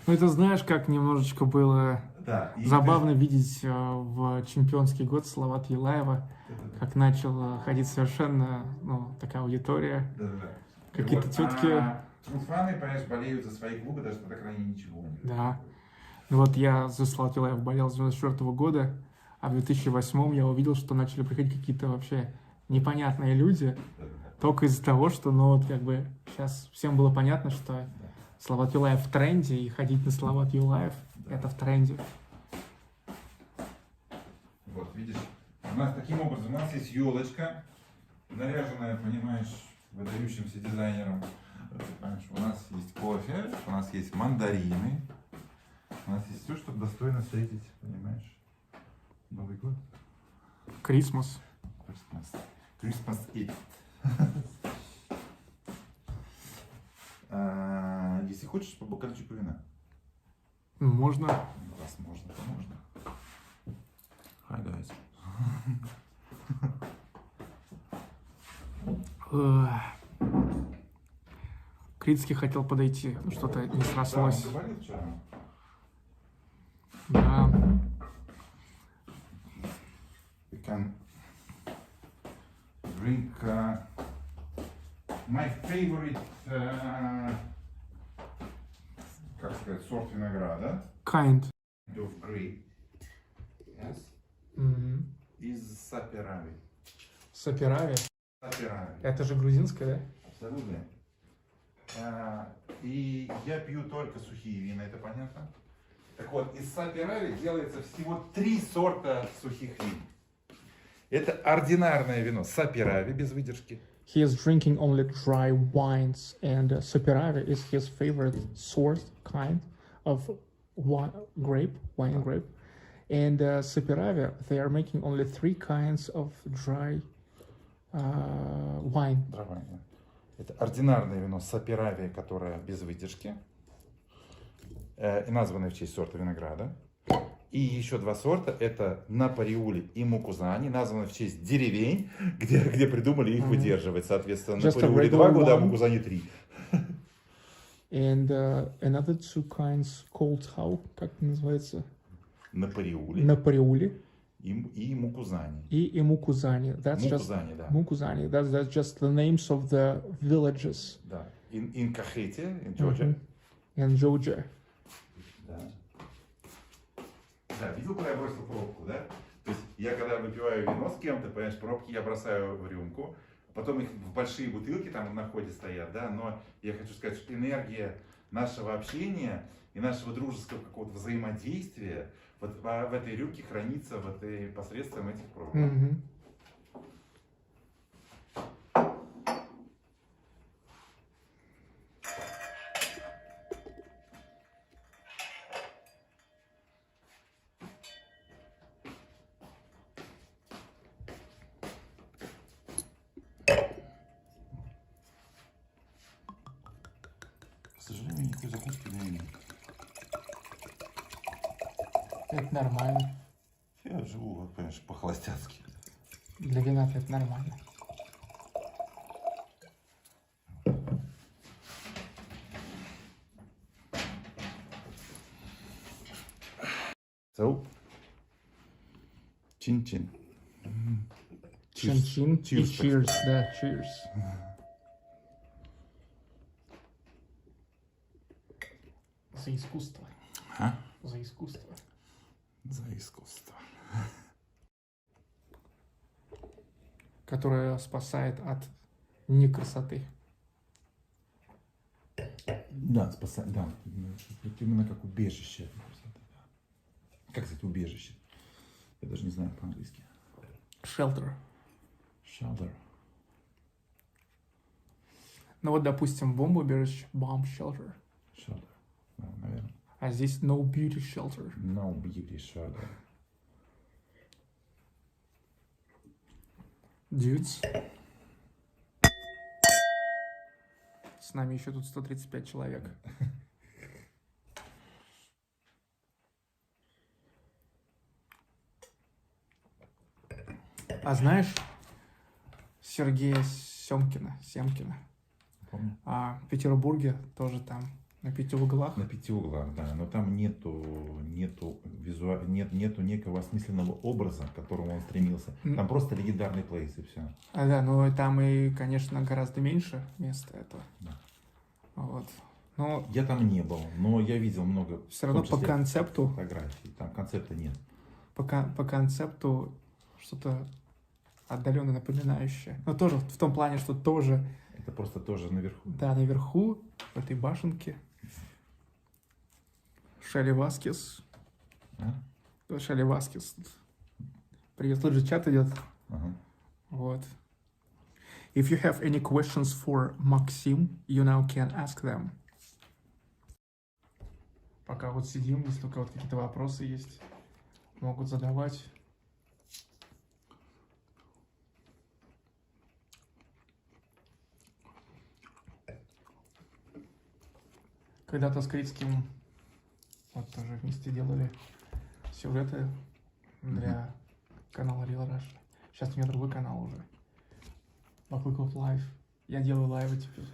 Ну это знаешь, как немножечко было забавно видеть в чемпионский год слова Юлаева, как начала ходить совершенно, ну, такая аудитория, какие-то тетки. True фаны, понимаешь, болеют за свои клубы, даже по крайней мере ничего не. Да. Ну вот я за Славу Юлаева болел с 1994 года, а в 2008 я увидел, что начали приходить какие-то вообще непонятные люди. Только из-за того, что, ну вот как бы сейчас всем было понятно, что Слават Юлаев в тренде, и ходить на Слават Юлаев это в тренде. Вот, видишь, у нас таким образом, у нас есть елочка, наряженная, понимаешь, выдающимся дизайнером. Понимаешь, у нас есть кофе, у нас есть мандарины, у нас есть все, чтобы достойно встретить, понимаешь, Новый год. Christmas. Christmas Eve. Если хочешь, по бокальчику вина. Можно. Раз можно, то можно. Hi, guys. Критский хотел подойти, но что-то не срослось. Да, он говорил вчера. Да. We can drink my favorite, как сказать, сорт винограда. Kind. Of grape. Yes. Из Саперави. Саперави. Саперави. Это же грузинское, да? Абсолютно. И я пью только сухие вина, это понятно? Так вот, из саперави делается всего 3 сорта сухих вин. Это ординарное вино саперави без выдержки. He is drinking only dry wines, and Saperavi is his favorite sort kind of wine grape. And Saperavi, they are making only 3 kinds of dry wine. Это ординарное вино саперави, которое без выдержки, и названное в честь сорта винограда. И еще 2 сорта, это Напариули и Мукузани, названы в честь деревень, где придумали их выдерживать. Соответственно, Напариули 2 года, а Мукузани 3. And another 2 kinds called how? Как называется? Напариули. Напариули. И Мукузани. И Мукузани. Мукузани, да. Mukuzani. That's just the names of the villages. Да. In Кахете, in Georgia. In Georgia. Да. Да, видел, куда я бросил пробку, да? То есть я когда выпиваю вино с кем-то, понимаешь, пробки я бросаю в рюмку, потом их в большие бутылки там на входе стоят, да, но я хочу сказать, что энергия нашего общения и нашего дружеского какого-то взаимодействия вот в этой рюмке хранится посредством этих пробок. Mm-hmm. К сожалению, никакой закуски не имею. Это нормально. Я живу, вот, понимаешь, по-холостяцки. Для вина это нормально. So, чин-чин. Чин-чин и cheers, да, cheers. За искусство. А? За искусство. За искусство. Которое спасает от некрасоты. Да, спасает, да. Это именно как убежище. Как сказать убежище? Я даже не знаю по-английски. Shelter. Shelter. Ну вот, допустим, бомбоубежище, bomb shelter. Shelter. Да, наверное. А здесь no beauty shelter. No beauty shelter. Dudes. С нами еще тут 135 человек. А знаешь Сергея Семкина? Помню. В Петербурге тоже там на 5 углах. На 5 углах, да, но там нету некого осмысленного образа, к которому он стремился. Там просто легендарный плейс и все. Да, но там и, конечно, гораздо меньше места этого. Да. Вот. Но Я там не был, но я видел много. все равно в том по числе концепту, фотографий. Там концепта нет. по концепту что-то отдаленно напоминающее. Но тоже в том плане, что тоже, Это просто тоже наверху. да, наверху, в этой башенке, Шелли Васкес. А? Шелли Васкес. Привет, тут же чат идет. Ага. Вот. If you have any questions for Maxim, you now can ask them. Пока вот сидим, если у кого-то какие-то вопросы есть, могут задавать. Когда-то с Критским вот тоже вместе делали сюжеты для канала Real Rush. Сейчас у меня другой канал уже. BAKLYKOV Live. Я делаю лайвы теперь.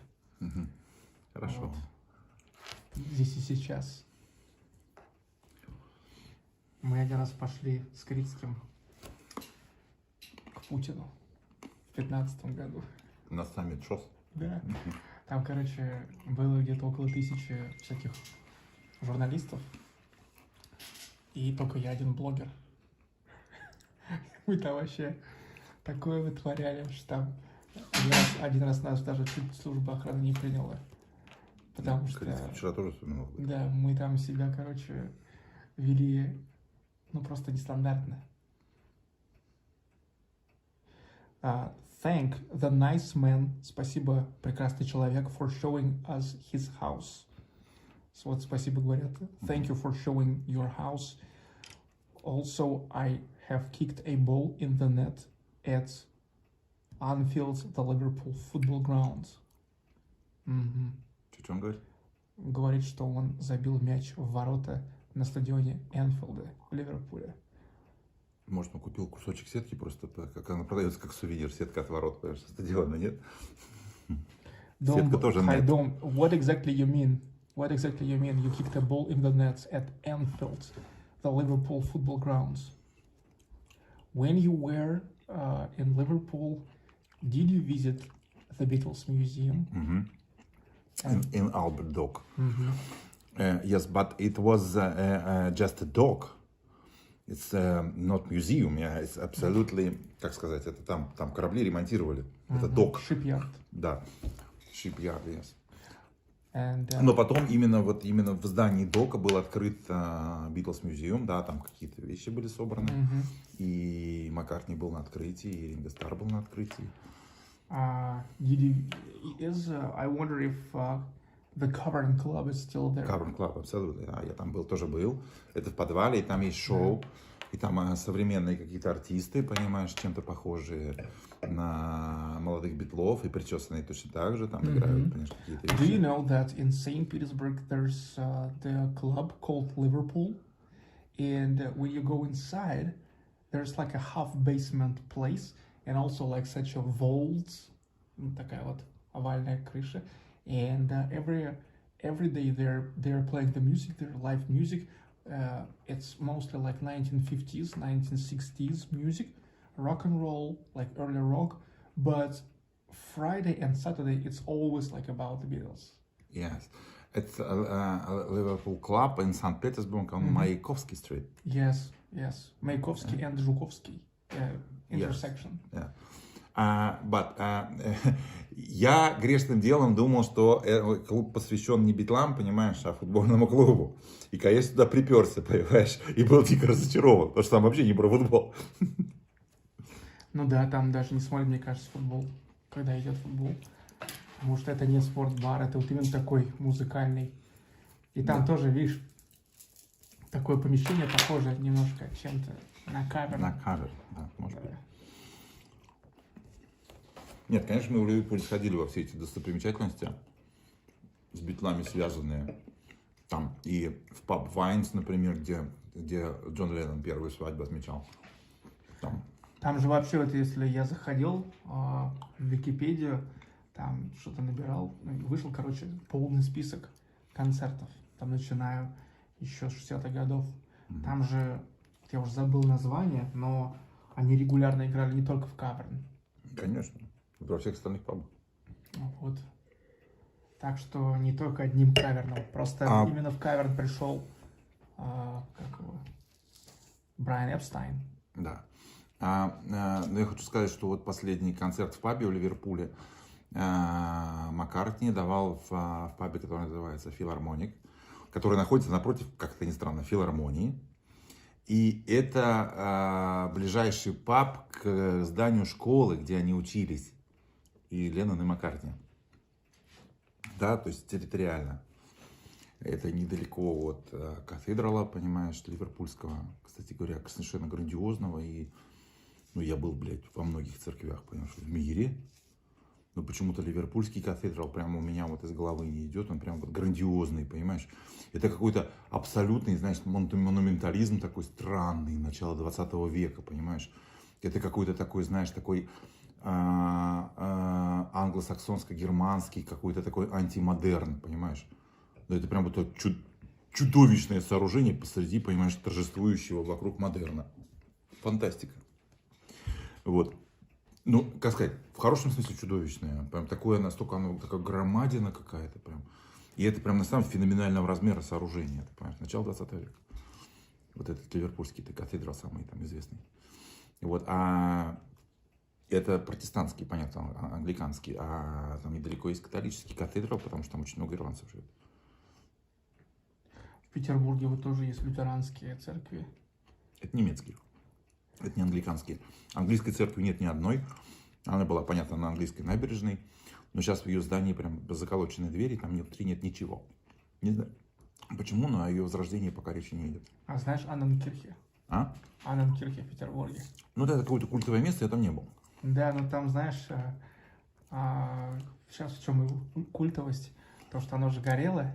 Хорошо. Вот. Здесь и сейчас. Мы один раз пошли с Критским к Путину в 2015 году. На саммит ШОС. Да. Там, короче, было где-то около 1000 всяких журналистов. И только я один блогер. Мы там вообще такое вытворяли, что там один раз нас даже чуть служба охраны не приняла. Потому что... Вчера тоже вспоминал. Да, мы там себя, короче, вели, ну, просто нестандартно. Thank the nice man, спасибо, прекрасный человек, for showing us his house. Вот спасибо говорят. Thank you for showing your house. Also, I have kicked a ball in the net at Anfield, the Liverpool football ground. Что он говорит? Говорит, что он забил мяч в ворота на стадионе Энфилда в Ливерпуле. Может, он купил кусочек сетки просто, как она продается как сувенир, сетка от ворот, потому что стадиона нет. Сетка тоже нет. What exactly you mean? What exactly you mean? You kicked a ball in the net at Anfield, the Liverpool football grounds. When you were in Liverpool, did you visit the Beatles museum? In Albert Dock. Yes, but it was just a dock. It's not museum, yeah, it's absolutely, как сказать, это там корабли ремонтировали. Это док. Shipyard. Да, shipyard, yes. And, Но потом именно в здании дока был открыт Beatles Museum, да, там какие-то вещи были собраны. И Маккартни был на открытии, и Ринго Старр был на открытии. I wonder if the Cavern Club is still there. Cavern Club, абсолютно. Да, я там тоже был. Это в подвале, и там есть шоу. И там современные какие-то артисты, понимаешь, чем-то похожие на молодых битлов, и причесанные точно так же, там играют, конечно, какие-то вещи. Do you know that in St. Petersburg there's the club called Liverpool? And when you go inside, there's like a half basement place, and also like such a vault, такая вот овальная крыша. And every day they're playing the music, their live music. It's mostly like 1950s, 1960s music, rock and roll, like early rock. But Friday and Saturday, it's always like about the Beatles. Yes, it's a Liverpool club in St. Petersburg on Mayakovsky Street. Yes, Mayakovsky and Zhukovsky intersection. Yes. But я грешным делом думал, что клуб посвящен не битлам, понимаешь, а футбольному клубу. И, конечно, туда приперся, понимаешь, и был дико разочарован, потому что там вообще не про футбол. Ну да, там даже не смотрят, мне кажется, футбол, когда идет футбол. Потому что это не спортбар, это вот именно такой музыкальный. И там тоже, видишь, такое помещение похоже немножко чем-то на кавер. На кавер, да, может быть. Нет, конечно, мы в Ливерпуле сходили во все эти достопримечательности, с битлами связанные. Там и в паб Вайнс, например, где Джон Леннон первую свадьбу отмечал. Там же вообще, вот если я заходил в Википедию, там что-то набирал, вышел, короче, полный список концертов, там начиная еще с 60-х годов. Там же, я уже забыл название, но они регулярно играли не только в Каверн. Конечно. Во всех остальных пабах. Вот. Так что не только одним каверном. Просто именно в каверн пришел Брайан Эпстайн. Да. Но я хочу сказать, что вот последний концерт в пабе в Ливерпуле Маккартни давал в пабе, который называется Филармоник, который находится напротив, как это ни странно, филармонии. И это ближайший паб к зданию школы, где они учились. И Леннон, и Маккартни. Да, то есть территориально. Это недалеко от кафедрала, понимаешь, ливерпульского. Кстати говоря, совершенно грандиозного. И, я был, во многих церквях, понимаешь, в мире. Но почему-то ливерпульский кафедрал прямо у меня вот из головы не идет. Он прям вот грандиозный, понимаешь. Это какой-то абсолютный, знаешь, монументализм такой странный, начала 20 века, понимаешь. Это какой-то такой, знаешь, такой англосаксонско-германский, какой-то такой антимодерн, понимаешь. Но это прям вот чудовищное сооружение посреди, понимаешь, торжествующего вокруг модерна. Фантастика. Вот. Ну, как сказать, в хорошем смысле чудовищное. Прям такое, настолько оно, такая громадина какая-то прям. И это прям на самом деле феноменального размера сооружение. Это, понимаешь, начало 20 века. Вот этот ливерпульский кафедрал самый там известный. Вот. Это протестантский, понятно, англиканский, а там недалеко есть католический кафедрал, потому что там очень много ирландцев живет. В Петербурге вот тоже есть лютеранские церкви. Это немецкие, это не англиканские. Английской церкви нет ни одной. Она была, понятно, на английской набережной, но сейчас в ее здании прям заколоченные двери, там внутри нет ничего. Не знаю почему, но о ее возрождении пока речи не идет. А знаешь Анненкирхе? А? Анненкирхе в Петербурге. Ну да, это какое-то культовое место, я там не был. Да, но там, знаешь, сейчас в чем его культовость? То, что оно же горело,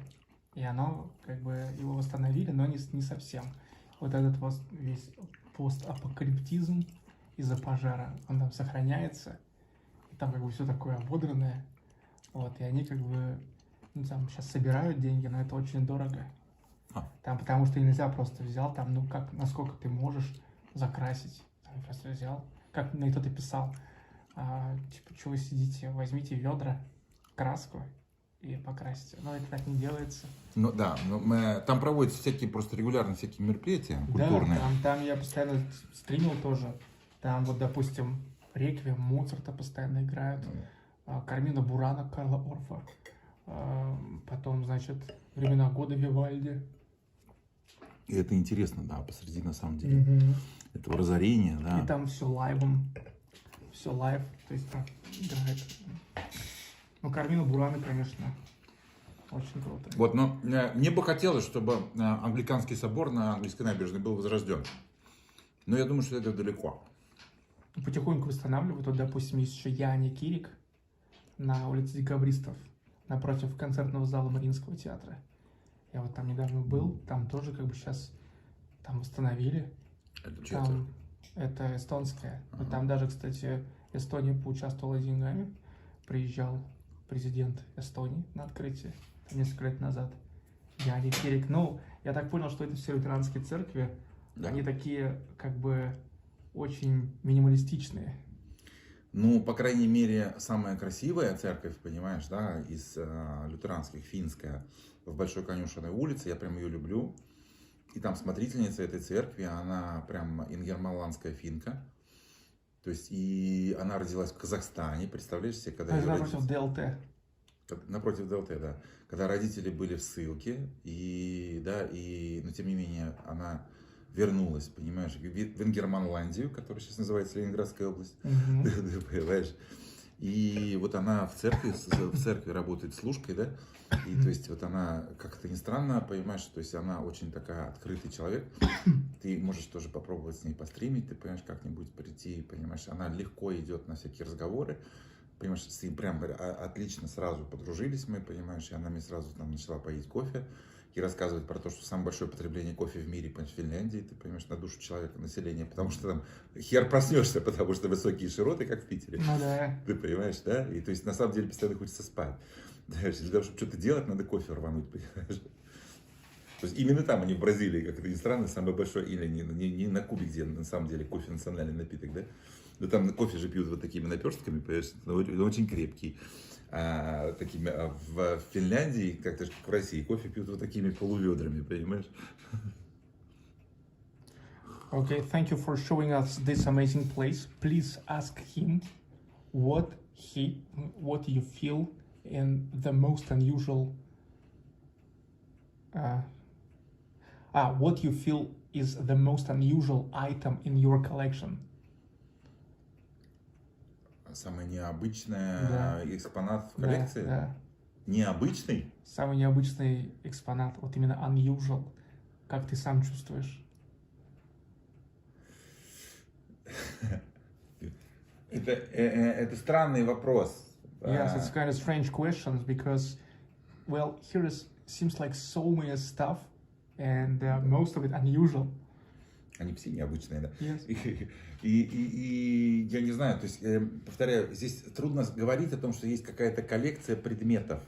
и оно, как бы, его восстановили, но не совсем. Вот этот вот весь постапокалиптизм из-за пожара, он там сохраняется, и там как бы все такое ободранное, вот, и они как бы, ну, там сейчас собирают деньги, но это очень дорого. Там, потому что нельзя просто взял, там, ну, как, насколько ты можешь закрасить, там, просто взял, как мне кто-то писал, типа, что вы сидите, возьмите ведра, краску и покрасьте, но это так не делается. Ну да, но там проводятся всякие, просто регулярно всякие мероприятия культурные. Да, там я постоянно стримил тоже. Там вот, допустим, реквием Моцарта постоянно играют, Кармина Бурана Карла Орфа, потом, значит, времена года Вивальди. И это интересно, да, посреди, на самом деле, этого разорения, да. И там все лайвом, все лайв, то есть там играет. Ну, Кармина Бурана, конечно, очень круто. Вот, но мне бы хотелось, чтобы англиканский собор на английской набережной был возрожден. Но я думаю, что это далеко. Потихоньку восстанавливают. Вот, допустим, есть еще Яни Кирик на улице Декабристов, напротив концертного зала Мариинского театра. Я вот там недавно был, там тоже как бы сейчас там восстановили. Это чья церковь? Это эстонская. Вот там даже, кстати, Эстония поучаствовала деньгами. Приезжал президент Эстонии на открытие несколько лет назад. Яни Кирик. Ну, я так понял, что это все лютеранские церкви. Да. Они такие, как бы, очень минималистичные. Ну, по крайней мере, самая красивая церковь, понимаешь, да, из лютеранских, финская, в Большой Конюшенной улице, я прям ее люблю. И там смотрительница этой церкви, она прям ингерманландская финка. То есть, и она родилась в Казахстане, представляешь себе, когда ее напротив ДЛТ. Напротив ДЛТ, да. Когда родители были в ссылке, и, да, и, но тем не менее, она вернулась, понимаешь, в Ингерманландию, которая сейчас называется Ленинградская область, понимаешь. И вот она в церкви работает служкой, да, и то есть вот она, как это ни странно, понимаешь, то есть она очень такая открытый человек, ты можешь тоже попробовать с ней постримить, ты понимаешь, как-нибудь прийти, понимаешь, она легко идет на всякие разговоры, понимаешь, с ней прям отлично сразу подружились мы, понимаешь, и она мне сразу там начала поить кофе и рассказывать про то, что самое большое потребление кофе в мире, понимаешь, в Финляндии, ты понимаешь, на душу человека, населения, потому что там хер проснешься, потому что высокие широты, как в Питере. Ну да. Ты понимаешь, да? И то есть на самом деле постоянно хочется спать. Для того, чтобы что-то делать, надо кофе рвануть, понимаешь? То есть именно там, а не в Бразилии, как это ни странно, самый большой, или не на Кубе, где на самом деле кофе национальный напиток, да? Но там кофе же пьют вот такими наперстками, понимаешь, он очень крепкий. Такими, в Финляндии, как-то как в России, кофе пьют вот такими полуведрами, понимаешь? Okay, thank you for showing us this amazing place. Please ask him what you feel in the most unusual. What you feel is the most unusual item in your collection. Самый необычный экспонат в коллекции? Да. Необычный? Самый необычный экспонат, вот именно unusual. Как ты сам чувствуешь? Это странный вопрос. Yes, it's kind of strange questions because, well, here seems like so many stuff and most of it unusual. Они все необычные, да. Yes. И я не знаю, то есть, повторяю, здесь трудно говорить о том, что есть какая-то коллекция предметов.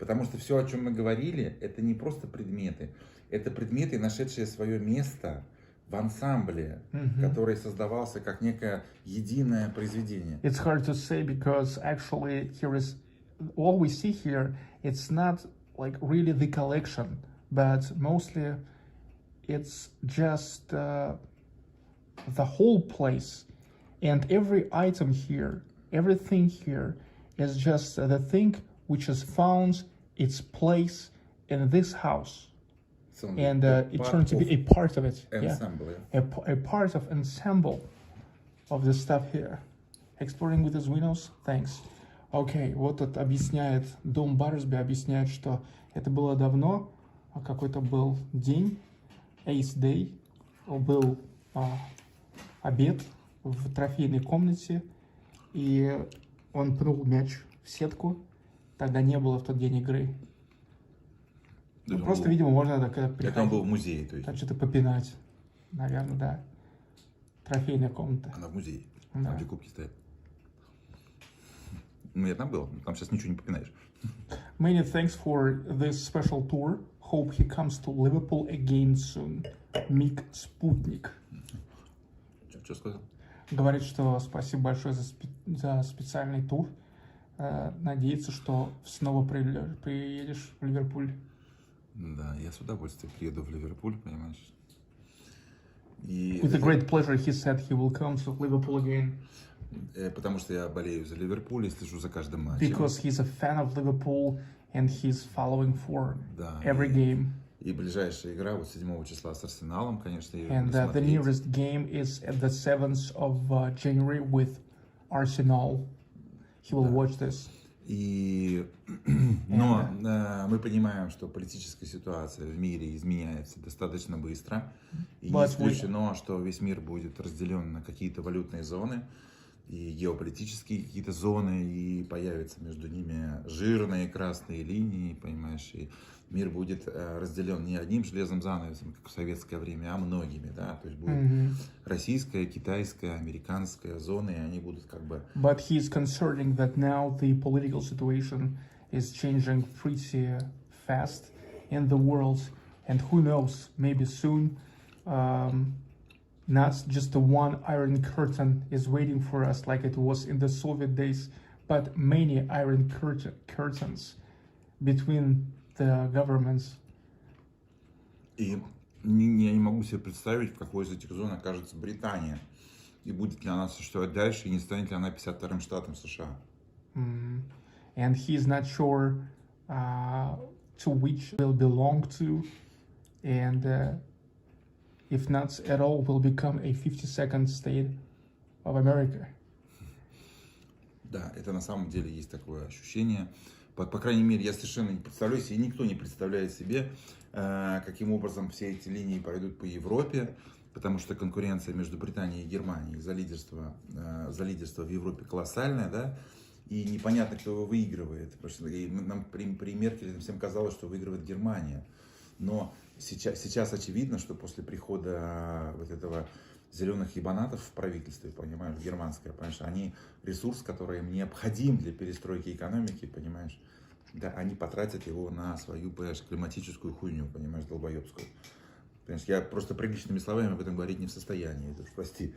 Потому что все, о чем мы говорили, это не просто предметы. Это предметы, нашедшие свое место в ансамбле, который создавался как некое единое произведение. It's hard to say because actually here is all we see here. It's not like really the collection, but mostly it's just the whole place, And every item here, everything here is just the thing which has found its place in this house. And it turned to be a part of it. Ensemble, yeah. A part of ensemble of the stuff here. Exploring with his windows? Thanks. Окей, вот тут объясняет, Дом Барсби объясняет, что это было давно, какой-то был день, Ace Day, был обед в трофейной комнате, и он пнул мяч в сетку, тогда не было в тот день игры. Ну, просто, был, видимо, можно так приходить. Это он был в музее, то есть. Там что-то попинать, наверное, да. Трофейная комната. Она в музее, да. Там где кубки стоят. Ну, я там был, там сейчас ничего не попинаешь. Many thanks for this special tour. Hope he comes to Liverpool again soon. Мик Спутник. Что сказал? Говорит, что спасибо большое за специальный тур. Надеется, что снова приедешь в Ливерпуль. Да, я с удовольствием приеду в Ливерпуль, понимаешь. И... With a great pleasure, he said he will come to Liverpool again. Потому что я болею за Ливерпуль и слежу за каждым матчем. Because he's a fan of Liverpool and he's following for да, every game. И ближайшая игра вот 7 числа с Арсеналом, конечно, я And the nearest game is at the 7th of January with Arsenal. He will watch this. Но мы понимаем, что политическая ситуация в мире изменяется достаточно быстро. И не исключено, что весь мир будет разделен на какие-то валютные зоны и геополитические какие-то зоны, и появятся между ними жирные красные линии, понимаешь, и мир будет разделен не одним железным занавесом, как в советское время, а многими, да, то есть будет российская, китайская, американская зоны, и они будут как бы... But he's concerning that now the political situation is changing pretty fast in the world, and who knows, maybe soon, not just the one iron curtain is waiting for us like it was in the Soviet days, but many iron curtains between the governments. И я не могу себе представить, в какой из этих зон окажется Британия, и будет ли она существовать дальше, и не станет ли она 52-м штатом США. And he's not sure to which will belong to, and if not at all, will become a 52nd state of America. Да, это на самом деле есть такое ощущение. По крайней мере, я совершенно не представляю себе, и никто не представляет себе, каким образом все эти линии пройдут по Европе, потому что конкуренция между Британией и Германией за лидерство в Европе колоссальная, да, и непонятно, кто его выигрывает. Потому что нам при Меркеле всем казалось, что выигрывает Германия. Но сейчас очевидно, что после прихода вот этого зеленых ебанатов в правительстве, понимаешь, германское, понимаешь, они ресурс, который им необходим для перестройки экономики, понимаешь, да, они потратят его на свою, понимаешь, климатическую хуйню, понимаешь, долбоебскую. Понимаешь, я просто приличными словами об этом говорить не в состоянии, это уж прости.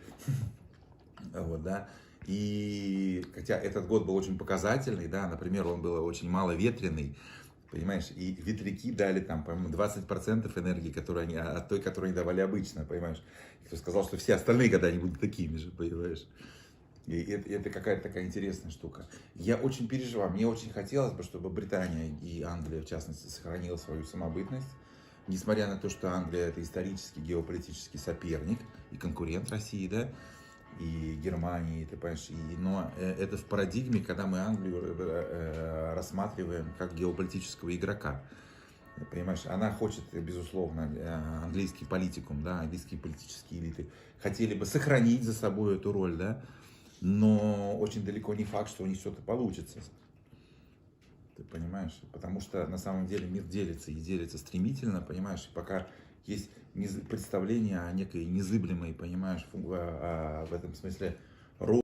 Вот, да. И хотя этот год был очень показательный, да, например, он был очень маловетренный, понимаешь, и ветряки дали там, по-моему, 20% энергии, от той, которую они давали обычно, понимаешь. И кто сказал, что все остальные года не будут такими же, понимаешь. И это какая-то такая интересная штука. Я очень переживаю, мне очень хотелось бы, чтобы Британия и Англия, в частности, сохранила свою самобытность. Несмотря на то, что Англия это исторический, геополитический соперник и конкурент России, да, и Германии, ты понимаешь, но это в парадигме, когда мы Англию рассматриваем как геополитического игрока. Понимаешь, она хочет, безусловно, английский политикум, да, английские политические элиты хотели бы сохранить за собой эту роль, да, но очень далеко не факт, что у них что-то получится. Ты понимаешь? Потому что на самом деле мир делится и делится стремительно, понимаешь, и пока есть представление о некой незыблемой, понимаешь, в этом смысле, роли